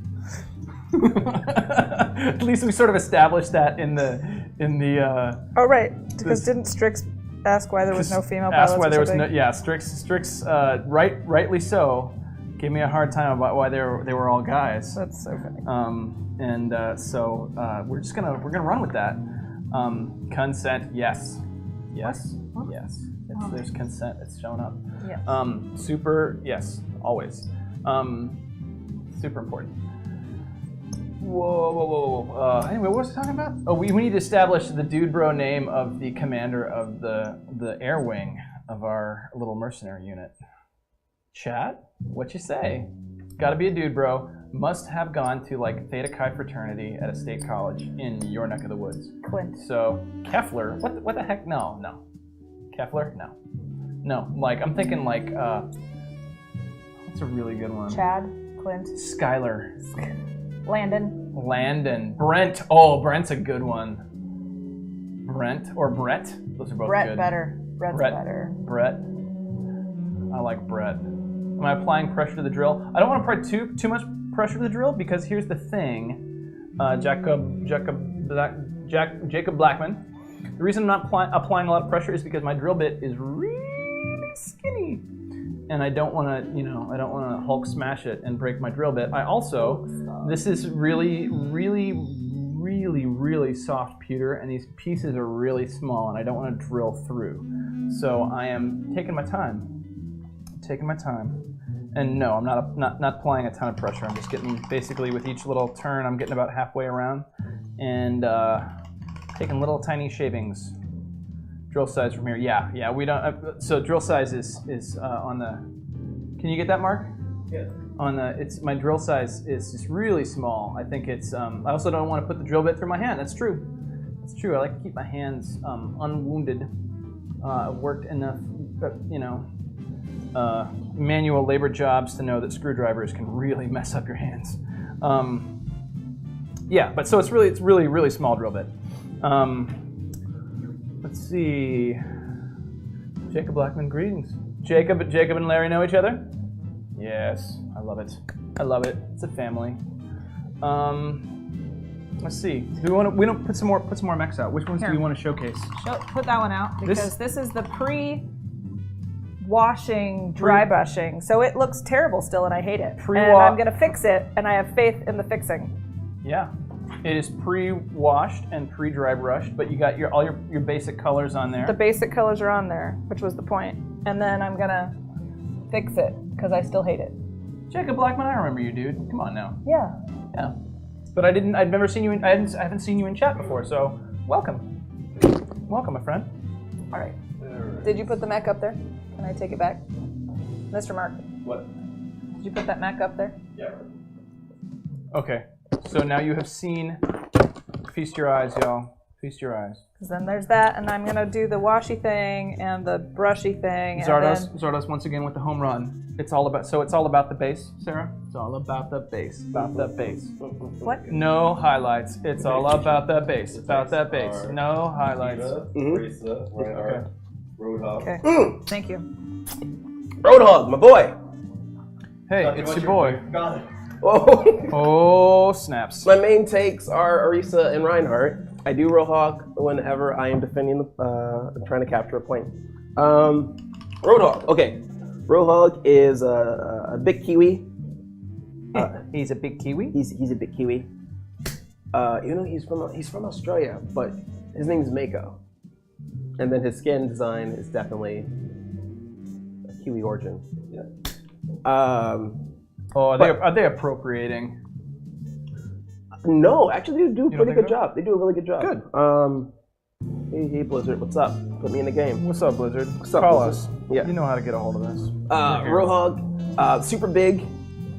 At least we sort of established that in the. Oh right, because didn't Strix ask why there was no female pilots? Asked why or there was something? no. Yeah, Strix. Rightly so. Gave me a hard time about why they were all guys. That's so funny. So we're gonna run with that. Consent, yes. Yes. There's consent. It's showing up. Yes. Super, yes, always. Super important. Whoa. Anyway, what was I talking about? Oh, we need to establish the dude bro name of the commander of the air wing of our little mercenary unit. Chat? What you say? Gotta be a dude bro. Must have gone to like Theta Chi fraternity at a state college in your neck of the woods. Clint. So Kefler, what the heck? No. Kefler? No. Like I'm thinking like what's a really good one? Chad. Clint. Skylar. Landon. Brent. Oh, Brent's a good one. Brent or Brett. Those are both Brett good. better. Brett's better. Brett. I like Brett. Am I applying pressure to the drill? I don't want to apply too much pressure to the drill because here's the thing, Jacob Blackman. The reason I'm not applying a lot of pressure is because my drill bit is really skinny, and I don't want to Hulk smash it and break my drill bit. This is really soft pewter, and these pieces are really small, and I don't want to drill through. So I am taking my time. And no, I'm not applying a ton of pressure. I'm just getting, basically with each little turn, I'm getting about halfway around and taking little tiny shavings. Drill size from here, yeah. We don't. So drill size is on the. Can you get that, Mark? Yeah. My drill size is just really small. I think it's. I also don't want to put the drill bit through my hand. That's true. I like to keep my hands unwounded. I've worked enough, manual labor jobs to know that screwdrivers can really mess up your hands. But so it's really small drill bit. Let's see. Jacob Blackman, greetings. Jacob and Larry know each other? Yes, I love it. It's a family. Let's see. Do we don't put some more mechs out? Which ones do we want to showcase? Put that one out because this is the pre-war washing, dry brushing, so it looks terrible still, and I hate it. And Pre-wa- I'm gonna fix it, and I have faith in the fixing. Yeah. It is pre-washed and pre-dry brushed, but you got all your basic colors on there. The basic colors are on there, which was the point. And then I'm gonna fix it because I still hate it. Jacob Blackman, I remember you, dude. Come on now. Yeah. Yeah. But I've never seen you I haven't seen you in chat before, so welcome. Welcome, my friend. All right. Did you put the mech up there? Can I take it back? Mr. Mark, What? did you put that mech up there? Yeah. Okay. So now you have seen. Feast your eyes, y'all. Feast your eyes. Because then there's that, and I'm gonna do the washy thing and the brushy thing. Zardos once again with the home run. It's all about the base, Sarah. It's all about the base. About the base. What? No highlights. It's all about the base. About that base. No highlights. Risa, Reinhardt, Roadhog. Okay. Thank you. Roadhog, my boy. Hey, Talk it's about your boy. Got it. Oh. Oh, snaps. My main takes are Arisa and Reinhardt. I do Roadhog whenever I am defending trying to capture a point. Roadhog. Okay. Roadhog is a big Kiwi. He's a big Kiwi. He's a big Kiwi. He's from Australia, but his name's Mako. And then his skin design is definitely a Kiwi origin. Yeah. Are they appropriating? No, actually, they do a You don't pretty think good so? job. They do a really good job. Good. Hey, Blizzard, what's up? Put me in the game. What's up, Blizzard? What's up, Call Blizzard? us. Yeah. You know how to get a hold of us. Roadhog, super big,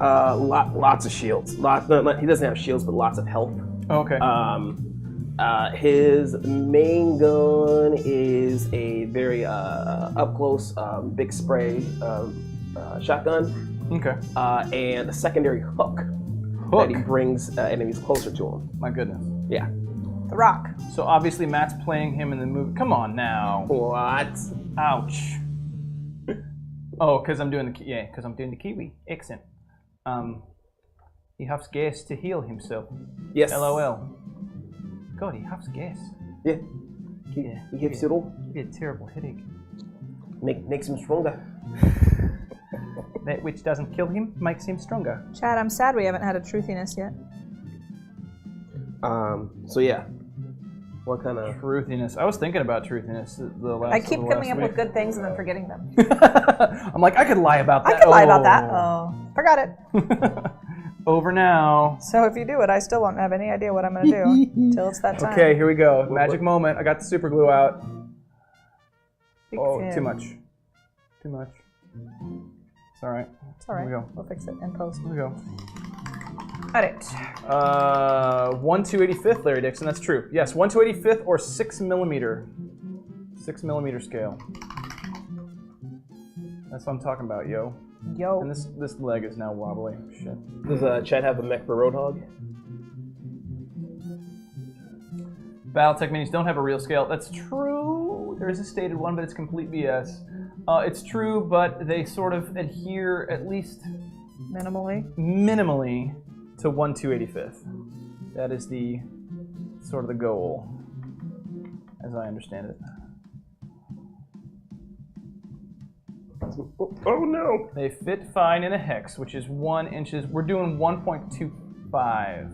lots of shields. He doesn't have shields, but lots of health. Okay. His main gun is a very up close, big spray shotgun. Okay. And a secondary hook that he brings enemies closer to him. My goodness. Yeah. The Rock. So obviously Matt's playing him in the movie. Come on now. What? Ouch. Oh, because I'm doing the Kiwi accent. He huffs gas to heal himself. Yes. LOL. God, he huffs gas. Yeah. Yeah. He gives it all. He had a terrible headache. Makes him stronger. That which doesn't kill him makes him stronger. Chad, I'm sad we haven't had a truthiness yet. So yeah. What kind of Truthiness. I was thinking about truthiness the last. I keep coming up week. with good things and then forgetting them. I'm like, I could lie about that. I could lie about that. Oh, forgot it. Over now. So if you do it, I still won't have any idea what I'm going to do till it's that time. Okay, here we go. Magic moment. I got the super glue out. Big Oh, fan. too much. Too much. It's all right. It's all right. Here we go. We'll fix it in post. Here we go. All right. 1 285th, Larry Dixon. That's true. Yes, 1 285th or 6 millimeter. 6 millimeter scale. That's what I'm talking about, yo. Yo. And this leg is now wobbly. Shit. Does Chad have a mech for Roadhog? Battletech minis don't have a real scale. That's true. There is a stated one, but it's complete BS. It's true, but they sort of adhere at least minimally to 1 285th. That is the sort of the goal, as I understand it. Oh no! They fit fine in a hex, which is 1 inches. We're doing 1.25,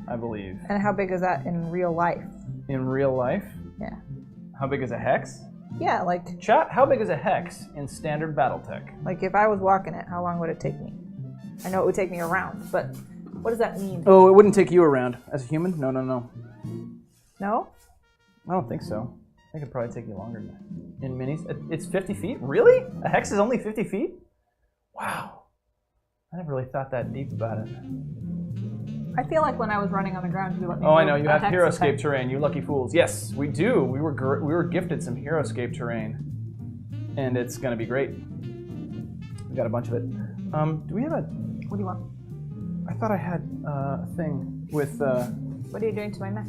I believe. And how big is that in real life? In real life? Yeah. How big is a hex? Yeah, like Chat, how big is a hex in standard Battletech? if I was walking it, how long would it take me? I know it would take me around, but what does that mean? Oh, it wouldn't take you around. As a human? No. No? I don't think so. I think it'd probably take you longer than that. In minis? It's 50 feet? Really? A hex is only 50 feet? Wow. I never really thought that deep about it. I feel like when I was running on the ground, you let me Oh, I move know. You a have hex Hero effect. Escape terrain, you lucky fools. Yes, we do. We were gifted some Hero Escape terrain. And it's going to be great. We got a bunch of it. Do we have a... What do you want? I thought I had a thing with... What are you doing to my mech?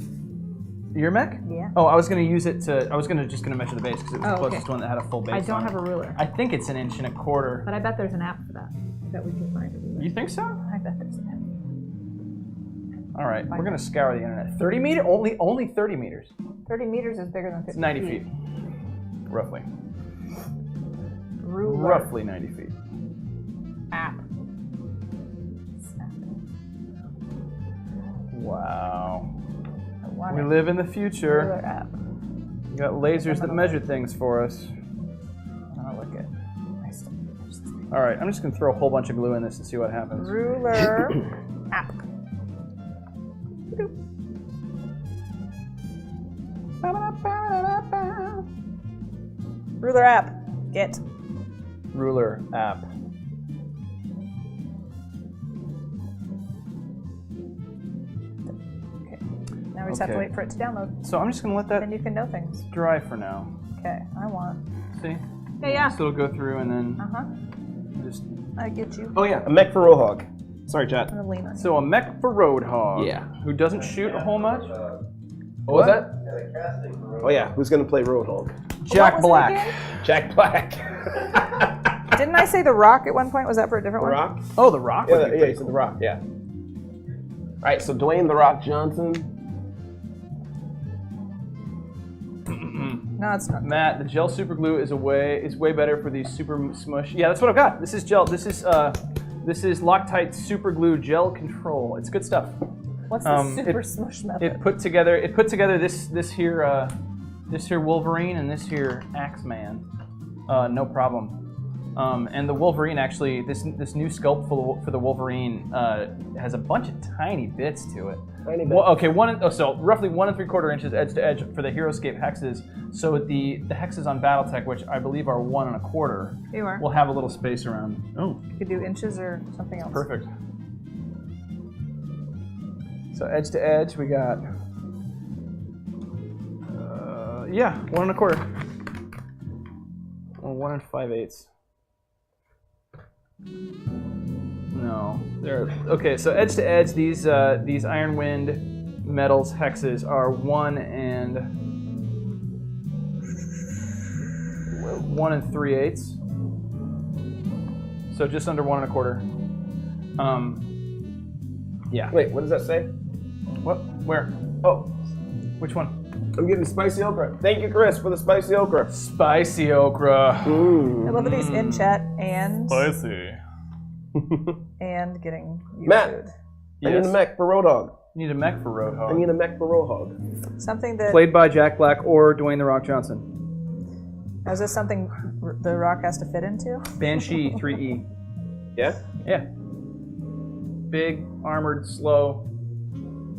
Your mech? Yeah. Oh, I was going to use it to... I was just going to measure the base because it was the Oh, okay. closest one that had a full base I don't on it. have a ruler, I think it's 1 1/4 inches. but I bet there's an app for that. I bet we can find a ruler. You think so? I bet there's an app. All right, we're gonna scour the internet. 30 meters? Only 30 meters. 30 meters is bigger than 50 It's 90 feet, roughly. Ruler. roughly 90 feet. App. Wow. I want We it. live in the Ruler future. app. We got lasers that measure things for us. Oh, look at. All right, I'm just gonna throw a whole bunch of glue in this and see what happens. Ruler app. Ruler app. Get. Ruler app. Okay. Now we just have to Okay. wait for it to download. So I'm just gonna let that Then you can know things. dry for now. Okay, I want. See? Yeah. So it'll go through and then Uh huh. just. I get you. Oh yeah, a mech for Roadhog. Sorry, chat. I'm gonna lean on you. So a mech for Roadhog. Yeah. Who doesn't shoot a whole much? What was that? And a casting for Oh yeah, who's gonna play Roadhog? Jack was it Black. again? Jack Black. Didn't I say The Rock at one point? Was that for a different The one? Rock? Oh, The Rock. Yeah, would be yeah, pretty he said The Rock, yeah. Alright, so Dwayne The Rock Johnson. No, it's not. Matt, the gel super glue is way better for these super smush. Yeah, that's what I've got. This is gel. This is Loctite super glue gel control. It's good stuff. What's the super smush method? It put together this here Wolverine and this here Axeman. No problem. And the Wolverine actually, this new sculpt for the Wolverine has a bunch of tiny bits to it. Tiny bits. Well, okay, so roughly 1 3/4 inches edge to edge for the HeroScape hexes. So the hexes on BattleTech, which I believe are 1 1/4, You are. will have a little space around. Oh, You could do inches or something else. perfect. So edge to edge, we got, 1 1/4. Or 1 5/8. No, they're okay. So edge to edge, these Iron Wind metals hexes are 1 3/8. So just under 1 1/4. Yeah. Wait, what does that say? What? Where? Oh, Which one? I'm getting spicy okra. Thank you, Chris, for the spicy okra. Spicy okra. Ooh. I love that he's in chat and Spicy. and getting you Matt. food. I need a mech for Roadhog. You need a mech for Roadhog. I need a mech for Roadhog. Something that Played by Jack Black or Dwayne The Rock Johnson. is this something The Rock has to fit into? Banshee 3E. Yeah? Yeah. Big, armored, slow,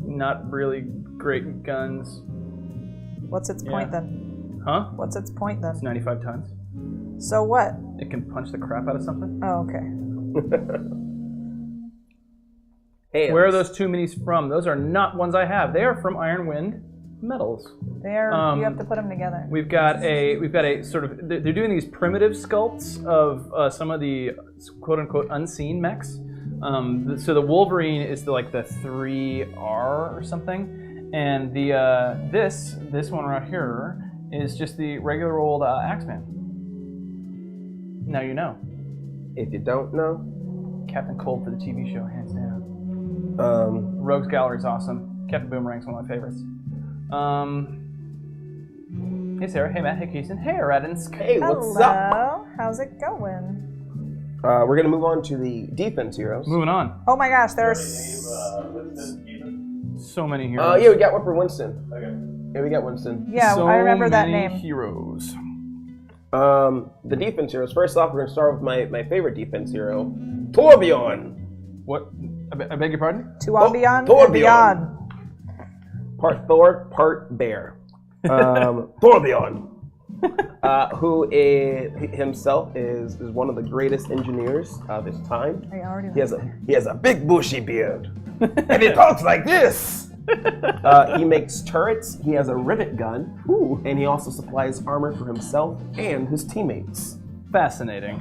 not really great guns. What's its point then? Huh? What's its point It's then? 95 tons. So what? It can punch the crap out of something. Oh, okay. Hands. Where are those 2 minis from? Those are not ones I have. They are from Iron Wind Metals. There, you have to put them together. We've got a sort of, they're doing these primitive sculpts of some of the quote unquote unseen mechs. So the Wolverine is the 3R or something, and the this one right here is just the regular old Axeman. Now you know. If you don't know, Captain Cold for the TV show, hands down. Rogue's Gallery's awesome. Captain Boomerang's one of my favorites. Hey Sarah, hey Matt, hey Keaton, hey Radinsk. hey, what's up? Hello. How's it going? We're gonna move on to the defense heroes. Moving on. Oh my gosh, there's So many heroes. Yeah, we got one for Winston. Okay. Yeah, we got Winston. yeah, So I remember that many name. Heroes. The defense heroes. First off, we're gonna start with my favorite defense hero, Torbjorn. What? I beg your pardon? To on beyond Torbjorn. and beyond. Part Thor, part bear. Torbjorn. Who is himself is one of the greatest engineers of his time. I already He has a big bushy beard, and he talks like this. He makes turrets. He has a rivet gun, and he also supplies armor for himself and his teammates. Fascinating.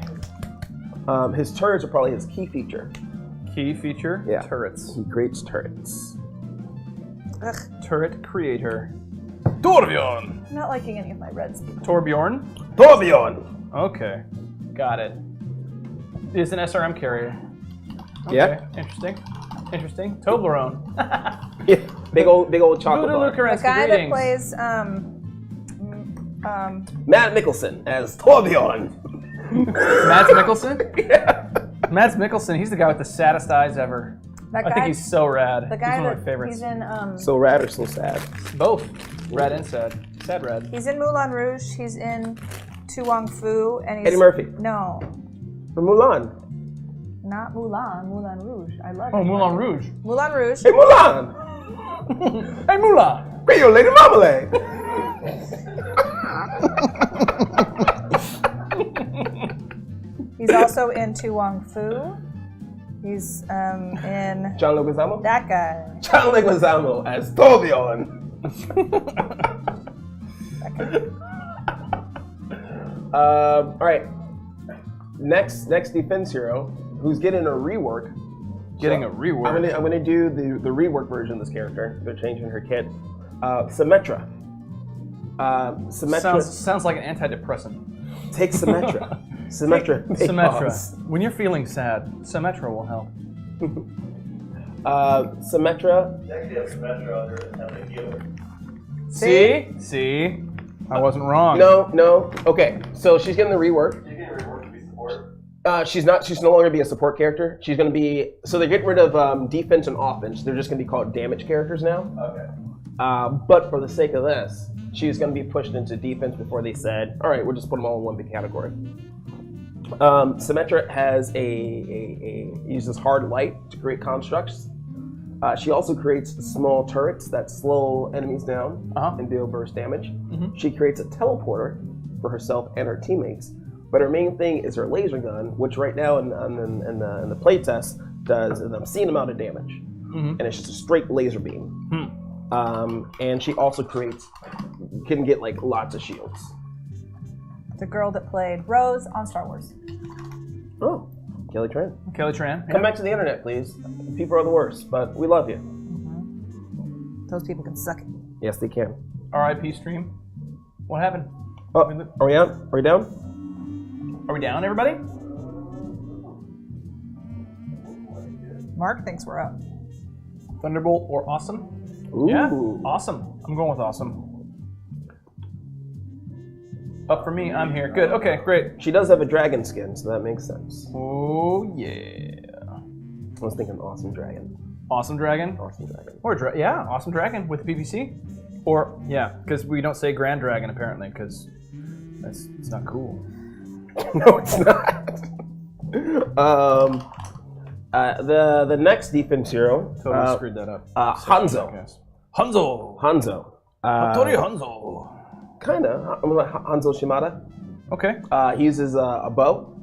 His turrets are probably his key feature. Key feature, Yeah. turrets. He creates turrets. Ugh, Turret creator. Torbjorn. I'm not liking any of my reds. Torbjorn? Torbjorn. Okay. Got it. Is an SRM carrier. Okay. Yeah. Interesting. Toblerone. Yeah. Big old chocolate bar. The Lucaresque guy that greetings. plays Matt Mickelson as Torbjorn. Mads Mikkelsen? Yeah. Mads Mikkelsen, he's the guy with the saddest eyes ever. That I think he's so rad. The guy he's one of my that favorites. he's in. So rad or so sad? Both. Rad and sad. Sad rad. He's in Moulin Rouge. He's in Tu Wong Fu, and he's Eddie Murphy. No, From Mulan. not Mulan. Moulin Rouge. I love. Oh, Eddie Moulin Murphy. Rouge. Moulin Rouge. Hey, Mulan! Hey, Moulin! Hey, yo, Lady Marmalade! He's also in Tu Wong Fu. He's in John Leguizamo? that guy. John Leguizamo as Torbjorn. All right. Next defense hero, who's getting a rework. Getting So, a rework. I'm gonna do the rework version of this character. They're changing her kit. Symmetra. Symmetra. Sounds like an antidepressant. Take Symmetra. Symmetra. Make Symmetra. pause. When you're feeling sad, Symmetra will help. Symmetra. Actually, have Symmetra under as a healer. See? I wasn't wrong. No. Okay, so she's getting the rework. You can reward to be support. She's no longer gonna be a support character. She's gonna be, so they're getting rid of defense and offense. They're just gonna be called damage characters now. Okay. But for the sake of this, she's gonna be pushed into defense before they said, all right, we'll just put them all in one big category. Symmetra has uses hard light to create constructs. She also creates small turrets that slow enemies down and deal burst damage. She creates a teleporter for herself and her teammates. But her main thing is her laser gun, which right now in the playtest does an obscene amount of damage, and it's just a straight laser beam. And she also can get like lots of shields. The girl that played Rose on Star Wars. Oh, Kelly Tran. Kelly Tran. Come back to the internet, please. People are the worst, but we love you. Those people can suck it. Yes, they can. R.I.P. stream. What happened? Oh, are we out? Are we down? Are we down, everybody? Mark thinks we're up. Thunderbolt or Awesome? Ooh. Yeah, Awesome. I'm going with Awesome. Up for me, I'm here. Good, okay, great. She does have a dragon skin, so that makes sense. Oh, yeah. I was thinking awesome dragon. Awesome Dragon? Awesome dragon. Or, Awesome Dragon with the PVC. Or, yeah, because we don't say Grand Dragon, apparently, because it's not cool. No, it's not. The next defense hero. Totally screwed that up. Hanzo. Hanzo! Hanzo. Hattori Hanzo! Kinda. I'm like Hanzo Shimada. Okay. He uses a bow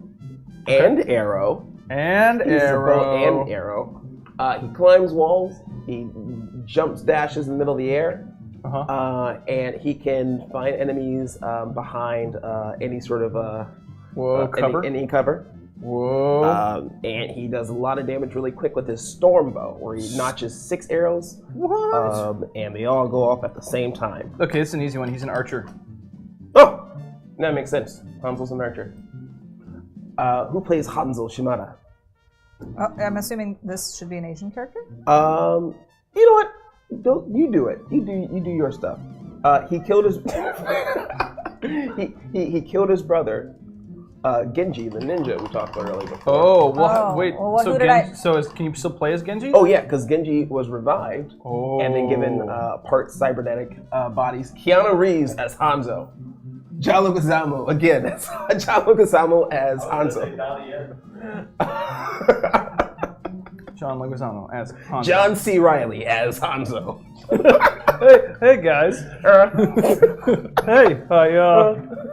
and arrow. And He uses a arrow. bow and arrow. He climbs walls. He jumps, dashes in the middle of the air. And he can find enemies behind any sort of cover. Any cover. Whoa. And he does a lot of damage really quick with his storm bow, where he notches 6 arrows. What? And they all go off at the same time. Okay, it's an easy one. He's an archer. Oh, that makes sense. Hanzo's an archer. Who plays Hanzo Shimada? Oh, I'm assuming this should be an Asian character? You know what? You do it. You do your stuff. He killed his he killed his brother, Genji, the ninja we talked about earlier before. Oh, well, wait. Well, so who did I- can you still play as Genji? Oh yeah, because Genji was revived and then given Oh. part cybernetic bodies. Keanu Reeves as Hanzo. John Leguizamo again. John Leguizamo as Hanzo. John Leguizamo as Hanzo. John C. Reilly as Hanzo. hey guys. Hey,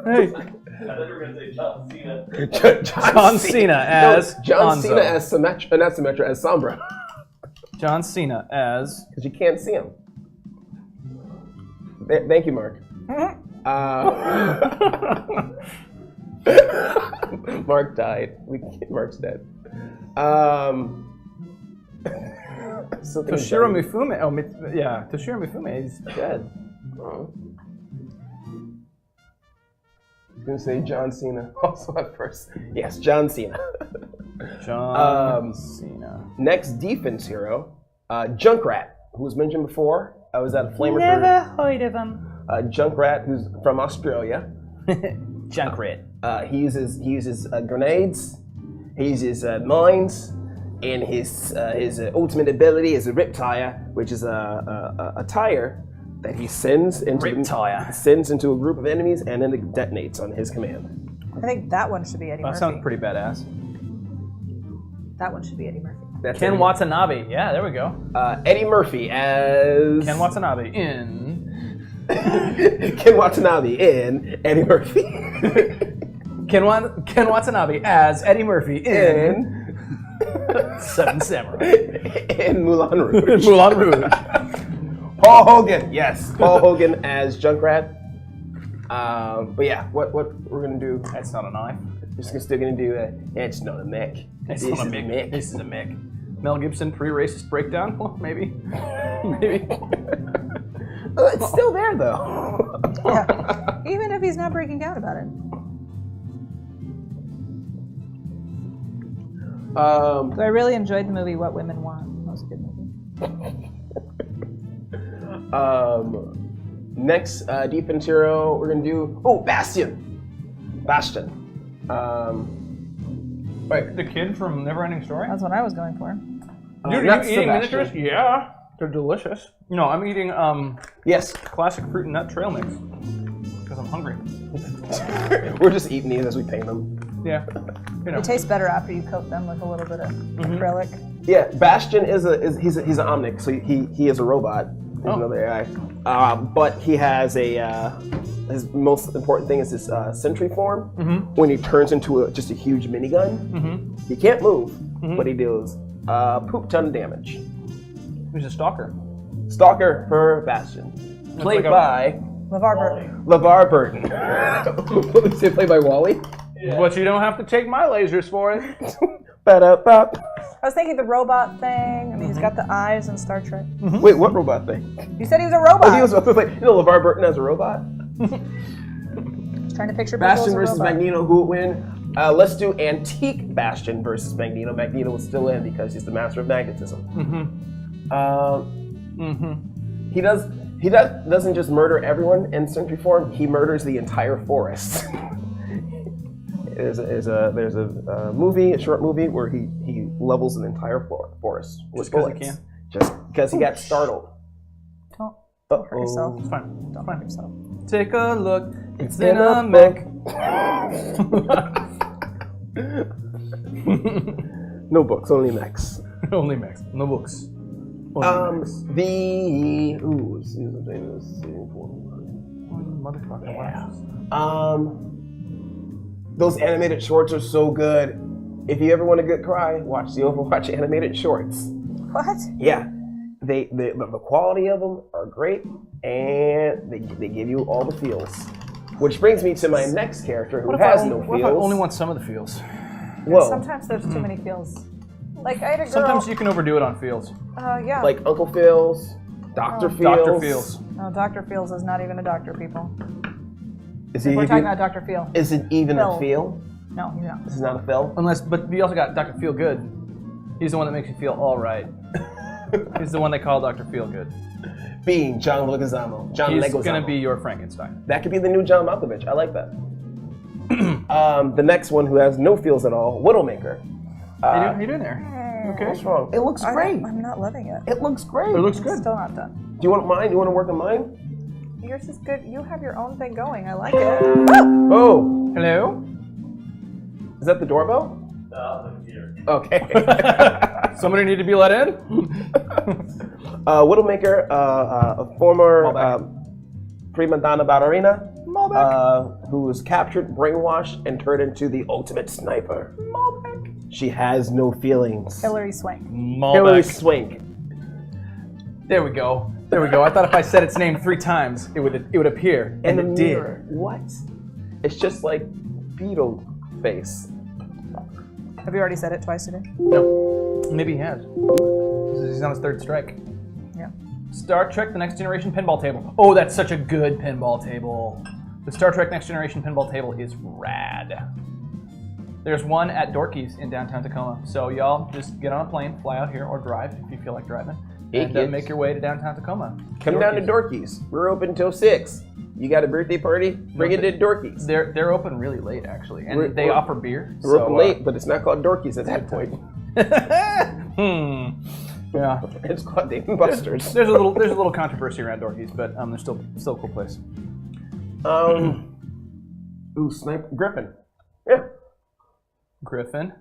hey. I thought you were going to say John Cena. John Cena as John Hanzo. Cena as Symmetra, not Symmetra, as Sombra. John Cena as. Because you can't see him. Thank you, Mark. Mark died. Mark's dead. Toshiro Mifune. Oh, yeah. Toshiro Mifune is dead. Oh. I was gonna say John Cena. Also at first. Yes, John Cena. John Cena. Next defense hero, Junkrat, who was mentioned before. I was at a Flamer. Never heard of him. Junkrat, who's from Australia. Junkrat. He uses grenades. He uses mines, and his ultimate ability is a rip tire, which is a tire that he sends into a group of enemies and then it detonates on his command. I think that one should be Eddie That Murphy. sounds pretty badass. That one should be Eddie Murphy. That's Ken Eddie. Watanabe. Yeah, there we go. Eddie Murphy as Ken Watanabe in. Ken Watanabe in Eddie Murphy. Ken Watanabe as Eddie Murphy in. Seven Samurai. In Moulin Rouge. Moulin Rouge. Paul Hogan, yes. Paul Hogan as Junkrat. But yeah, what we're gonna do? That's not a knife. We're still gonna do it's not a mech. It's This not a is mech. This is a mech. Mel Gibson pre-racist breakdown? Well, maybe. Maybe. It's still there though. Yeah. Even if he's not breaking down about it. So I really enjoyed the movie What Women Want. That was a good movie. Next deep material we're gonna do Bastion. Wait, the kid from Neverending Story? That's what I was going for. Dude, not are you eating Sebastian. miniatures? Yeah. They're delicious. No, I'm eating Yes. classic fruit and nut trail mix. Because I'm hungry. We're just eating these as we paint them. Yeah. You know. It tastes better after you coat them with a little bit of acrylic. Yeah, Bastion he's an Omnic, so he is a robot. He's another AI. But he has his most important thing is his sentry form. When he turns into just a huge minigun, he can't move, but he deals poop ton of damage. He's a stalker. Stalker for Bastion, played by LeVar Burton. LeVar Burton. Is it played by Wally? Yeah. But you don't have to take my lasers for it. Ba-da-bop. I was thinking the robot thing. I mean, he's got the eyes in Star Trek. Wait, what robot thing? You said he was a robot. Oh, he was like, LeVar Burton as a robot? Just trying to picture Bastion people as a versus robot. Magneto, who would win? Let's do Antique Bastion versus Magneto. Magneto is still in because he's the master of magnetism. He doesn't just murder everyone in Sentry form. He murders the entire forest. There's a movie, a short movie, where he levels an entire forest with Just 'cause he bullets. can? Just because he got startled. Don't hurt yourself. It's fine. Don't hurt yourself. Take a look. It's in in a a mech. No books, only mechs. Only mechs. No books. Only mechs. Motherfucker. Yeah. Those animated shorts are so good. If you ever want a good cry, watch the Overwatch animated shorts. What? Yeah, the quality of them are great, and they give you all the feels. Which brings me to my next character, who has no What if I feels. only want some of the feels? Whoa, Sometimes there's too many feels. Like I had a girl. Sometimes you can overdo it on feels. Yeah. like Uncle Feels, Dr. Feels. Dr. Feels. No, Dr. Feels is not even a doctor, people. Is We're it talking even, about Dr. Feel. is it even Phil. a feel? No, he's not. This is not a feel. But we also got Dr. Feel Good. He's the one that makes you feel all right. He's the one they call Dr. Feel Good. Being John Leguizamo. John He's Leguizamo. gonna be your Frankenstein. That could be the new John Malkovich. I like that. The next one, who has no feels at all, Widowmaker. How you doing there? What's wrong? It looks great. I'm not loving it. It looks great. It looks It's good. still not done. Do you want mine? You want to work on mine? Yours is good. You have your own thing going. I like it. Oh, Hello? is that the doorbell? Look here. Okay. Somebody need to be let in? Widowmaker, a former Malbec. prima donna ballerina, Malbec. who was captured, brainwashed, and turned into the ultimate sniper. Malbec. She has no feelings. Hillary Swank. Hillary Malbec. Swank. There we go. There we go. I thought if I said its name 3 times, it would appear, and In it the did. mirror. What? It's just like Beetle face. Have you already said it twice today? No. Maybe he has. He's on his 3rd strike. Yeah. Star Trek: The Next Generation pinball table. Oh, that's such a good pinball table. The Star Trek: Next Generation pinball table is rad. There's one at Dorky's in downtown Tacoma. So y'all just get on a plane, fly out here, or drive if you feel like driving. Hey, and kids. make your way to downtown Tacoma. Come down to Dorky's. We're open till 6. You got a birthday party? Bring it to Dorky's. They're open really late, actually, and they offer beer. We're open late, but it's not called Dorky's at that point. Yeah, It's called Dave & Buster's. there's a little controversy around Dorky's, but there's still a cool place. Sniper Griffin. Yeah. Griffin,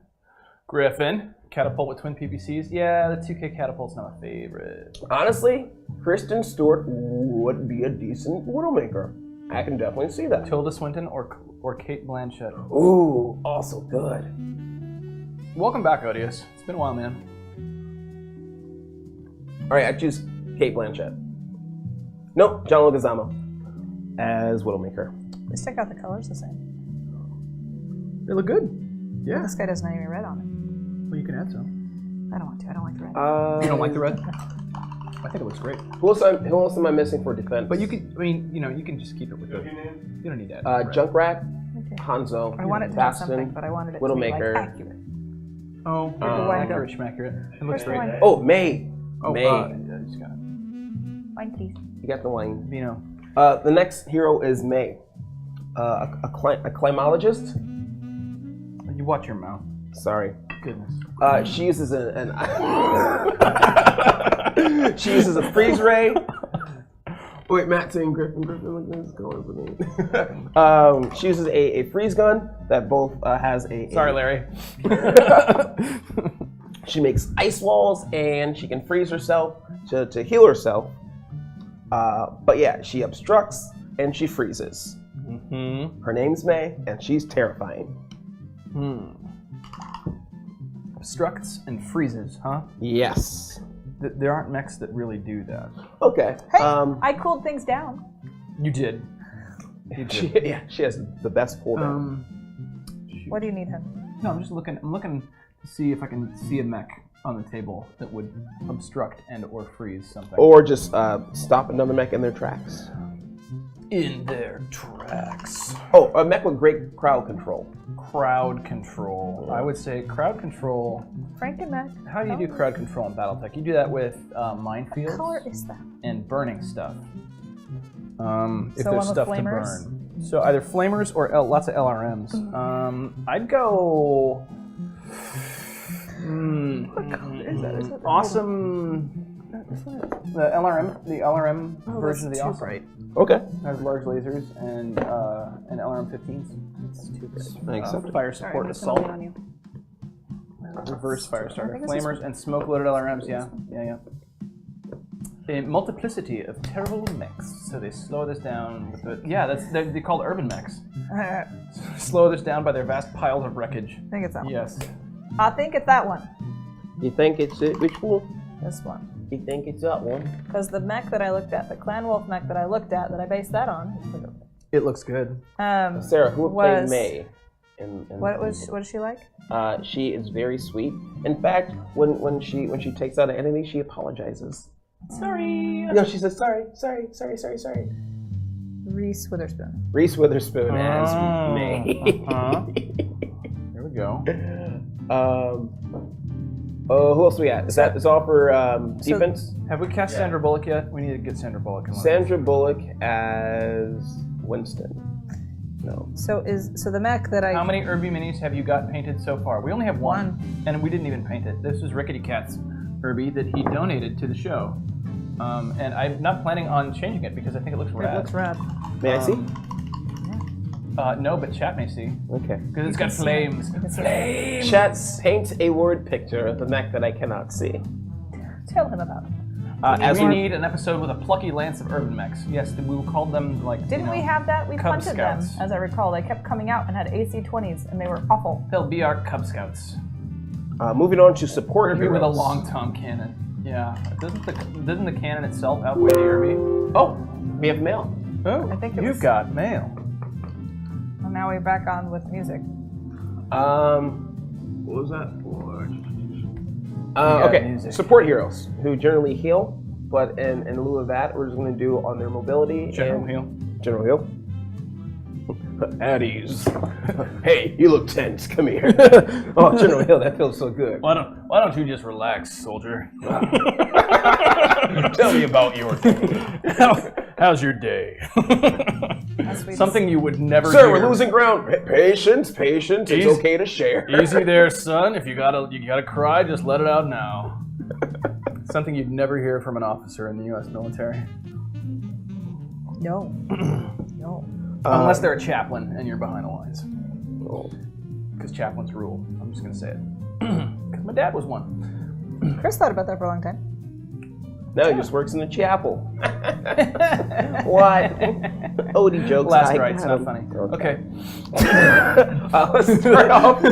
catapult with twin PVCs. Yeah, the 2K catapult's not my favorite. Honestly, Kristen Stewart would be a decent Widowmaker. I can definitely see that. Tilda Swinton or Kate Blanchett. Ooh, also good. Welcome back, Odious. It's been a while, man. All right, I choose Kate Blanchett. Nope, John Leguizamo as Widowmaker. Let's check out the colors the same. They look good. Yeah. This guy doesn't have any red on it. Well, you can add some. I don't want to. I don't like the red. You don't like the red? I think it looks great. Who else am I missing for defense? But you could, you can just keep it with the. You don't need that. Junkrat, Okay. Hanzo, I wanted to have something, Bastion, but I wanted it to be Widowmaker. like accurate. Oh, accurate, schmaccurate. It looks Where's the great. wine? Oh, May. Oh, May. yeah, you just got it. Wine, please. You got the wine. Vino. The next hero is May, a climologist. You watch your mouth. Sorry. Goodness. She uses she uses a freeze ray. Wait, Matt saying Griffin, look at this going for me. She uses a freeze gun that both has a. Sorry, Larry. She makes ice walls and she can freeze herself to heal herself. But yeah, she obstructs and she freezes. Mm-hmm. Her name's May and she's terrifying. Obstructs and freezes, huh? Yes. There aren't mechs that really do that. Okay. Hey, I cooled things down. You did. She has the best pull down. What do you need, hun? No, I'm just looking. I'm looking to see if I can see a mech on the table that would obstruct and or freeze something. Or just stop another mech in their tracks. In their tracks. Oh, a mech with great crowd control. Crowd control. I would say crowd control. Frankenmech. How do you do crowd control in BattleTech? You do that with minefields. What color is that? And burning stuff. If So there's one with stuff to flamers? burn. So either flamers or lots of LRMs. I'd go. What color is that? Is that Awesome. The LRM version of the too Awesome. bright. Okay. Has large lasers and LRM-15s. It's too bright. Fire Sorry, support I'm just gonna assault. lean on you. Reverse fire starter. think it's this Flamers and smoke-loaded LRMs. Yeah. A multiplicity of terrible mechs. So they slow this down with the. Yeah, they're called urban mechs. I Slow this down by their vast piles of wreckage. think it's that one. Yes. I think it's that one. You think it's which one? This one. You think it's that one? Because the mech that I looked at, the Clan Wolf mech that I looked at, that I based that on, It looks good. Sarah, who would play was- May? what is she like? She is very sweet. In fact, when she takes out an enemy, she apologizes. Sorry. No, she says sorry. Reese Witherspoon. Reese Witherspoon as May. There we go. Who else we got? Is all for defense? Have we cast Sandra Bullock yet? We need to get Sandra Bullock in line. Sandra Bullock as Winston. No. So the mech that I How many Irby minis have you got painted so far? We only have one, and we didn't even paint it. This was Rickety Cat's Irby that he donated to the show. And I'm not planning on changing it because I think it looks rad. It looks rad. May I see? No, but chat may see. Okay. Because it's got flames. Flames! Chat, paint a word picture of the mech that I cannot see. Tell him about it. As we we need an episode with a plucky lance of urban mechs. Yes, we will call them like. Didn't we have that? We Cub punted Scouts. them, as I recall. They kept coming out and had AC-20s, and they were awful. They'll be our Cub Scouts. moving on to support Irby heroes. with a long tom cannon. Yeah. Doesn't the cannon itself outweigh the Irby? Oh, we have mail. Oh, I think it you've was- got mail. Well, now we're back on with music. What was that for? got Okay, music. support heroes who generally heal, but in lieu of that, we're just going to do on their mobility. General and heal. General heal. At ease. Hey, you look tense. Come here. Oh, General heal. That feels so good. Why don't you just relax, soldier? Tell me about your day. How's your day? Something you would never Sir, hear. we're losing ground. Patience. It's Easy. okay to share. Easy there, son. If you gotta cry, just let it out now. Something you'd never hear from an officer in the U.S. military. No. No. Unless they're a chaplain and you're behind the lines. Oh. Because chaplains rule. I'm just gonna say it. Because my dad was one. Chris thought about that for a long time. No, he just works in the chapel. What? Odie jokes. Last I right's got not him. funny. Okay. Let's start off.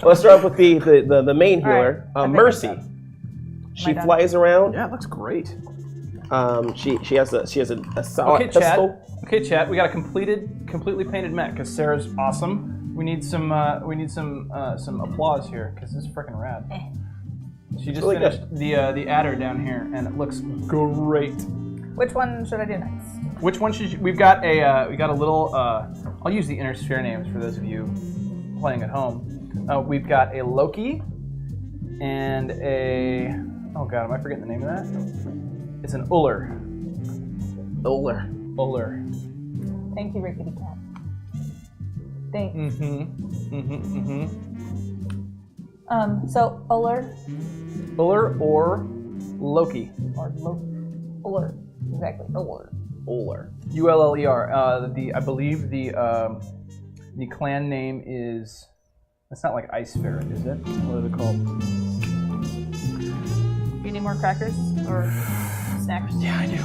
Let's start off with the main healer, All right. Mercy. She dad. flies around. Yeah, it looks great. She has a solid Okay, chat. pistol. Okay, chat. We got a completely painted mech because Sarah's awesome. We need some applause here because this is freaking rad. She just really finished the adder down here, and it looks great. Which one should I do next? Which one should we've got a little. I'll use the inner sphere names for those of you playing at home. We've got a Loki and a. Oh God, am I forgetting the name of that? It's an Uller. Uller. Thank you, Rickety Cat. Thanks. So Uller Uller or Loki. or Uller. Exactly. Uller. Uller. Uller. I believe the clan name is. It's not like Ice Ferret, is it? What are they called? You need more crackers or snacks? Yeah, I do.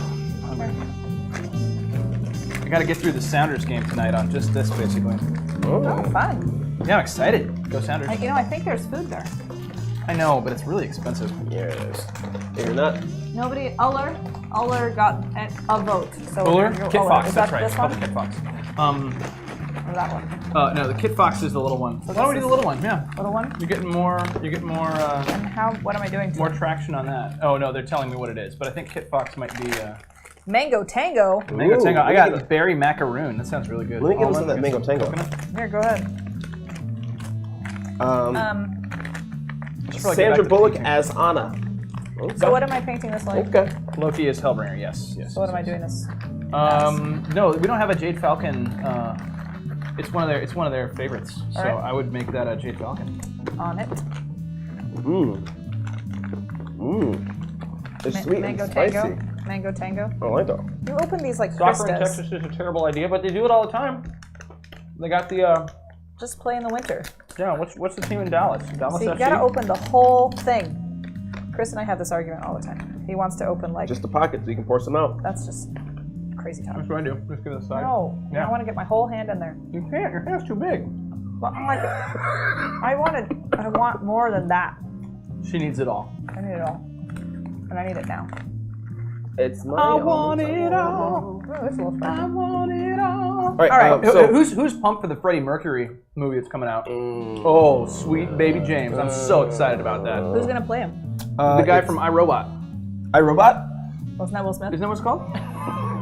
I gotta get through the Sounders game tonight on just this, basically. Oh, fun. Yeah, I'm excited. Go Sounders. I think there's food there. I know, but it's really expensive. Yes. You're not. Nobody. Uller got a vote. So Uller? you're Kit Uller. Fox, Is that's that right. This one? Kit Fox. Or that one? No, the Kit Fox is the little one. Why don't we do the little one? Yeah. Little one? You're getting more, And what am I doing to more it? traction on that. Oh no, they're telling me what it is, but I think Kit Fox might be, Mango Tango. Mango Ooh, Tango. I let me got get a- berry macaroon. That sounds really good. Let me give us Almond, that Mango Tango. coconut. Here, go ahead. Should probably get back Sandra to the Bullock painting. as Anna. Okay. So what am I painting this like? Okay. Loki is Hellbringer. Yes. So what am I doing this? No, we don't have a Jade Falcon. It's one of their favorites. So Alright. I would make that a Jade Falcon. On it. It's sweet Mango and spicy. Tango. Mango Tango. I like that. You open these like Soccer Chris in does. Texas is a terrible idea, but they do it all the time. They got the Just play in the winter. what's the team in Dallas? Dallas So you FC? gotta open the whole thing. Chris and I have this argument all the time. He wants to open like Just a pocket so you can pour some out. that's just crazy talk. That's what I do. Just give it a side. No, Yeah. I want to get my whole hand in there. You can't. Your hand's too big. Well, I'm like, I want more than that. She needs it all. I need it all, and I need it now. It's my I want it all. Oh, it's a little I spicy. want it all. All right. All right, So Who's pumped for the Freddie Mercury movie that's coming out? Oh, sweet baby James! I'm so excited about that. Who's gonna play him? The guy from iRobot. iRobot? Wasn't that Will Smith? Isn't that what it's called?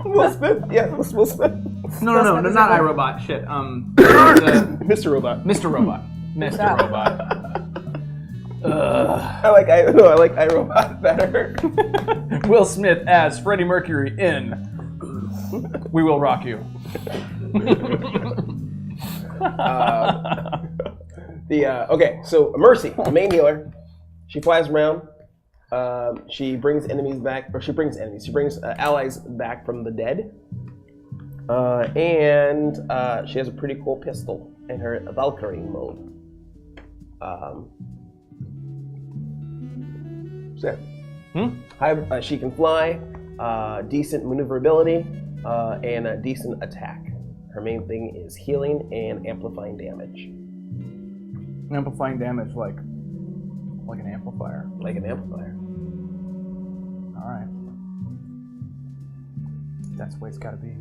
Will Smith? Yeah, Will Smith. No, Smith is not in it. iRobot. Shit. Mr. Robot. Mr. Robot. Mr. that? Robot. I like iRobot better. Will Smith as Freddie Mercury in We Will Rock You. Okay, so Mercy, the main healer, she flies around. She brings enemies back, or she brings allies back from the dead. And she has a pretty cool pistol in her Valkyrie mode. So, she can fly, decent maneuverability, and a decent attack. Her main thing is healing and amplifying damage. Amplifying damage like an amplifier. Like an amplifier. All right. That's the way it's got to be.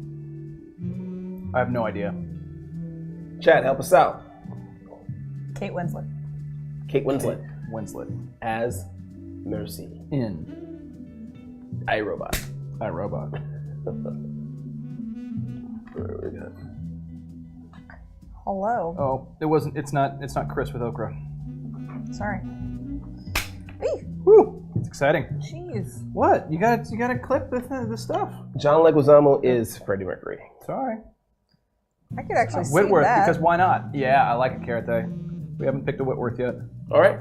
I have no idea. Chad, help us out. Kate Winslet. Kate Winslet Winslet as Mercy. in iRobot. iRobot. Hello. Oh, it wasn't. It's not Chris with okra. Sorry. Eee. Woo! It's exciting. Jeez. What? You gotta clip the stuff. John Leguizamo is Freddie Mercury. Sorry. I could actually see Whitworth, that. because why not? Yeah, I like it, Carrot Day. We haven't picked a Whitworth yet. All right,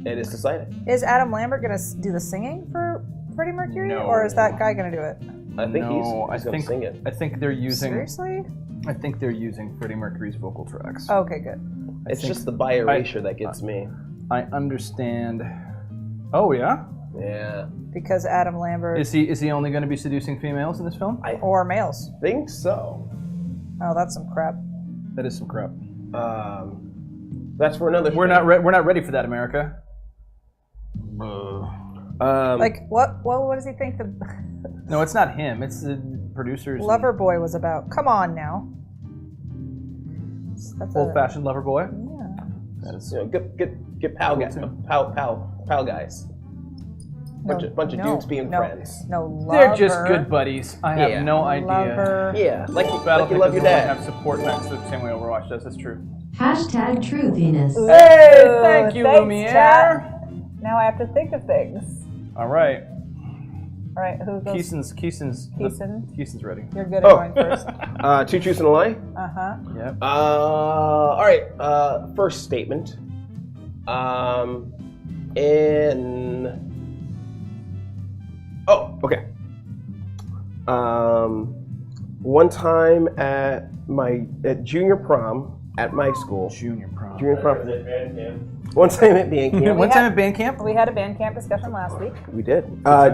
it is decided. Is Adam Lambert going to do the singing for Freddie Mercury? No. Or is that guy going to do it? I think No, he's going to sing it. I think they're using. Seriously? I think they're using Freddie Mercury's vocal tracks. Okay, good. It's just the bi-erasure that gets me. I understand. Oh yeah. Yeah, Because Adam Lambert Is he only going to be seducing females in this film? or males. think so. Oh, that's some crap. That is some crap. That's for another. We're not ready for that, America. Like, what does he think the No, it's not him. It's the producers. Lover Boy was about? Come on now. That's Old-fashioned lover boy. Yeah. That is. Get pal guys. Pal guys. Bunch of dudes being friends. No, lover. They're just good buddies. I have Yeah. no idea. Lover. Yeah, like you Battlefield love your doesn't dad. have support next the same way Overwatch does. That's true. Hashtag truthiness. Hey, thank you, Thanks, Lumiere. chat. Now I have to think of things. All right. All right, who goes? Keeson's Keeson? ready. You're good at going first. Two truths and a lie. Uh-huh. Yep. All right. First statement. Okay. One time at junior prom at my school. Junior prom. One time at band camp. One time at band camp. We had a band camp discussion last week. We did.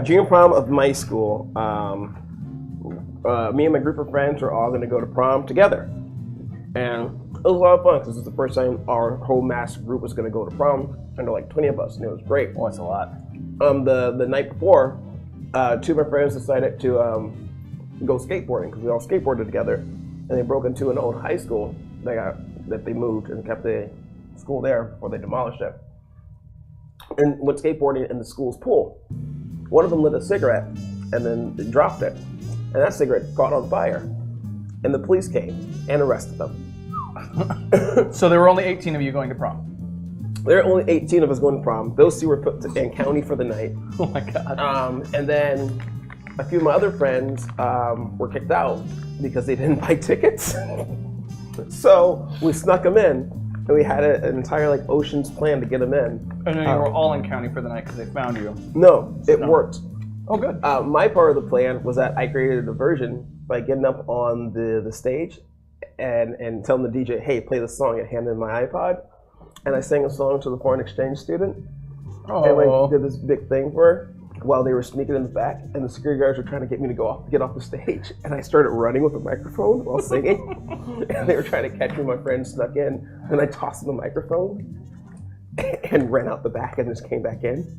Junior prom of my school. Me and my group of friends were all going to go to prom together, and it was a lot of fun because it was the first time our whole mass group was going to go to prom, and there were like 20 of us, and it was great. Oh, that's a lot. The night before, two of my friends decided to go skateboarding because we all skateboarded together, and they broke into an old high school that they moved and kept the school there before they demolished it, and went skateboarding in the school's pool. One of them lit a cigarette and then they dropped it, and that cigarette caught on fire, and the police came and arrested them. So there were only 18 of you going to prom. There were only 18 of us going to prom. Those two were put in county for the night. Oh my god. And then a few of my other friends were kicked out because they didn't buy tickets. So we snuck them in, and we had an entire like Ocean's plan to get them in. And then you were all in county for the night because they found you. No, it worked. Oh, good. My part of the plan was that I created a diversion by getting up on the stage and telling the DJ, hey, play this song, and handed him my iPod. And I sang a song to the foreign exchange student. Oh. And like did this big thing for her while they were sneaking in the back, and the security guards were trying to get me to get off the stage. And I started running with the microphone while singing. And they were trying to catch me. My friend snuck in, and I tossed the microphone and ran out the back and just came back in.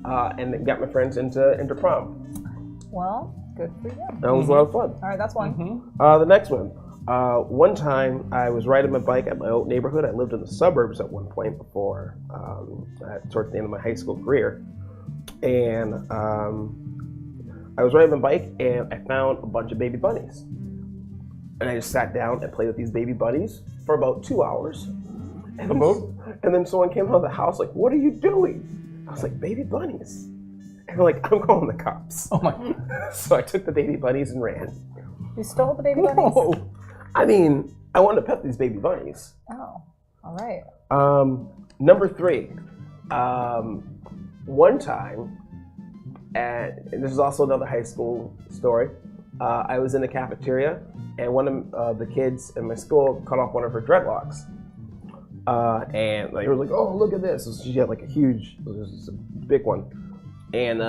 And then got my friends into prom. Well, good for you. That was a lot of fun. All right, that's one. The next one. One time I was riding my bike at my old neighborhood. I lived in the suburbs at one point before, towards the end of my high school career. And I was riding my bike and I found a bunch of baby bunnies. And I just sat down and played with these baby bunnies for about 2 hours. And then someone came out of the house like, what are you doing? I was like, baby bunnies. And they're like, I'm calling the cops. Oh my. So I took the baby bunnies and ran. You stole the baby bunnies? No. I mean, I wanted to pet these baby bunnies. Oh, all right. Number 3. One time, and this is also another high school story, I was in the cafeteria, and one of the kids in my school cut off one of her dreadlocks. And they were like, oh, look at this. So she had like a big one. And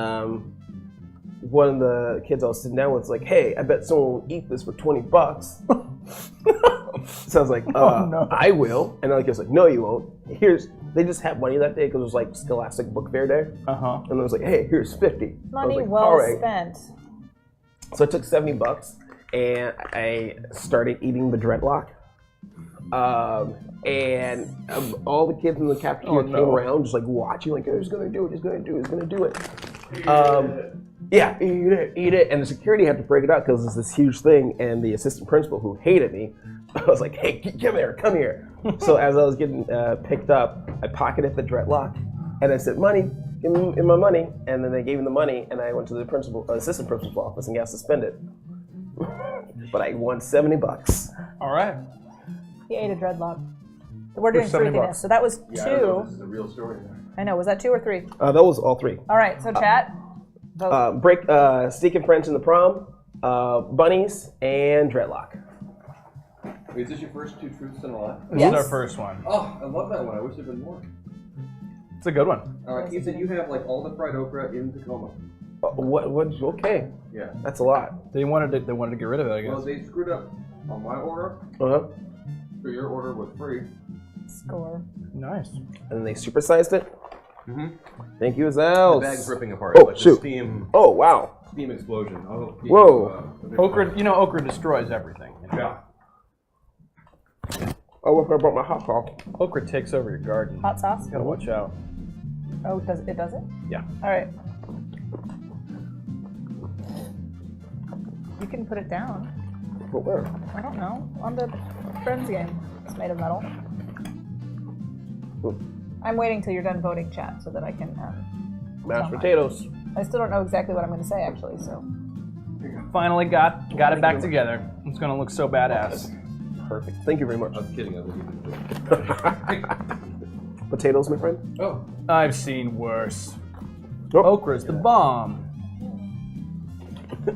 one of the kids I was sitting down with was like, hey, I bet someone will eat this for $20. So I was like, Oh, no. I will. And the kid was like, no, you won't. They just had money that day because it was like Scholastic Book Fair Day. Uh-huh. And I was like, hey, here's 50. Money like, well all right. spent. So I took $70 and I started eating the dreadlock. And all the kids in the cafeteria came around just like watching, like, oh, he's gonna do it, he's gonna do it, he's gonna do it. Yeah, eat it. And the security had to break it out because it's this huge thing, and the assistant principal, who hated me, I was like, hey, come here. So as I was getting picked up, I pocketed the dreadlock, and I said, money, give him my money. And then they gave him the money, and I went to the assistant principal's office and got suspended. But I won $70. All right. He ate a dreadlock. We're doing $70. truthiness, so that was Yeah, I don't know if two. this is a real story. I know, was that 2 or 3? That was all 3. All right, so chat. Vote. Sneaking friends in the prom, bunnies, and dreadlock. Wait, is this your first 2 truths and a lie? This Yes. is our first one. Oh, I love that one. I wish there'd been more. It's a good one. He said you have like all the fried okra in Tacoma. What? Okay, Yeah. that's a lot. They wanted to get rid of it, I guess. Well, they screwed up on my order, Uh-huh. so your order was free. Score. Nice. And then they supersized it. Mm-hmm. Thank you, The Azels. bag's ripping apart. Oh, like shoot. The Oh, wow. steam explosion. Oh, Whoa. Okra, okra destroys everything. You know? Yeah. Oh, look, I brought my hot sauce. Okra takes over your garden. Hot sauce? You gotta watch out. Oh, does it? Yeah. All right. You can put it down. But where? I don't know. On the Friends game. It's made of metal. I'm waiting till you're done voting, chat, so that I can. Mashed potatoes. I still don't know exactly what I'm going to say, actually. So. Finally got it back together. It's gonna look so badass. Perfect. Thank you very much. I was kidding. I was Potatoes, my friend. Oh. I've seen worse. Oh. Okra's the bomb.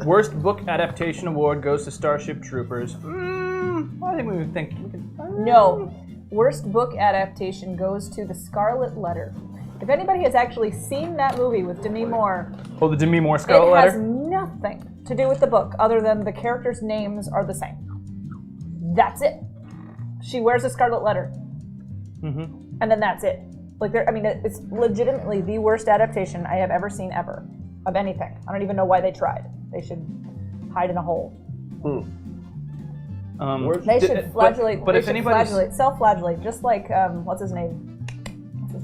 Worst book adaptation award goes to Starship Troopers. I think we can. No. Worst book adaptation goes to The Scarlet Letter. If anybody has actually seen that movie with Demi Moore, Oh, the Demi Moore Scarlet it has Letter. nothing to do with the book other than the characters' names are the same. That's it. She wears a scarlet letter. Mm-hmm. And then that's it. Like, it's legitimately the worst adaptation I have ever seen ever of anything. I don't even know why they tried. They should hide in a hole. They should flagellate. But they if should anybody's self-flagellate, just like what's his name? The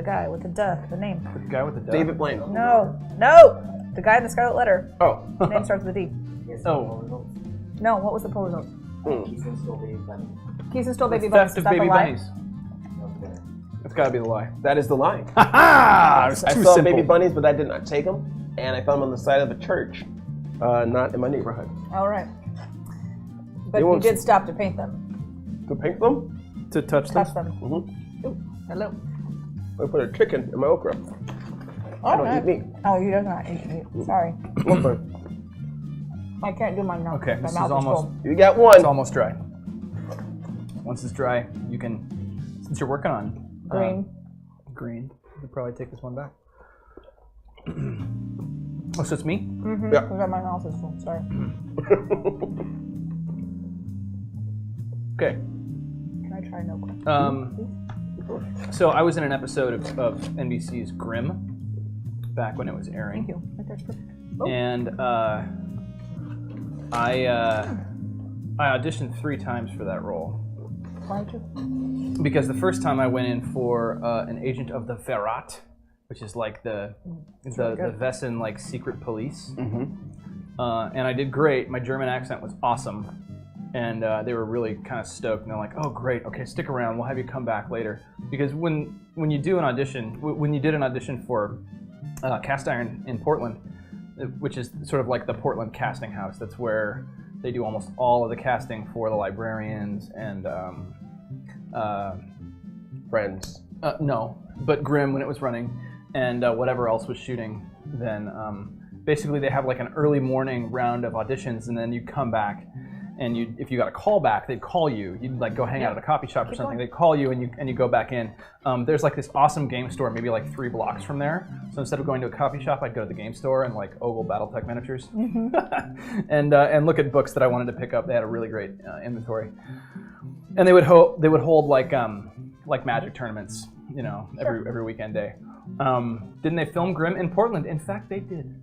guy with the name. The guy with the duck. David Blaine. No, the guy in the Scarlet Letter. Oh. His name starts with a D. Oh, No, what was the poll result? Keystone stole baby bunny. Keystone stole baby it's bunnies. theft Is of that the baby lie? bunnies. It's gotta be the lie. That is the lie. Ha! I Too saw simple. baby bunnies, but I did not take them. And I found them on the side of a church, not in my neighborhood. All right. But They you won't did s- stop to paint them. To paint them, To touch them. Touch them. Mhm. Ooh, hello. I put a chicken in my okra. I don't eat meat. Oh, you do not eat meat. Sorry. Okay. I can't do mine now. Okay, My this is mouth almost- full. You got It's one. almost dry. Once it's dry, you can. Since you're working on Green. green, you could probably take this one back. Oh, so it's me? Mm-hmm. Yeah. Because my mouth is full. Sorry. Okay. Can I try no question? So I was in an episode of NBC's Grimm back when it was airing. Thank you. Right there's perfect. And I auditioned 3 times for that role Why don't you? because the first time I went in for an agent of the Verrat, which is like the Wesen like secret police, and I did great. My German accent was awesome, and they were really kind of stoked. And they're like, "Oh, great! Okay, stick around. We'll have you come back later." Because when you do an audition, when you did an audition for Cast Iron in Portland, which is sort of like the Portland casting house. That's where they do almost all of the casting for the librarians and Friends. no, but Grimm when it was running, and whatever else was shooting. Then basically they have like an early morning round of auditions, and then you come back, and if you got a call back, they'd call you. You'd like go hang out at a coffee shop or something. They'd call you, and you go back in. There's like this awesome game store, maybe like 3 blocks from there. So instead of going to a coffee shop, I'd go to the game store and like ogle BattleTech miniatures, and look at books that I wanted to pick up. They had a really great inventory, and they would hold like Magic tournaments, you know, every weekend day. Didn't they film Grimm in Portland? In fact, they did.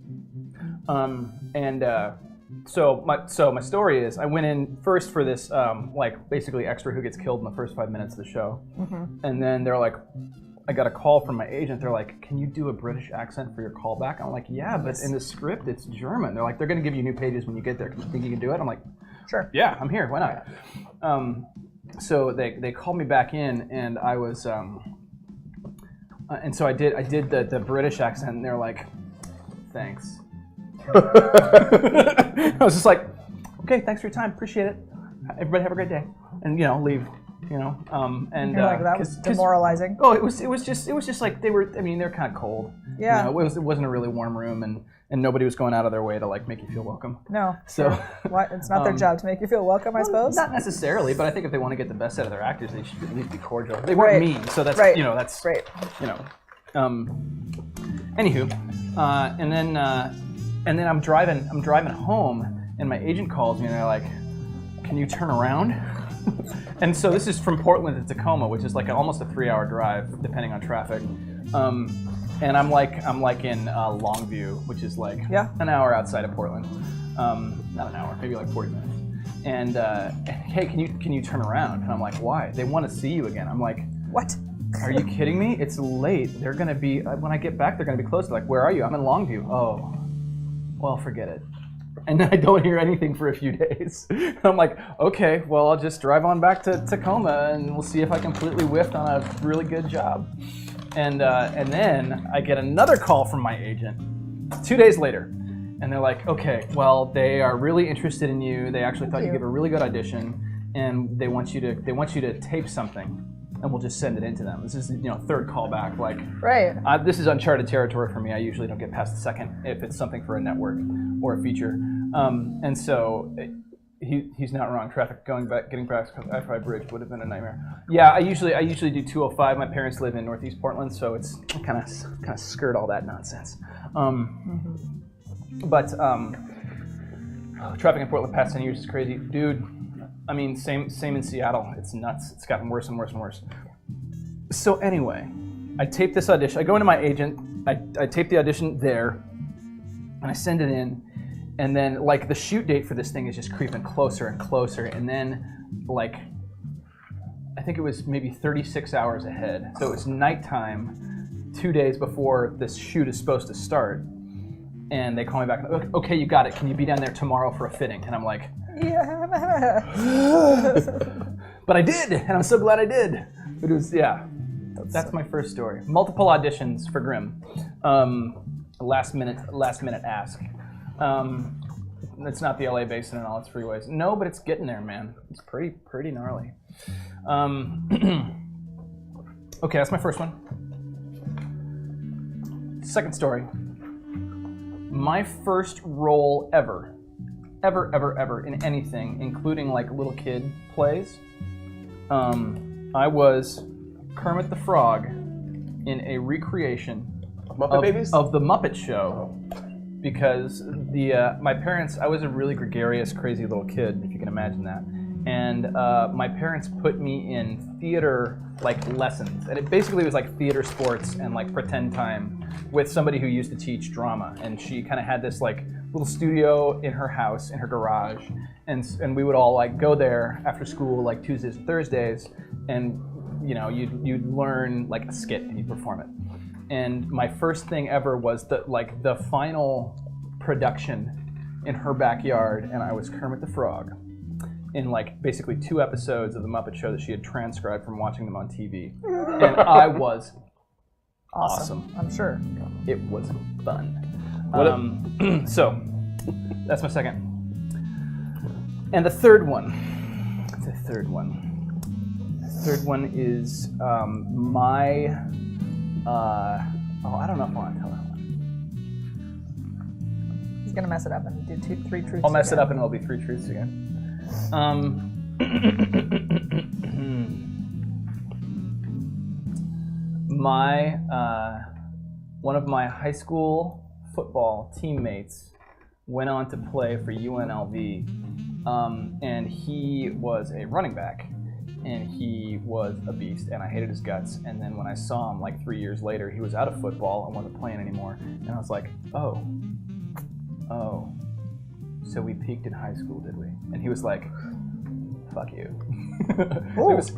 So my story is I went in first for this like basically extra who gets killed in the first 5 minutes of the show, and then they're like, I got a call from my agent. They're like, can you do a British accent for your callback? I'm like, yeah, but in the script it's German. They're like, they're going to give you new pages when you get there. Do you think you can do it? I'm like, Sure. yeah, I'm here. Why not? So they called me back in, and I was And so I did the British accent, and they're like, "Thanks." I was just like, "Okay, thanks for your time. Appreciate it. Everybody have a great day," and leave. And You're like, that was demoralizing. Oh, it was just like they were. I mean, they're kind of cold. Yeah. It wasn't a really warm room, and nobody was going out of their way to like make you feel welcome. No. So What? It's not their job to make you feel welcome, I suppose. Not necessarily, but I think if they want to get the best out of their actors, they should at least be cordial. They weren't mean, so that's right. That's right. Anywho, and then I'm driving home, and my agent calls me, and they're like, "Can you turn around?" And so this is from Portland to Tacoma, which is like almost a 3-hour drive, depending on traffic. And I'm like in Longview, which is like an hour outside of Portland. Not an hour, maybe like 40 minutes. And hey, can you turn around? And I'm like, why? They want to see you again. I'm like, what? Are you kidding me? It's late. They're gonna be when I get back. They're gonna be close. They're like, where are you? I'm in Longview. Oh, well, forget it. And then I don't hear anything for a few days. I'm like, okay, well, I'll just drive on back to Tacoma, and we'll see if I completely whiffed on a really good job. And then I get another call from my agent 2 days later, and they're like, okay, well, they are really interested in you. They actually thought you gave a really good audition, and they want you to tape something, and we'll just send it in to them. This is third callback. Like, right. This is uncharted territory for me. I usually don't get past the second if it's something for a network or a feature. And so he's not wrong. Traffic getting back to I-5 Bridge would have been a nightmare. Yeah, I usually do 205. My parents live in Northeast Portland, so it's kind of skirt all that nonsense. But traffic in Portland past 10 years is crazy, dude. I mean, same in Seattle. It's nuts. It's gotten worse and worse and worse. So anyway, I tape this audition. I go into my agent. I tape the audition there, and I send it in. And then, like, the shoot date for this thing is just creeping closer and closer. And then, like, I think it was maybe 36 hours ahead. So it's nighttime, 2 days before this shoot is supposed to start. And they call me back. Okay, you got it. Can you be down there tomorrow for a fitting? And I'm like, yeah. But I did, and I'm so glad I did. It was, that's my first story. Multiple auditions for Grimm. Last minute ask. It's not the LA basin and all its freeways. No, but it's getting there, man. It's pretty gnarly. Okay, that's my first one. Second story. My first role ever in anything, including like little kid plays. I was Kermit the Frog in a recreation Muppet Babies? of the Muppet Show. Because my parents, I was a really gregarious, crazy little kid, if you can imagine that. And my parents put me in theater like lessons, and it basically was like theater sports and like pretend time with somebody who used to teach drama. And she kind of had this like little studio in her house, in her garage, and we would all like go there after school, like Tuesdays and Thursdays, and you'd learn like a skit and you'd perform it. And my first thing ever was the final production in her backyard, and I was Kermit the Frog in like basically 2 episodes of the Muppet Show that she had transcribed from watching them on TV. And I was awesome. I'm sure. It was fun. So that's my second. And the third one. The third one is my. I don't know if I want to tell that one. He's gonna mess it up and do 3 truths. I'll mess it up and it'll be 3 truths again. One of my high school football teammates went on to play for UNLV, and he was a running back. And he was a beast, and I hated his guts. And then when I saw him like 3 years later, he was out of football and wasn't playing anymore. And I was like, oh, so we peaked in high school, did we? And he was like, fuck you.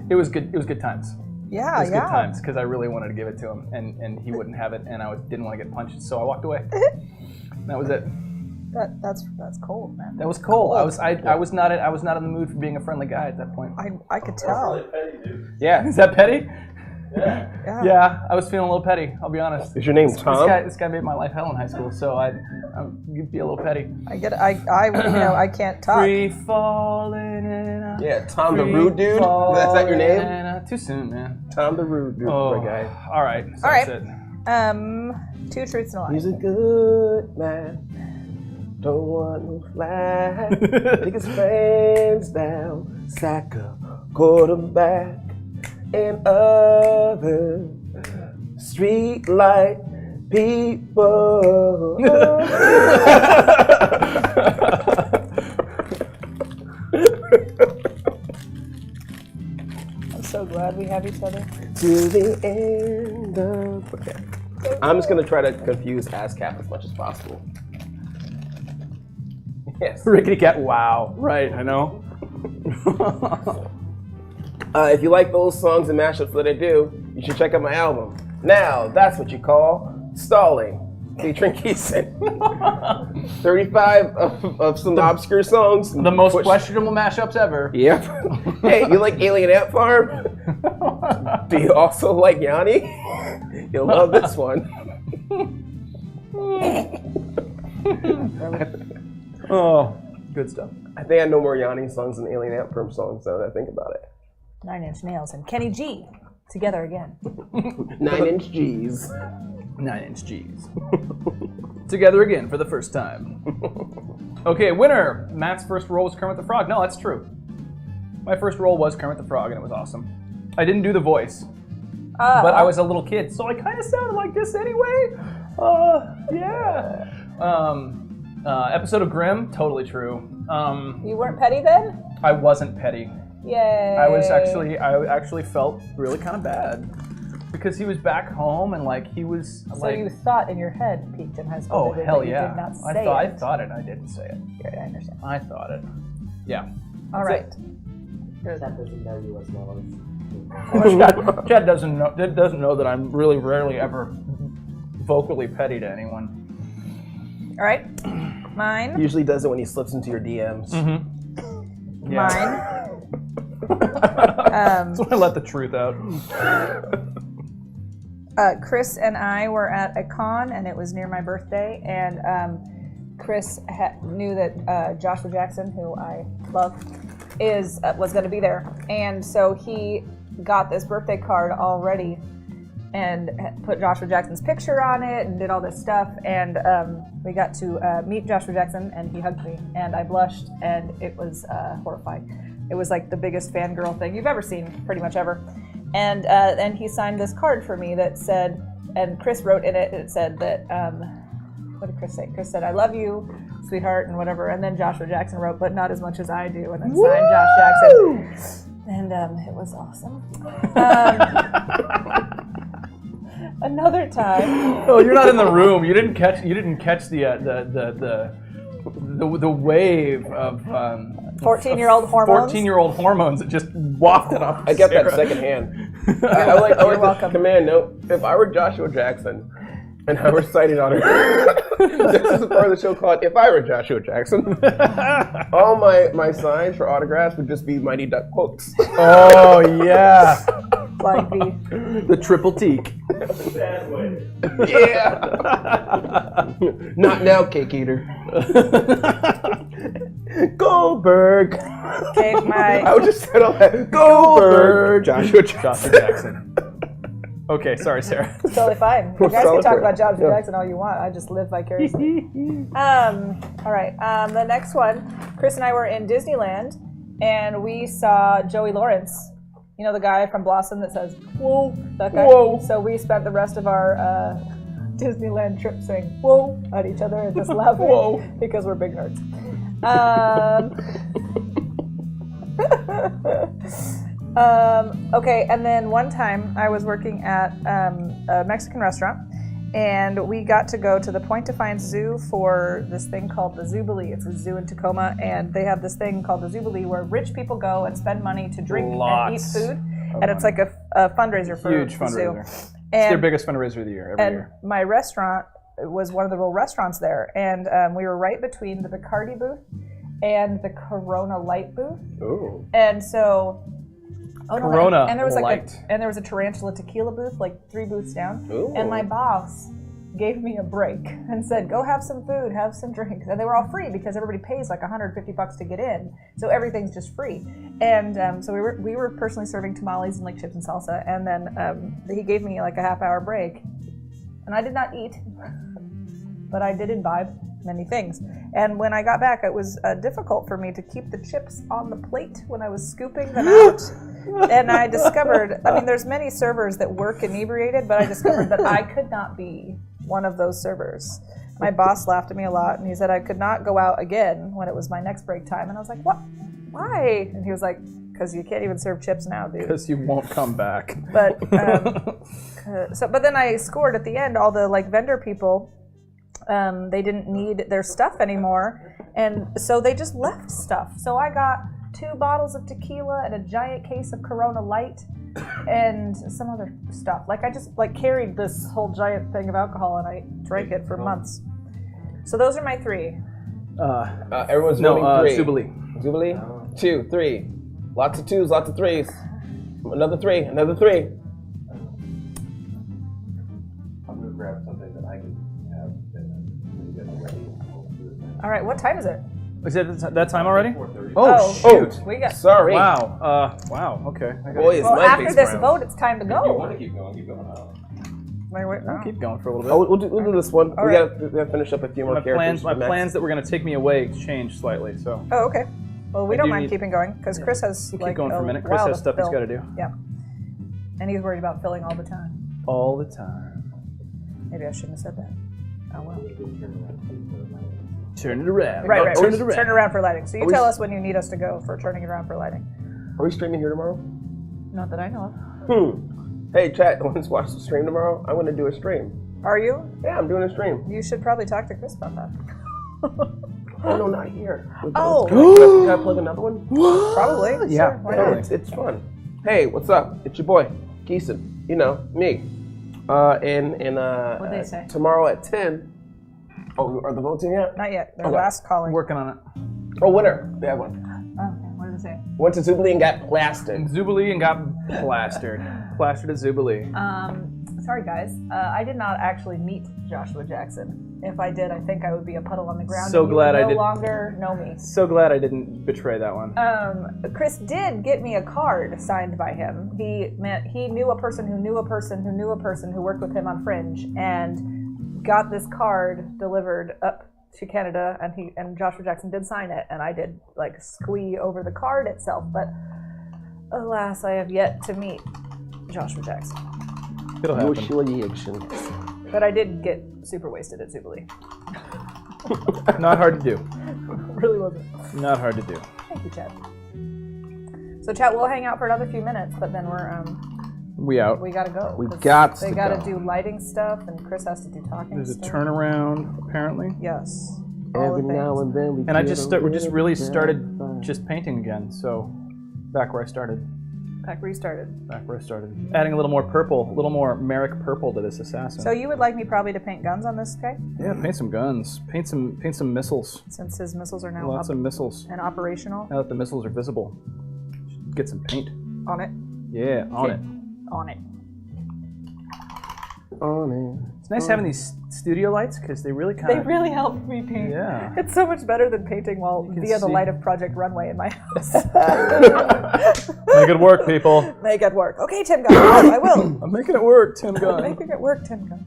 It was good times. Yeah, it was good times because I really wanted to give it to him, and he wouldn't have it, and I didn't want to get punched, so I walked away. That was it. That's cold, man. That was cold. I was not in the mood for being a friendly guy at that point. I could tell. Really petty, dude. Yeah, is that petty? Yeah, I was feeling a little petty. I'll be honest. Is your name Tom? This guy made my life hell in high school, so you'd be a little petty. I get it. I can't talk. Free falling in a Yeah, Tom the Rude Dude. That's that your name? Too soon, man. Tom the Rude Dude, Oh, my guy. all right. So All right. That's it. 2 truths and a lie. He's a good man. Don't want no flag. Take his fans down. Sack a quarterback and other street light people. I'm so glad we have each other. To the end of. Okay. I'm just gonna try to confuse ASCAP as much as possible. Yes. Rickety cat. Wow. Right. I know. If you like those songs and mashups that I do, you should check out my album. Now, that's what you call stalling, featuring Keeson. 35 of some obscure songs. The most questionable mashups ever. Yep. Hey, you like Alien Ant Farm? Do you also like Yanni? You'll love this one. Oh, good stuff. I think I know more Yanni songs than Alien Ant Farm songs now that I think about it. 9 Inch Nails and Kenny G together again. 9-inch G's. 9-inch G's. Together again for the first time. Okay, winner. Matt's first role was Kermit the Frog. No, that's true. My first role was Kermit the Frog, and it was awesome. I didn't do the voice, but I was a little kid, so I kind of sounded like this anyway. Yeah. Episode of Grimm, totally true. You weren't petty then? I wasn't petty. Yay. I actually felt really kind of bad because he was back home and like he was So like. you thought in your head peaked in high school. Oh but hell you yeah! did not say I it. thought it. I didn't say it. Yeah, I understand. I thought it. Yeah. All right. That doesn't know you as well as. Chad doesn't know that I'm really rarely ever vocally petty to anyone. All right. Mine. He usually does it when he slips into your DMs. Mm-hmm. Yeah. Mine. That's when I let the truth out. Chris and I were at a con, and it was near my birthday, and Chris knew that Joshua Jackson, who I love, was going to be there, and so he got this birthday card already and put Joshua Jackson's picture on it and did all this stuff, and we got to meet Joshua Jackson, and he hugged me, and I blushed, and it was horrifying. It was like the biggest fangirl thing you've ever seen, pretty much ever. And he signed this card for me that said, and Chris wrote in it, it said that, what did Chris say? Chris said, "I love you, sweetheart," and whatever. And then Joshua Jackson wrote, "But not as much as I do," and then signed Josh Jackson. And it was awesome. Another time. Oh, you're not in the room. You didn't catch the wave of 14-year-old hormones. 14-year-old hormones that just wafted off. I get Sarah. that secondhand. I like You're the welcome. command note. If I were Joshua Jackson and I were sighted on her, this is a part of the show called "If I Were Joshua Jackson." All my signs for autographs would just be Mighty Duck quotes. Oh yeah, Flying V. the triple teak. Bad way. Yeah. Not now, cake eater. Goldberg. Okay, I would just said all that. Goldberg. Joshua Jackson. Okay, sorry, Sarah. It's totally fine. You guys can talk about Joshua Jackson all you want. I just live vicariously. All right. The next one, Chris and I were in Disneyland, and we saw Joey Lawrence. You know the guy from Blossom that says "Whoa," that guy. Whoa. So we spent the rest of our Disneyland trip saying "Whoa" at each other and just laughing Whoa. because we're big nerds. Okay, and then one time I was working at a Mexican restaurant, and we got to go to the Point Defiance Zoo for this thing called the Zoobilee. It's a zoo in Tacoma, and they have this thing called the Zoobilee where rich people go and spend money to drink and eat food, and it's like a fundraiser for Huge the zoo. fundraiser. It's their biggest fundraiser of the year every year. My restaurant was one of the little restaurants there, and we were right between the Bacardi booth and the Corona Light booth. Ooh. And so Oh, no, Corona and there was Light. and there was a Tarantula tequila booth, like 3 booths down. Ooh. And my boss gave me a break and said, "Go have some food, have some drinks," and they were all free because everybody pays like $150 to get in, so everything's just free. And so we were personally serving tamales and like chips and salsa, and then he gave me like a half-hour break, and I did not eat, but I did imbibe many things. And when I got back, it was difficult for me to keep the chips on the plate when I was scooping them out. And I discovered, I mean, there's many servers that work inebriated, but I discovered that I could not be one of those servers. My boss laughed at me a lot, and he said I could not go out again when it was my next break time. And I was like, "What? Why?" And he was like, "Because you can't even serve chips now, dude." Because you won't come back. But but then I scored at the end. All the like vendor people, they didn't need their stuff anymore, and so they just left stuff. So I got 2 bottles of tequila and a giant case of Corona Light and some other stuff. Like I just like carried this whole giant thing of alcohol and I drank it for months. So those are my 3. Everyone's voting 3. Zubilee. Zubilee? 2, 3. Lots of 2s, lots of 3s. Another 3, another 3. I'm gonna grab something that I can have and get ready. All right, what time is it? Is it that time already? 4:30. Oh, shoot. We got. Sorry. Wow. Wow. Okay. I gotta Boys, Well, my after face this brown. vote, it's time to If you go. want to keep going, keep going. Wait, I'll keep going for a little Oh, bit. we'll do this one. All We right. gotta finish up a few more My characters. plans that were going to take me away changed slightly, so Oh, okay. Well, we I don't do mind need- keeping going because Chris has we'll like keep going for a minute. Chris while has to stuff he's fill. got to do Yeah, and he's worried about filling all the time. all the time. Maybe I shouldn't have said that. Oh well. Turn it around. Right. Turn it around. Turn around for lighting. So you Are we tell s- us when you need us to go for turning it around for lighting. Are we streaming here tomorrow? Not that I know of. Hey, chat, want to watch the stream tomorrow? I'm gonna do a stream. Are you? Yeah, I'm doing a stream. You should probably talk to Chris about that. Oh no, not here. Oh. Can I plug another one? Probably. Yeah, Sure, why Yeah, not? it's fun. Hey, what's up? It's your boy, Keeson. You know, me. What'd they say? Tomorrow at 10. Oh, are the votes in yet? Not yet. They're Okay. last calling. Working on it. Oh, winner. They have one. Oh, okay. What did they say? Went to Zubilee and got plastered. Zubilee and got plastered. Plastered at Zubilee. Sorry guys. I did not actually meet Joshua Jackson. If I did, I think I would be a puddle on the ground. So and you glad would I no did- longer know me. So glad I didn't betray that one. Chris did get me a card signed by him. He knew a person who knew a person who knew a person who worked with him on Fringe, and got this card delivered up to Canada, and Joshua Jackson did sign it, and I did like squee over the card itself. But alas, I have yet to meet Joshua Jackson. It'll happen. But I did get super wasted at Zubilee. Not hard to do. Really wasn't. Not hard to do. Thank you, Chad. So, Chad, we'll hang out for another few minutes, but then We out. we gotta go. We 'cause gots They to gotta go. do lighting stuff, and Chris has to do talking There's a stuff. turnaround, apparently. Yes. All Every the now things. and then we And I get just a we just little really bit started fun. just painting again. So back where I started. Back restarted. Back where I started. Adding a little more purple, a little more Merrick purple to this assassin. So you would like me probably to paint guns on this guy, yeah, paint some guns. Paint some missiles. since his missiles are now Lots up of missiles. and operational. Now that the missiles are visible. Get some paint. On it. Yeah, on it. On it. On it. It's nice having these studio lights because they really kind They of really help me paint. Yeah. It's so much better than painting can via the see- light of Project Runway in my house. make it work, people. Make it work. Okay, Tim Gunn. I will. I'm making it work, Tim Gunn. Making it work, Tim Gunn.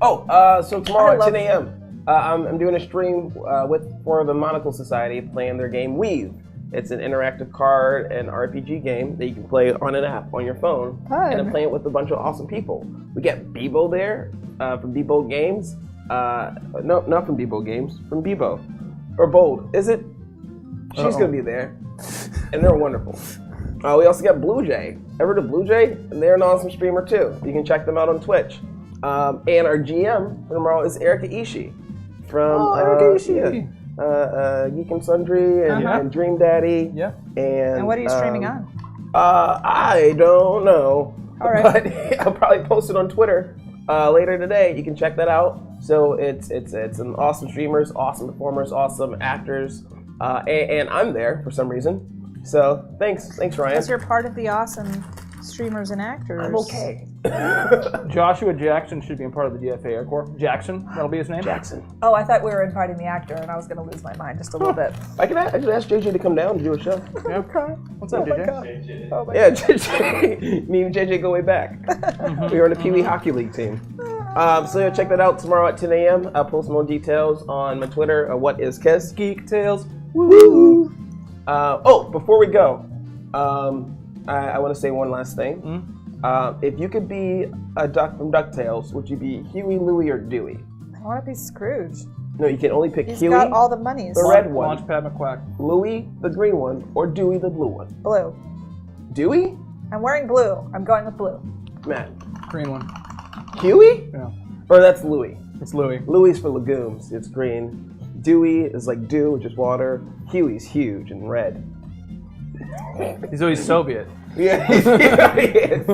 Oh, so tomorrow I at love 10 a.m. I'm doing a stream for the Monocle Society playing their game Weave. It's an interactive card and RPG game that you can play on an app on your phone, Fun. and then play it with a bunch of awesome people. We get Bebo there from Bebo Games. No, not from Bebo Games, from Bebo. Or Bold. Is it? She's Uh-oh. going to be there. And they're wonderful. We also got Blue Jay. Ever to Blue Jay? And they're an awesome streamer too. You can check them out on Twitch. And our GM for tomorrow is Erika Ishii from Erika Ishii. Geek and Sundry and Dream Daddy. Yeah. And what are you streaming on? I don't know. All right. But I'll probably post it on Twitter later today. You can check that out. So it's an awesome streamers, awesome performers, awesome actors, and I'm there for some reason. So thanks, Ryan. Because you're part of the awesome streamers and actors. I'm okay. Joshua Jackson should be a part of the DFA Air Corps. Jackson, that'll be his name? Jackson. Oh, I thought we were inviting the actor, and I was going to lose my mind just a little bit. I can ask JJ to come down and do a show. Yeah. What's up, JJ? Oh my Yeah, JJ. Me and JJ go way back. We were on the Pee Wee Hockey League team. So yeah, check that out tomorrow at 10 a.m. I'll post more details on my Twitter. What is Kiss? Geek Tales. Woo! Before we go, I want to say one last thing. If you could be a duck from DuckTales, would you be Huey, Louie, or Dewey? I want to be Scrooge. No, you can only pick He's Huey, got all the monies. the red one, Launchpad McQuack. Louie, the green one, or Dewey, the blue one. Blue. Dewey? I'm wearing blue. I'm going with blue. Matt. Green one. Huey? Yeah. Or that's Louie. It's Louie. Louie's for legumes. It's green. Dewey is like dew, which is water. Huey's huge and red. He's always Soviet. Yeah, he is.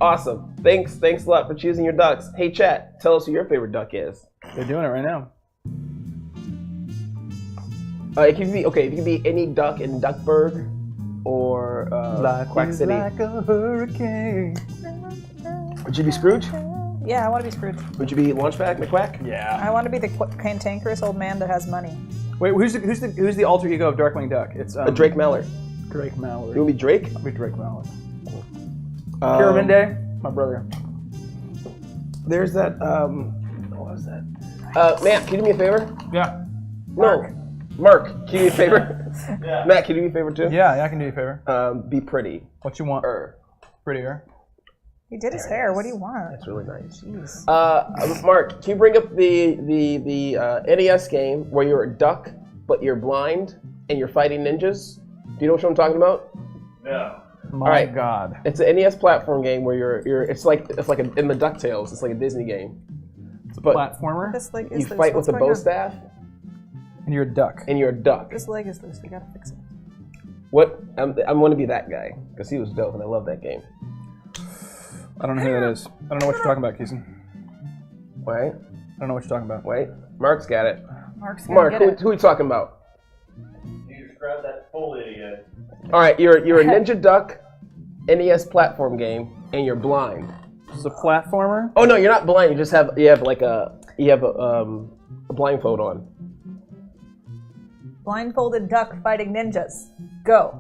Awesome. Thanks a lot for choosing your ducks. Hey, chat, tell us who your favorite duck is. They're doing it right now. If you could be any duck in Duckburg or Quack City. Like a hurricane. Would you be Scrooge? Yeah, I want to be Scrooge. Would you be Launchback McQuack? Yeah. I want to be the cantankerous old man that has money. Wait, who's the alter ego of Darkwing Duck? It's Drake Mallard. Drake Mallard. You want to be Drake? I'll be Drake Mallard. Kiraminde, my brother. There's that. What was that? Matt, can you do me a favor? Yeah. No. Mark, can you do me a favor? Yeah. Matt, can you do me a favor too? Yeah, I can do you a favor. Be pretty. What you want? Prettier. He did his hair. What do you want? That's really nice. Jeez. Mark, can you bring up the NES game where you're a duck but you're blind and you're fighting ninjas? Do you know what I'm talking about? No. My God. It's an NES platform game where you're in the DuckTales. It's like a Disney game. It's a But platformer, This leg is you loose. fight What's with a going bow on? staff and you're a duck. and you're a duck. This leg is loose. We gotta fix it. What? I'm going to be that guy because he was dope and I love that game. I don't know who that is. I don't know what you're talking about, Keeson. Wait, I don't know what you're talking about. wait. Mark's got it. Mark's gonna Mark, get who it. are you talking about? You just grab that full idiot. All right, you're a ninja duck NES platform game and you're blind. This is a platformer. Oh no, you're not blind. You just have a blindfold on. Blindfolded duck fighting ninjas. Go.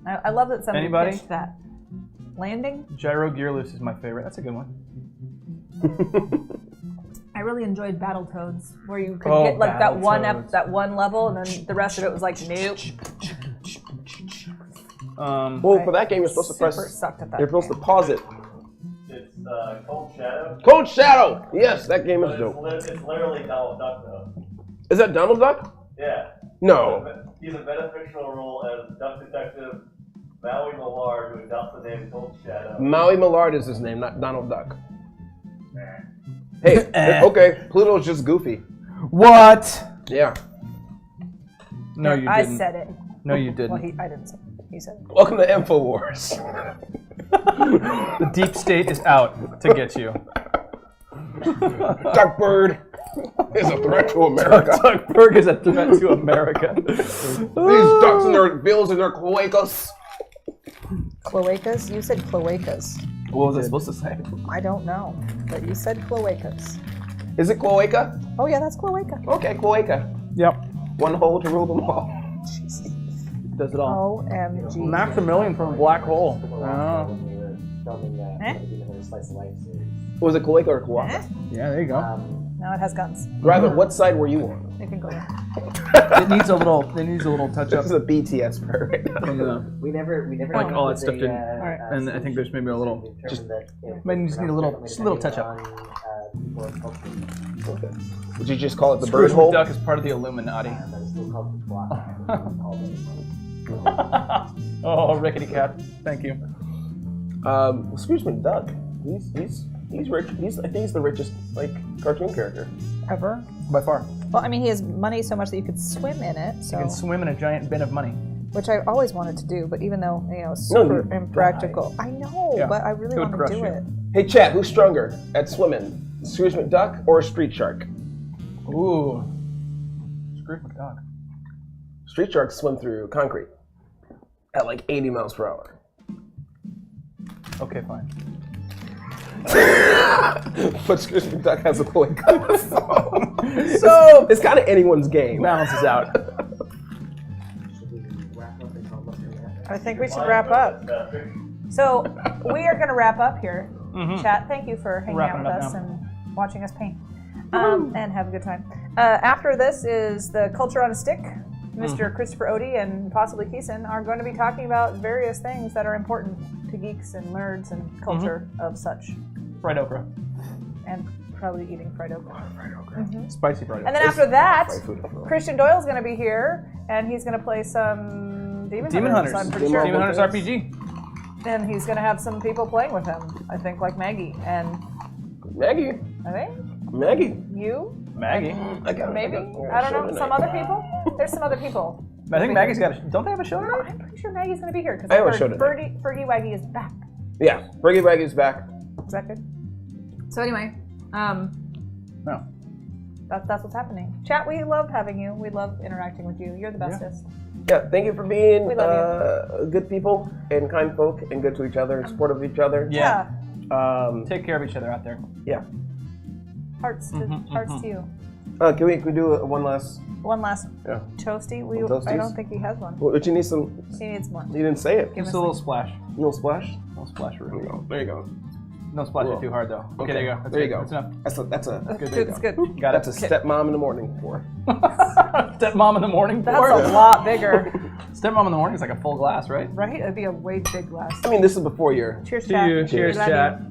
I love that somebody Anybody? pitched that. Landing? Gyro Gearloose is my favorite. That's a good one. I really enjoyed Battletoads, where you could Oh, get like that Battletoads. one level, and then the rest of it was like nope. Well, for that game, you're supposed to Super press. sucked at that. You're supposed to pause it. It's Cold Shadow. Cold Shadow. Yes, that game But is dope. it's literally Donald Duck, though. Is that Donald Duck? Yeah. No. He's a meta-fictional role as Duck Detective Maui Millard, who adopts the name Cold Shadow. Maui Millard is his name, not Donald Duck. Hey, okay. Pluto's just goofy. What? Yeah. No, you I didn't. said it. No, you didn't. Well, I didn't say it. He said it. Welcome to InfoWars. The deep state is out to get you. Duckbird is a threat to America. Duckburg is a threat to America. These ducks and their bills and their cloacas. Cloacas? You said cloacas. What was I supposed to say? I don't know, but you said cloacas. Is it cloaca? Oh yeah, that's cloaca. Okay, cloaca. Yep. One hole to rule them all. Does it all. OMG. Maximilian from a black hole. Oh. Eh? Was it cloaca or cloaca? Yeah, there you go. Now it has guns. Rather, what side were you on? You can go there. It needs a little touch This up. is a BTS prayer right now. From the, We never Like all that stuff didn't- Alright. and I think there's maybe a little, just maybe you just need a little touch up. Okay. Would you just call it the Scrooge bird hole? McDuck is part of the Illuminati. Oh, rickety cat. Thank you. Scrooge McDuck. He's rich. I think he's the richest cartoon character. Ever? By far. Well, I mean, he has money so much that you could swim in it. So, You can swim in a giant bin of money. which I always wanted to do, but even though it's No, super you impractical. I know, Yeah. but I really It would want to crush do you. it. Hey, chat. Who's stronger at swimming? Scrooge McDuck or Street Shark? Ooh. Scrooge McDuck. street sharks swim through concrete at like 80 miles per hour. Okay, fine. But Scrooge McDuck has a point. So it's kind of anyone's game. Balances out. I think we should wrap up. So we are going to wrap up here. Chat, thank you for hanging out with us and watching us paint and have a good time. After this is the Culture on a Stick. Mr. Christopher Odie and possibly Keeson are going to be talking about various things that are important to geeks and nerds and culture of such. Fried okra. And probably eating fried okra. Spicy fried okra. And then after that, Christian Doyle's going to be here, and he's going to play some Demon Hunters. I'm pretty sure. Demon Hunters RPG. And he's going to have some people playing with him, I think, like Maggie. And Maggie. I think Maggie. you? Maggie. Maybe? I don't know. Some other people? There's some other people. I think Maggie's got a... Don't they have a show tonight? I'm pretty sure Maggie's going to be here, because I have a show tonight. Fergie Waggy is back. Yeah, Fergie Waggy's back. Is that good? So anyway, No. that's what's happening. Chat, we love having you. We love interacting with you. You're the bestest. Yeah, thank you for being We love good people and kind folk and good to each other and supportive of each other. Yeah. Take care of each other out there. Yeah. Hearts to you. Can we do one last? One last Yeah. toasty. Toasties? I don't think he has one. But you need some. He needs one. You didn't say it. Give Just us a little splash. A little splash. A little splash. There you go. There you go. Don't splash it too hard, though. Okay, there you go. That's There you good. go. That's enough. That's a Good. Good, it's good. Got that's it. a stepmom in the morning for. Stepmom in the morning. That's pour? a lot bigger, Stepmom in the morning is like a full glass, right? right? It'd be a way big glass. I mean, this is before your. Cheers, To chat. you. Cheers, Love you. chat.